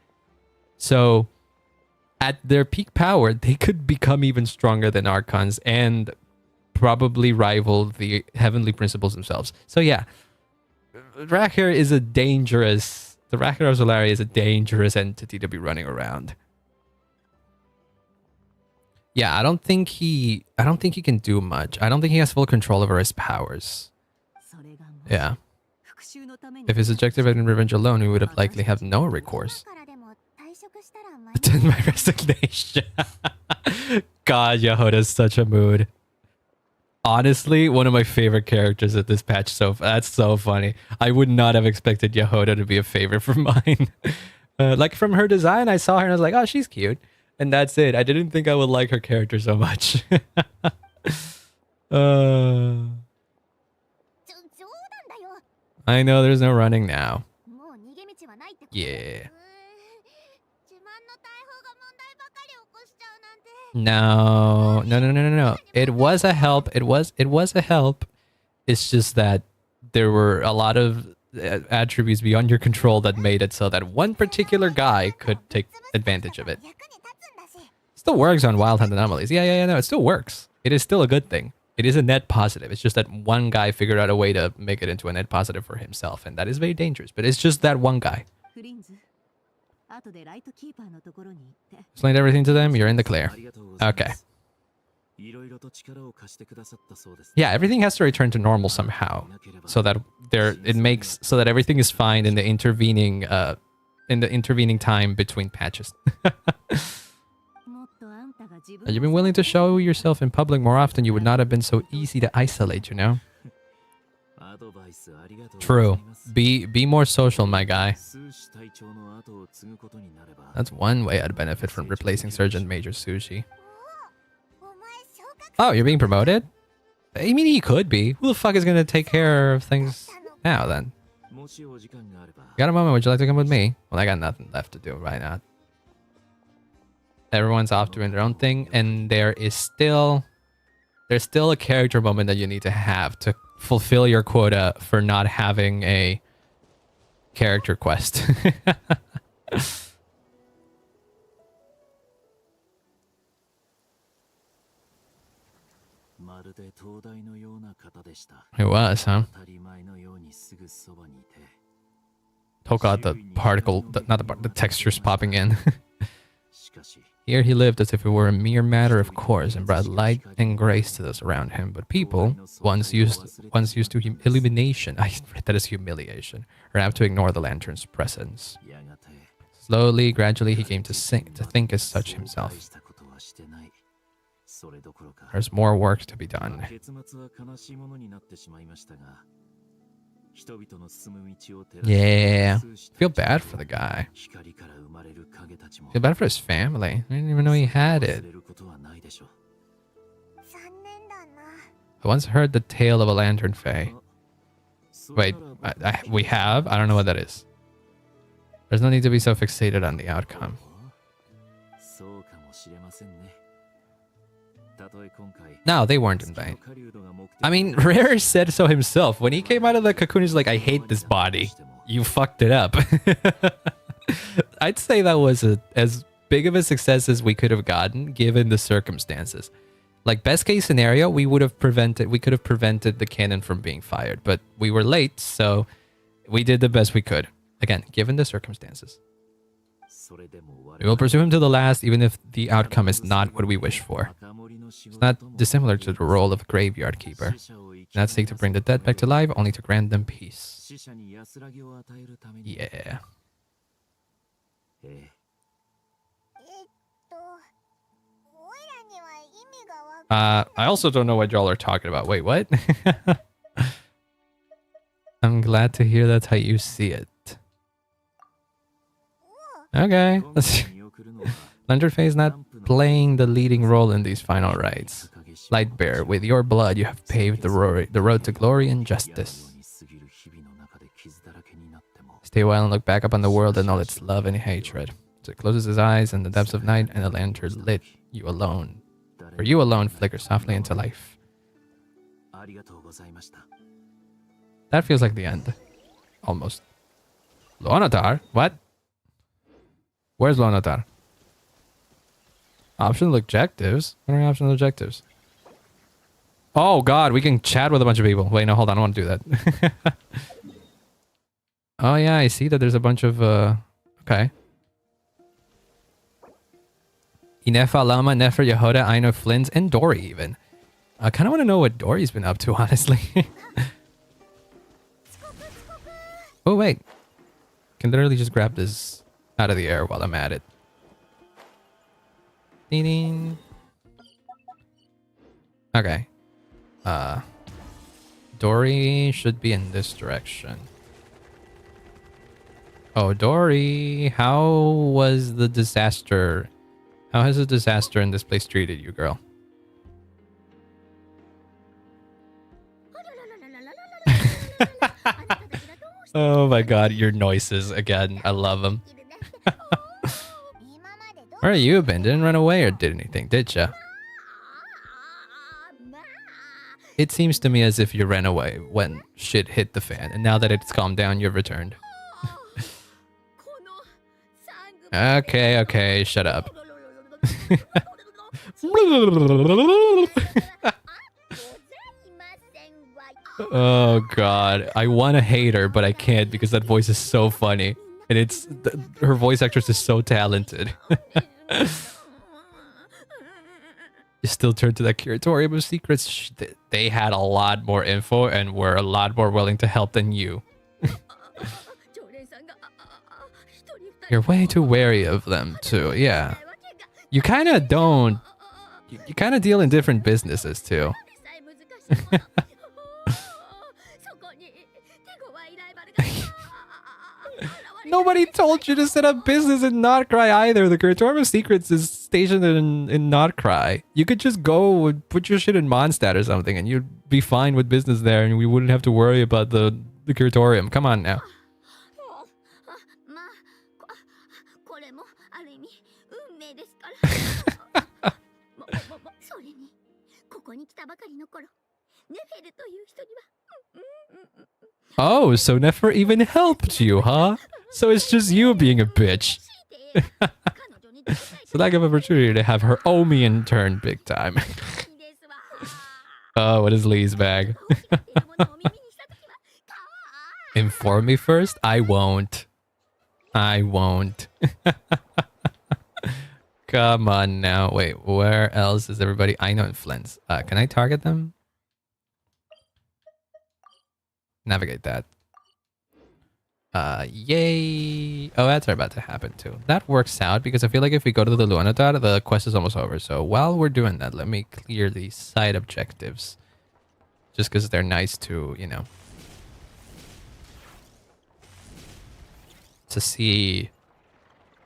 So, at their peak power, they could become even stronger than Archons and probably rival the Heavenly Principles themselves. So yeah, the Rakhir of Zolaria is a dangerous entity to be running around. Yeah, I don't think he can do much. I don't think he has full control over his powers. Yeah. If his objective had been revenge alone, we would have likely have no recourse. Attend my resignation. God, Yahoda's such a mood. Honestly, one of my favorite characters at this patch. So that's so funny. I would not have expected Yahoda to be a favorite for mine. Like from her design, I saw her and I was like, oh, she's cute. And that's it. I didn't think I would like her character so much. I know there's no running now. Yeah. No. It was a help. It was a help. It's just that there were a lot of attributes beyond your control that made it so that one particular guy could take advantage of it. Still works on Wild Hunt anomalies. Yeah, no, it still works. It is still a good thing. It is a net positive. It's just that one guy figured out a way to make it into a net positive for himself, and that is very dangerous. But it's just that one guy. Explained everything to them. You're in the clear. Okay. Yeah, everything has to return to normal somehow, so that everything is fine in the intervening time between patches. Had you been willing to show yourself in public more often, you would not have been so easy to isolate, you know? True. Be more social, my guy. That's one way I'd benefit from replacing Sergeant Major Sushi. Oh, you're being promoted? I mean, he could be. Who the fuck is gonna take care of things now, then? Got a moment? Would you like to come with me? Well, I got nothing left to do right now. Everyone's off doing their own thing, and there's still a character moment that you need to have to fulfill your quota for not having a character quest. It was, huh? Poke out the particle, not the textures popping in. Here he lived as if it were a mere matter of course and brought light and grace to those around him. But people, once used to illumination, I read that as humiliation, are apt to ignore the lantern's presence. Slowly, gradually, he came to think as such himself. There's more work to be done. Yeah, feel bad for the guy. Feel bad for his family. I didn't even know he had it. I once heard the tale of a lantern fae. Wait, we have? I don't know what that is. There's no need to be so fixated on the outcome. No, they weren't in vain. I mean, Rare said so himself. When he came out of the cocoon, he's like, I hate this body. You fucked it up. I'd say that was as big of a success as we could have gotten given the circumstances. Like, best case scenario, we could have prevented the cannon from being fired, but we were late, so we did the best we could. Again, given the circumstances. We will pursue him to the last, even if the outcome is not what we wish for. It's not dissimilar to the role of a graveyard keeper. Not seek to bring the dead back to life, only to grant them peace. Yeah. I also don't know what y'all are talking about. Wait, what? I'm glad to hear that's how you see it. Okay. Lantern Fae is not playing the leading role in these final rites. Lightbearer, with your blood you have paved the road to glory and justice. Stay a while and look back upon the world and all its love and hatred. So it closes his eyes in the depths of night, and the lantern lit you alone. For you alone flicker softly into life. That feels like the end. Almost. Lonatar? What? Where's Lonatar? Optional objectives? What are optional objectives? Oh god, we can chat with a bunch of people. Wait, no, hold on, I want to do that. Oh yeah, I see that there's a bunch of, okay. Inefa, Lama, Nefer, Yehoda, Aino, Flins, and Dory even. I kind of want to know what Dory's been up to, honestly. Oh wait. Can literally just grab this out of the air while I'm at it. Ding ding. Okay. Dory should be in this direction. Oh, Dory, how was the disaster? How has the disaster in this place treated you, girl? Oh my god, your noises again. I love them. Where have you been? Didn't run away or did anything, did ya? It seems to me as if you ran away when shit hit the fan, and now that it's calmed down, you've returned. Okay, shut up. Oh god, I want to hate her, but I can't because that voice is so funny. And her voice actress is so talented. You still turn to that curatorium of secrets. They had a lot more info and were a lot more willing to help than you. You're way too wary of them too, yeah. You kind of don't. You kind of deal in different businesses too. Nobody told you to set up business in nod-krai either. The Curatorium of Secrets is stationed in nod-krai. You could just go and put your shit in Mondstadt or something and you'd be fine with business there and we wouldn't have to worry about the Curatorium. Come on now. Oh, so Nefer even helped you, huh? So it's just you being a bitch. So lack of opportunity to have her owe me in turn big time. Oh, what is Lee's bag? Inform me first? I won't. I won't. Come on now. Wait, where else is everybody? I know in Flint's. Can I target them? Navigate that. Yay. Oh, ads are about to happen too. That works out because I feel like if we go to the Luanodar, the quest is almost over. So while we're doing that, let me clear the side objectives. Just because they're nice to, you know, to see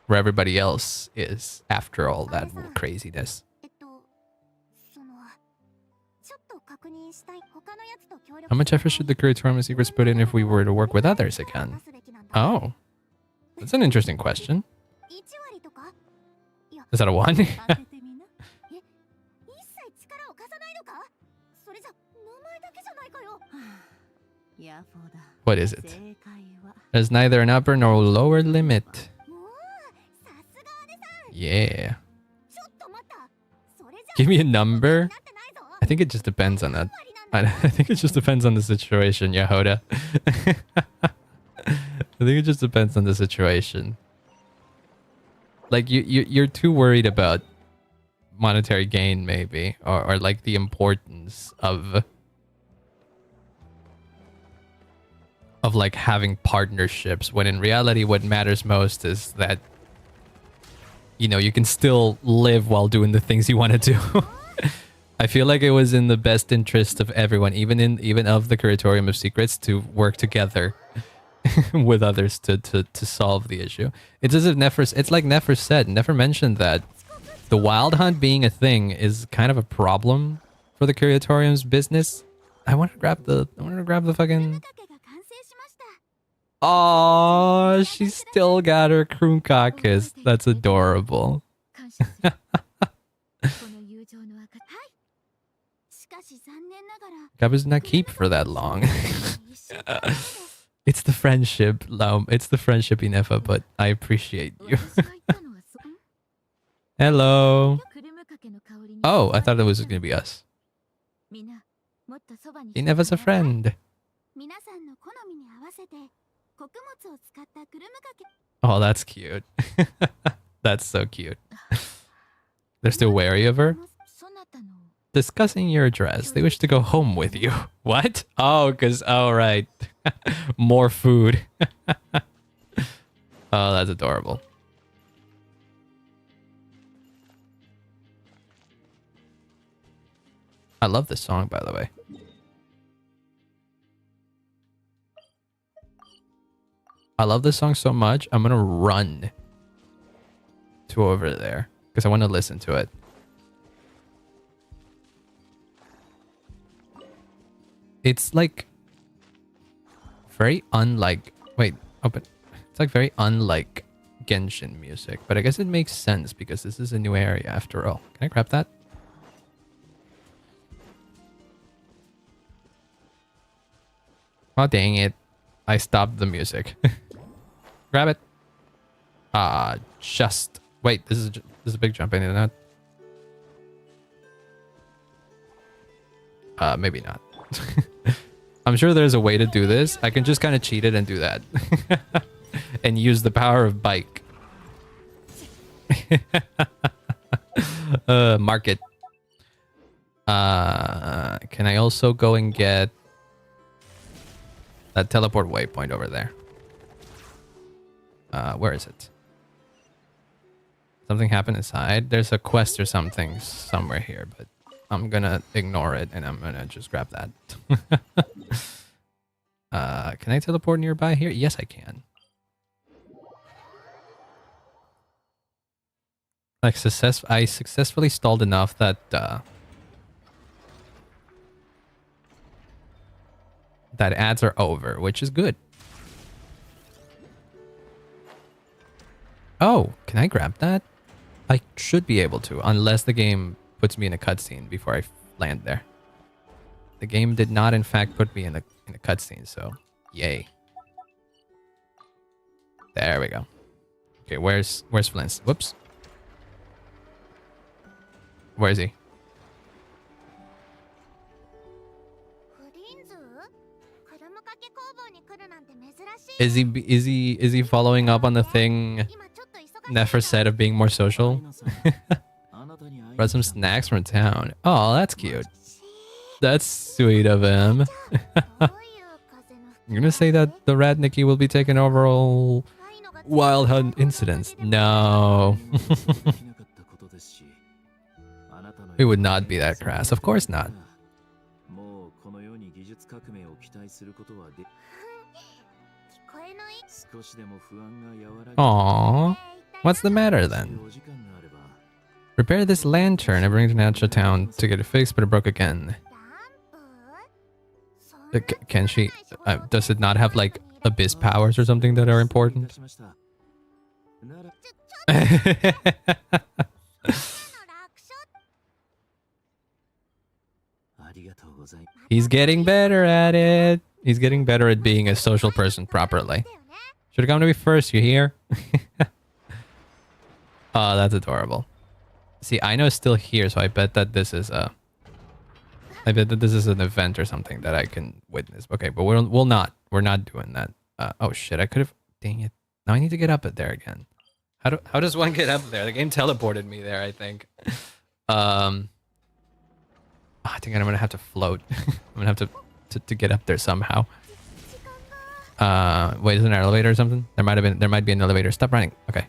where everybody else is after all that craziness. How much effort should the curatorium secrets put in if we were to work with others again? Oh, that's an interesting question. Is that a 1? What is it? There's neither an upper nor lower limit. Yeah. Give me a number? I think it just depends on that. I think it just depends on the situation, Yahoda. I think it just depends on the situation. Like you're too worried about monetary gain, maybe, or like the importance of like having partnerships, when in reality what matters most is that, you know, you can still live while doing the things you want to do. I feel like it was in the best interest of everyone, even of the Curatorium of Secrets, to work together with others to solve the issue. It's as if it's like Nefer said. Nefer mentioned that the wild hunt being a thing is kind of a problem for the Curatorium's business. I want to grab the fucking. Oh, she still got her Kroonkakus. That's adorable. I was not keep for that long. It's the friendship, it's the friendship, Inefa, but I appreciate you. Hello. Oh, I thought it was going to be us. Inefa's a friend. Oh, that's cute. That's so cute. They're still wary of her? Discussing your dress. They wish to go home with you. What? Oh, because... Oh, right. More food. Oh, that's adorable. I love this song, by the way. I love this song so much, I'm gonna run to over there because I want to listen to it. It's like very unlike... Wait, open. It's like very unlike Genshin music, but I guess it makes sense because this is a new area after all. Can I grab that? Oh, dang it. I stopped the music. Grab it. Just... Wait, this is a big jump. I need that. Maybe not. I'm sure there's a way to do this. I can just kind of cheat it and do that. And use the power of bike. Market. Can I also go and get that teleport waypoint over there? Where is it? Something happened inside. There's a quest or something somewhere here, but I'm gonna ignore it and I'm gonna just grab that. Can I teleport nearby here? Yes, I can. Like I successfully stalled enough that that ads are over, which is good. Oh, can I grab that? I should be able to, unless the game puts me in a cutscene before I land there. The game did not, in fact, put me in a cutscene, so yay. There we go. Okay, where's Flint? Whoops. Where is he? Is he following up on the thing Nefer said of being more social? Brought some snacks from town. Oh, that's cute. That's sweet of him. You're gonna say that the rat Nikki will be taking over all Wild Hunt incidents? No. It would not be that crass. Of course not. Aww. What's the matter then? Repair this lantern and bring it to Nacha Town to get it fixed, but it broke again. Can she? Does it not have like abyss powers or something that are important? He's getting better at it. He's getting better at being a social person properly. Should have come to me first, you hear? Oh, that's adorable. See, Aino's still here, so I bet that this is a... I bet that this is an event or something that I can witness. Okay, but we're not doing that. Oh shit, I could have... Dang it. Now I need to get up there again. How does one get up there? The game teleported me there, I think. I think I'm gonna have to float. I'm gonna have to get up there somehow. Wait, is there an elevator or something? There might be an elevator. Stop running. Okay.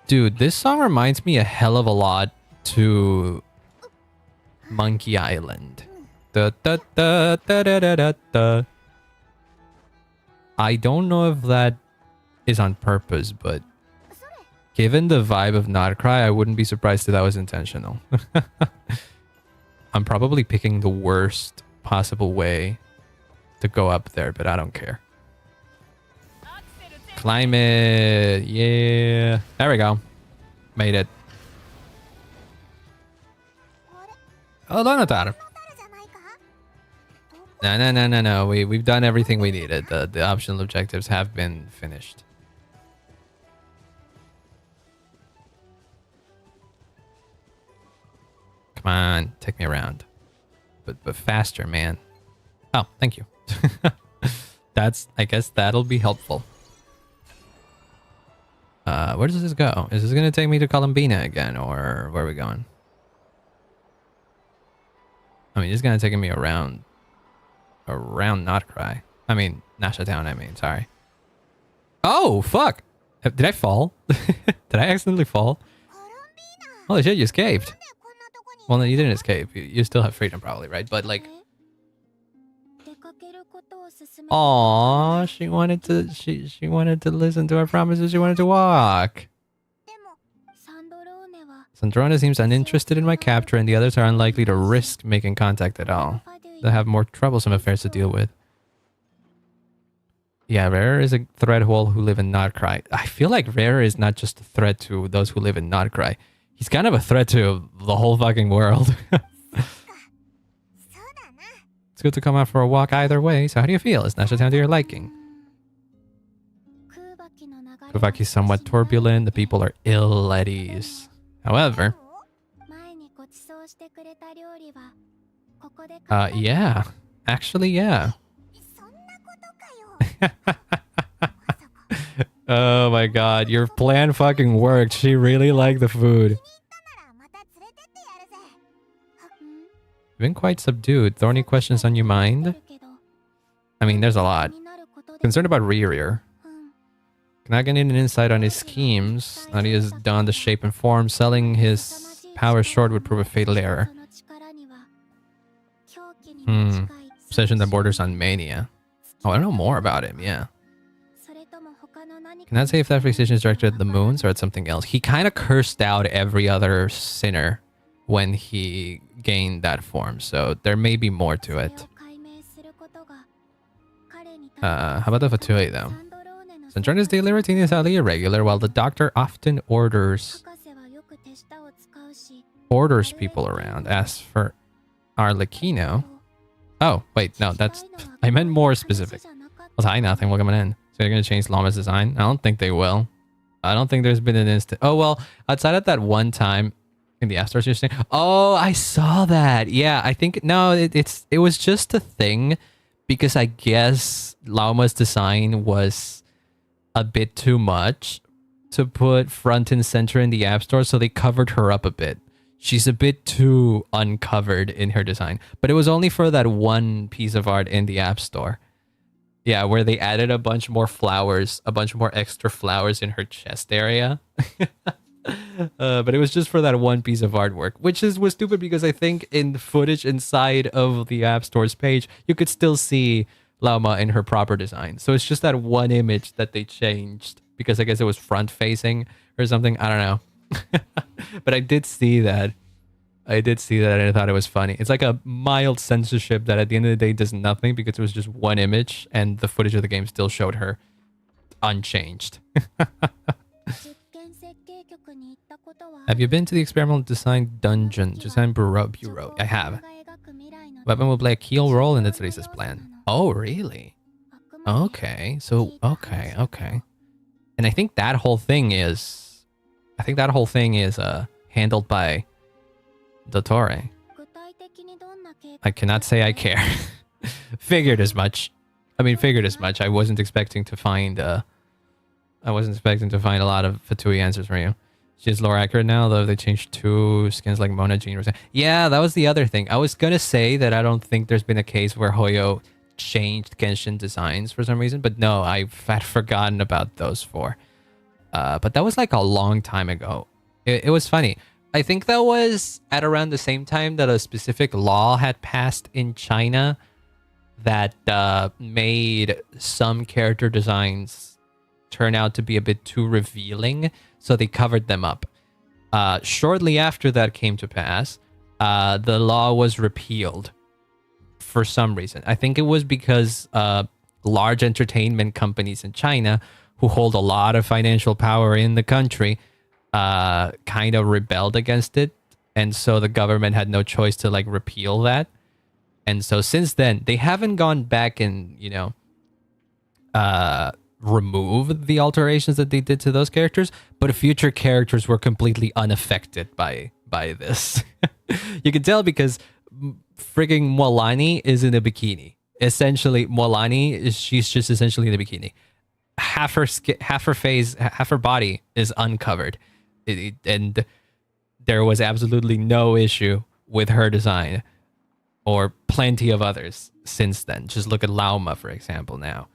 Dude, this song reminds me a hell of a lot to Monkey Island. Da, da, da, da, da, da, da, da. I don't know if that is on purpose, but given the vibe of nod-krai, I wouldn't be surprised if that was intentional. I'm probably picking the worst possible way to go up there, but I don't care. Climb it. Yeah. There we go. Made it. Oh, Donatar. No. We've done everything we needed. The optional objectives have been finished. Come on, take me around. But faster, man. Oh, thank you. I guess that'll be helpful. Where does this go? Is this gonna take me to Columbina again, or where are we going? I mean, it's gonna take me around nod-krai. I mean, Nacha Town, sorry. Oh, fuck! Did I fall? Did I accidentally fall? Holy shit, you escaped. Well, no, you didn't escape. You still have freedom, probably, right? But, like... Aww, she wanted to listen to our promises. She wanted to walk. Sandrona seems uninterested in my capture, and the others are unlikely to risk making contact at all. They have more troublesome affairs to deal with. Yeah, Rare is a threat to all who live in nod-krai. I feel like Rare is not just a threat to those who live in nod-krai. He's kind of a threat to the whole fucking world. It's good to come out for a walk either way. So how do you feel? Is Nacha Town to your liking? Kuvaki's somewhat turbulent. The people are ill at ease. However... yeah. Actually, yeah. Oh my god, your plan fucking worked. She really liked the food. You've been quite subdued. Thorny questions on your mind? I mean, there's a lot. Concerned about Rear. Can I get an insight on his schemes? Now he has donned the shape and form. Selling his power short would prove a fatal error. Obsession that borders on mania. Oh, I don't know more about him, yeah. Can I say if that fixation is directed at the moons or at something else? He kind of cursed out every other sinner when he gained that form, so there may be more to it. How about the Fatui, though? Sandrona's daily routine is highly irregular, while the doctor often orders people around. As for Arlecchino... Oh, wait, no, that's... I meant more specific. Well, hi, nothing. Welcome in. So they're going to change Llama's design? I don't think they will. I don't think there's been an instant... Oh, well, outside of that one time, In the App Stores, you're saying? Oh, I saw that. Yeah, I think no, it was just a thing because I guess Lauma's design was a bit too much to put front and center in the App Store, so they covered her up a bit. She's a bit too uncovered in her design, but it was only for that one piece of art in the App Store. Yeah, where they added a bunch more flowers, a bunch more extra flowers in her chest area. But it was just for that one piece of artwork, which was stupid because I think in the footage inside of the App Store's page, you could still see Lauma in her proper design. So it's just that one image that they changed because I guess it was front facing or something. I don't know. But I did see that. And I thought it was funny. It's like a mild censorship that at the end of the day does nothing because it was just one image and the footage of the game still showed her unchanged. Have you been to the experimental design dungeon, design bureau? I have. Weapon will play a key role in the Teresa's plan. Oh, really? Okay, so, okay. And I think that whole thing is... handled by Dottore. I cannot say I care. Figured as much. I wasn't expecting to find a lot of Fatui answers from you. She's lore accurate now, though they changed 2 skins like Mona, Jean, Roseanne. Yeah, that was the other thing. I was gonna say that I don't think there's been a case where Hoyo changed Genshin designs for some reason, but no, I had forgotten about those 4. But that was like a long time ago. It was funny. I think that was at around the same time that a specific law had passed in China that made some character designs turn out to be a bit too revealing, so they covered them up. Shortly after that came to pass, the law was repealed for some reason. I think it was because large entertainment companies in China who hold a lot of financial power in the country kind of rebelled against it, and so the government had no choice to like repeal that. And so since then they haven't gone back and remove the alterations that they did to those characters, but future characters were completely unaffected by this. You can tell because frigging Molani is in a bikini. Essentially, she's just essentially in a bikini. Half her face, half her body is uncovered, and there was absolutely no issue with her design, or plenty of others since then. Just look at Lauma, for example, now.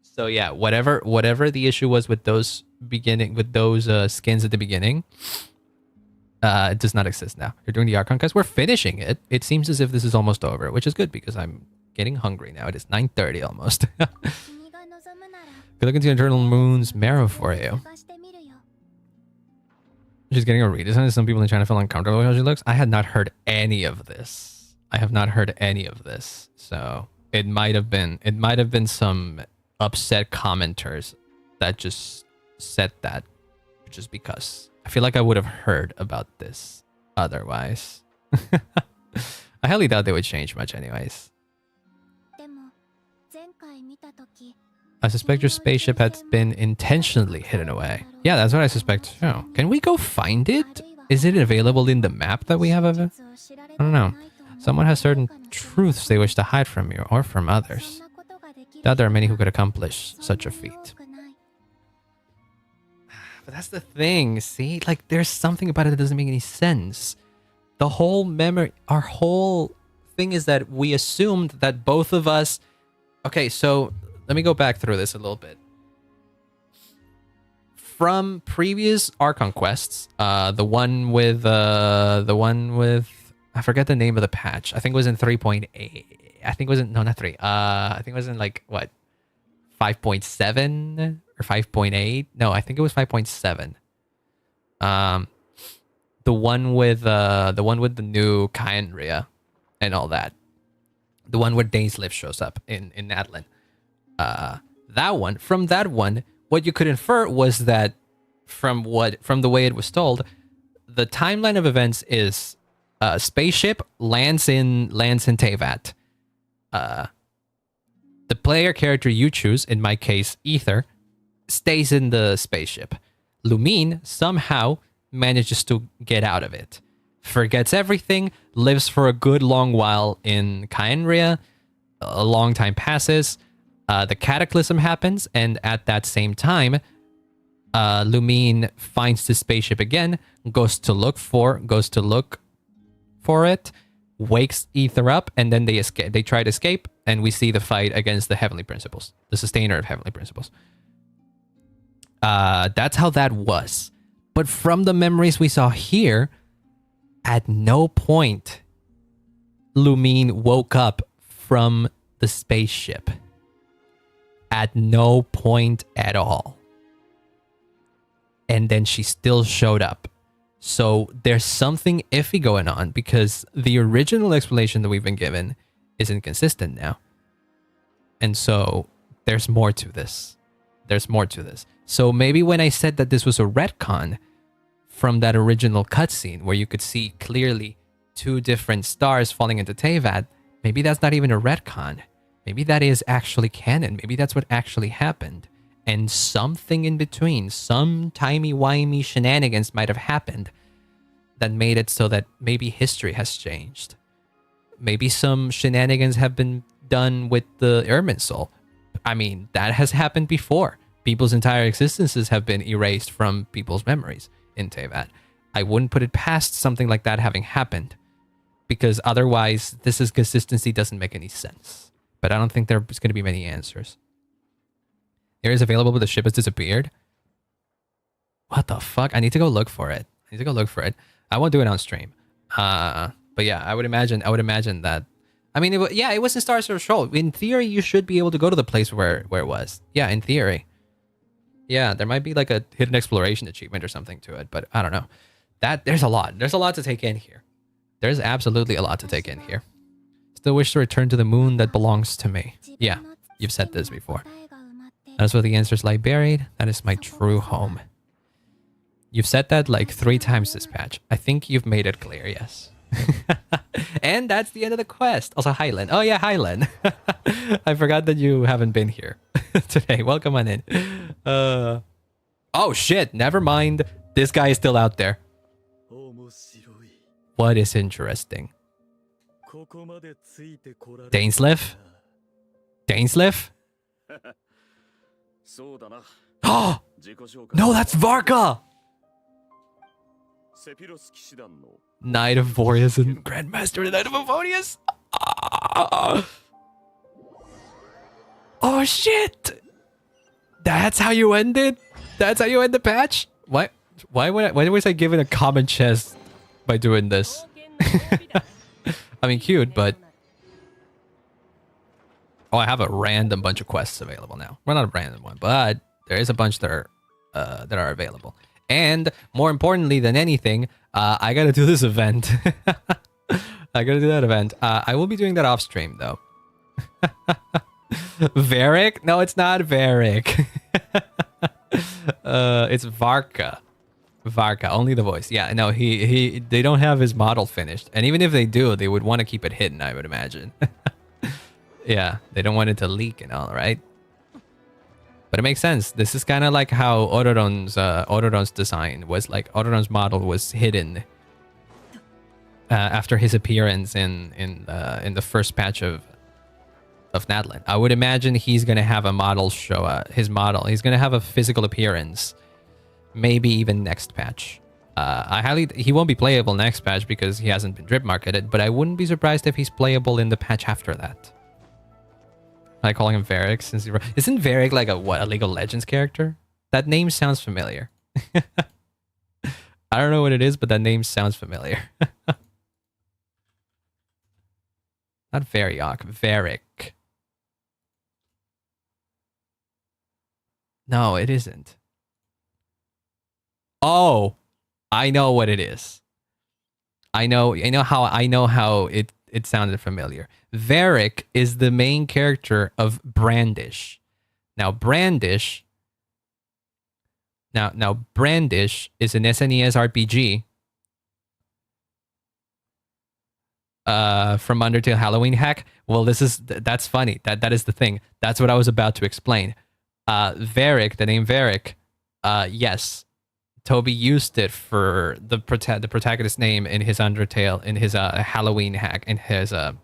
So yeah, whatever the issue was with those skins at the beginning, it does not exist now. You're doing the Archon quest. We're finishing it. It seems as if this is almost over, which is good because I'm getting hungry now. It is 9:30 almost. Good look into Eternal Moon's marrow for you. She's getting a redesign. Some people in China feel uncomfortable with how she looks. I had not heard any of this. So it might have been some upset commenters that just said that just because. I feel like I would have heard about this otherwise. I highly doubt they would change much anyways. I suspect your spaceship has been intentionally hidden away. Yeah, that's what I suspect too. Can we go find it? Is it available in the map that we have of it? I don't know. Someone has certain truths they wish to hide from you or from others. Doubt there are many who could accomplish such a feat. But that's the thing, see? Like, there's something about it that doesn't make any sense. The whole memory, our whole thing is that we assumed that both of us... Okay, so let me go back through this a little bit. From previous Archon quests, the one with I forget the name of the patch. I think it was in 3.8. I think it was in no, not 3. I think it was in like what, 5.7 or 5.8. No, I think it was 5.7. The one with the new Kaenria and all that. The one where Dainslift shows up in Nadlin. From that one, what you could infer was that from the way it was told, the timeline of events is spaceship lands in Teyvat. The player character you choose, in my case, Ether, stays in the spaceship. Lumine somehow manages to get out of it. Forgets everything, lives for a good long while in Khaenri'ah. A long time passes. The cataclysm happens, and at that same time, Lumine finds the spaceship again, goes to look for it, wakes Aether up, and then they escape. They try to escape, and we see the fight against the Heavenly Principles, the sustainer of Heavenly Principles. That's how that was. But from the memories we saw here, at no point Lumine woke up from the spaceship. At no point at all. And then she still showed up. So there's something iffy going on because the original explanation that we've been given is inconsistent now. And so there's more to this. There's more to this. So maybe when I said that this was a retcon from that original cutscene where you could see clearly 2 different stars falling into Teyvat, maybe that's not even a retcon. Maybe that is actually canon. Maybe that's what actually happened. And something in between, some timey-wimey shenanigans might have happened that made it so that maybe history has changed. Maybe some shenanigans have been done with the Irminsul. I mean, that has happened before. People's entire existences have been erased from people's memories in Teyvat. I wouldn't put it past something like that having happened, because otherwise this consistency doesn't make any sense. But I don't think there's going to be many answers. Area is available, but the ship has disappeared. What the fuck? I need to go look for it. I won't do it on stream. But yeah, I would imagine that. I mean, it was in Star Source Shoal. In theory, you should be able to go to the place where it was. Yeah, in theory. Yeah, there might be like a hidden exploration achievement or something to it, but I don't know. There's a lot. There's a lot to take in here. There's absolutely a lot to take in here. Still wish to return to the moon that belongs to me. Yeah, you've said this before. That's where the answers lie buried. That is my true home. You've said that like 3 times this patch. I think you've made it clear, yes. And that's the end of the quest. Also, hi, Len. Oh yeah, hi, Len. I forgot that you haven't been here today. Welcome on in. Oh shit, never mind. This guy is still out there. What is interesting? Dainsleif? Dainsleif? Oh! No, that's Varka! Knight of Boreas and Grandmaster of the Knight of Avonius? Oh shit! That's how you end it? That's how you end the patch? Why was I given a common chest by doing this? I mean, cute, but... Oh, I have a random bunch of quests available now. Well, not a random one, but there is a bunch that are available. And more importantly than anything, I gotta do this event. I gotta do that event. I will be doing that off stream, though. Varric? No, it's not Varric. It's Varka. Varka, only the voice. Yeah, no, they don't have his model finished. And even if they do, they would want to keep it hidden, I would imagine. Yeah, they don't want it to leak and all, right? But it makes sense. This is kind of like how Ororon's design was like. Ororon's model was hidden after his appearance in the first patch of Nadland. I would imagine he's gonna have a model show his model. He's gonna have a physical appearance, maybe even next patch. He won't be playable next patch because he hasn't been drip marketed. But I wouldn't be surprised if he's playable in the patch after that. I calling him Varric since isn't Varric like a League of Legends character? That name sounds familiar. I don't know what it is, but that name sounds familiar. Not Variok, Varric. No, it isn't. Oh, I know what it is. I know how it sounded familiar. Varric is the main character of Brandish. Now Brandish is an SNES RPG from Undertale Halloween hack. Well, that's funny. That is the thing. That's what I was about to explain. Varric, the name Varric, yes, Toby used it for the protagonist name in his Undertale, in his Halloween hack, in his not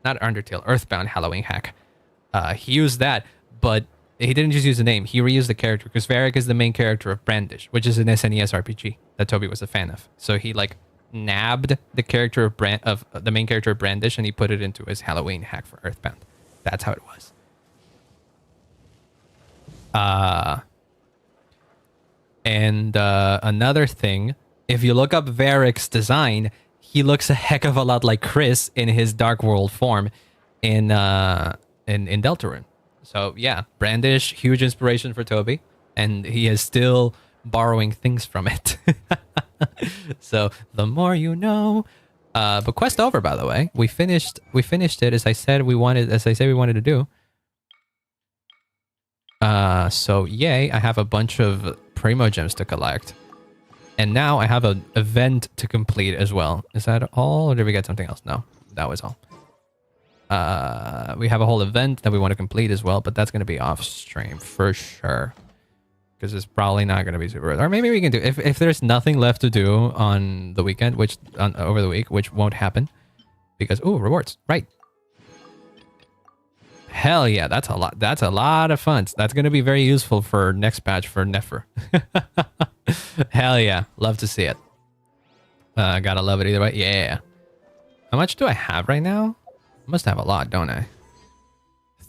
Undertale, Earthbound Halloween hack. He used that, but he didn't just use the name. He reused the character because Varric is the main character of Brandish, which is an SNES RPG that Toby was a fan of. So he like nabbed the character of the main character of Brandish and he put it into his Halloween hack for Earthbound. That's how it was. And another thing, if you look up Varric's design, he looks a heck of a lot like Chris in his Dark World form in Deltarune. So yeah, Brandish, huge inspiration for Toby, and he is still borrowing things from it. So the more you know. But quest over, by the way. We finished it as I said we wanted to do. So yay, I have a bunch of Primo Gems to collect. And now I have an event to complete as well. Is that all? Or did we get something else? No, that was all. We have a whole event that we want to complete as well, but that's going to be off stream for sure. Because it's probably not going to be super... Or maybe we can do... If there's nothing left to do on the weekend, over the week, which won't happen. Because... Ooh, rewards. Right. Hell yeah, that's a lot. That's a lot of funds. That's going to be very useful for next patch for Nefer. Hell yeah. Love to see it. Gotta love it either way. Yeah. How much do I have right now? I must have a lot, don't I?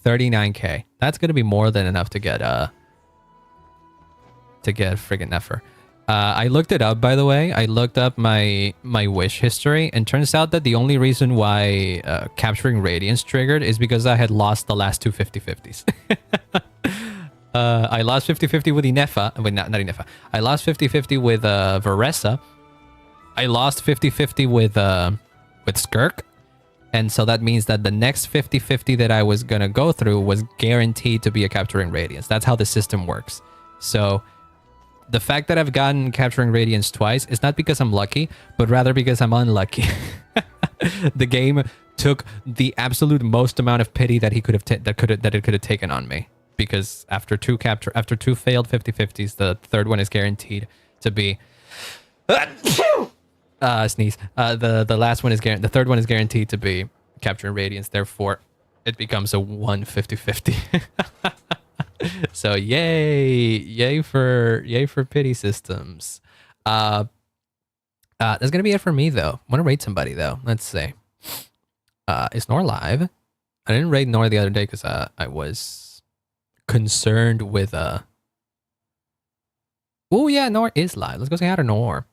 39k. That's going to be more than enough to get friggin' Nefer. I looked it up, by the way. I looked up my wish history, and turns out that the only reason why capturing Radiance triggered is because I had lost the last two 50-50s. I lost 50-50 with Inefa. Wait, not Inefa. I lost 50-50 with Varessa. I lost 50-50 with Skirk. And so that means that the next 50-50 that I was going to go through was guaranteed to be a capturing Radiance. That's how the system works. So the fact that I've gotten capturing Radiance twice is not because I'm lucky, but rather because I'm unlucky. The game took the absolute most amount of pity that it could have taken on me, because after two failed 50-50s, the third one is guaranteed to be sneeze. The last one is the third one is guaranteed to be capturing Radiance. Therefore, it becomes a 1-50-50. So yay for pity systems. That's gonna be it for me though. I want to raid somebody though. Let's see. Is Nor live? I didn't raid Nor the other day because I was concerned with Oh yeah, Nor is live. Let's go say hi to Nor.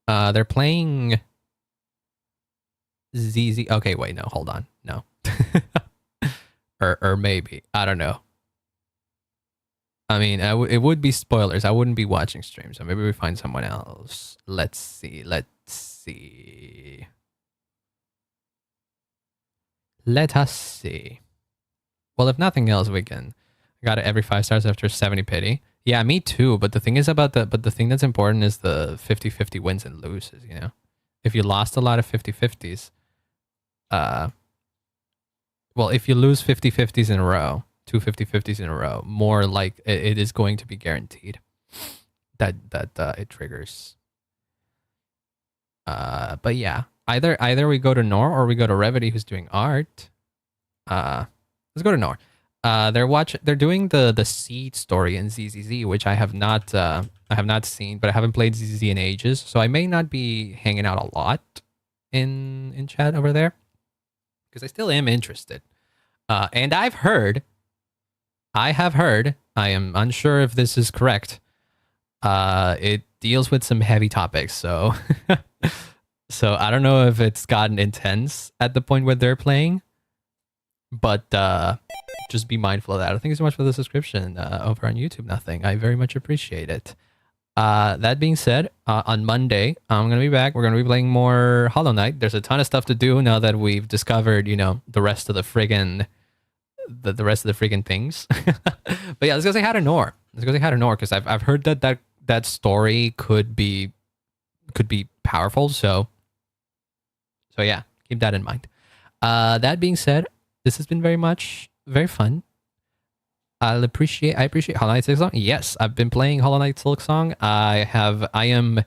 They're playing ZZ. Okay, wait, no, hold on, no. or maybe, I don't know. I mean, it would be spoilers. I wouldn't be watching streams, so maybe we find someone else. Let's see. Let us see. Well, if nothing else, we can. I got it every 5 stars after 70 pity. Yeah, me too. But the thing is the thing that's important is the 50-50 wins and loses, you know? If you lost a lot of 50-50s, well, if you lose 50-50s in a row, two 50-50s in a row, more like it is going to be guaranteed that it triggers. But yeah, either we go to Nor or we go to Revity, who's doing art. Let's go to Nor. They're doing the Seed story in ZZZ, which I have not seen, but I haven't played ZZZ in ages, so I may not be hanging out a lot in chat over there, because I still am interested. And I have heard, I am unsure if this is correct. It deals with some heavy topics, so so I don't know if it's gotten intense at the point where they're playing, but just be mindful of that. Thank you so much for the subscription over on YouTube. Nothing. I very much appreciate it. That being said, on Monday, I'm going to be back. We're going to be playing more Hollow Knight. There's a ton of stuff to do now that we've discovered, you know, the rest of the friggin' things. But yeah, let's go say hi to Nor. Because I've heard that story could be powerful. So yeah, keep that in mind. That being said, this has been very fun. I appreciate Hollow Knight Silksong. Yes, I've been playing Hollow Knight Silksong. I am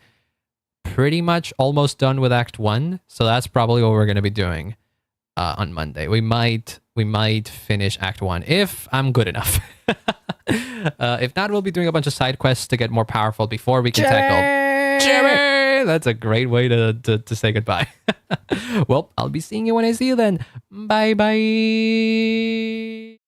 pretty much almost done with Act 1, so that's probably what we're gonna be doing on Monday. We might finish Act 1 if I'm good enough. If not, we'll be doing a bunch of side quests to get more powerful before we can tackle Jerry. That's a great way to say goodbye. Well, I'll be seeing you when I see you then. Bye bye.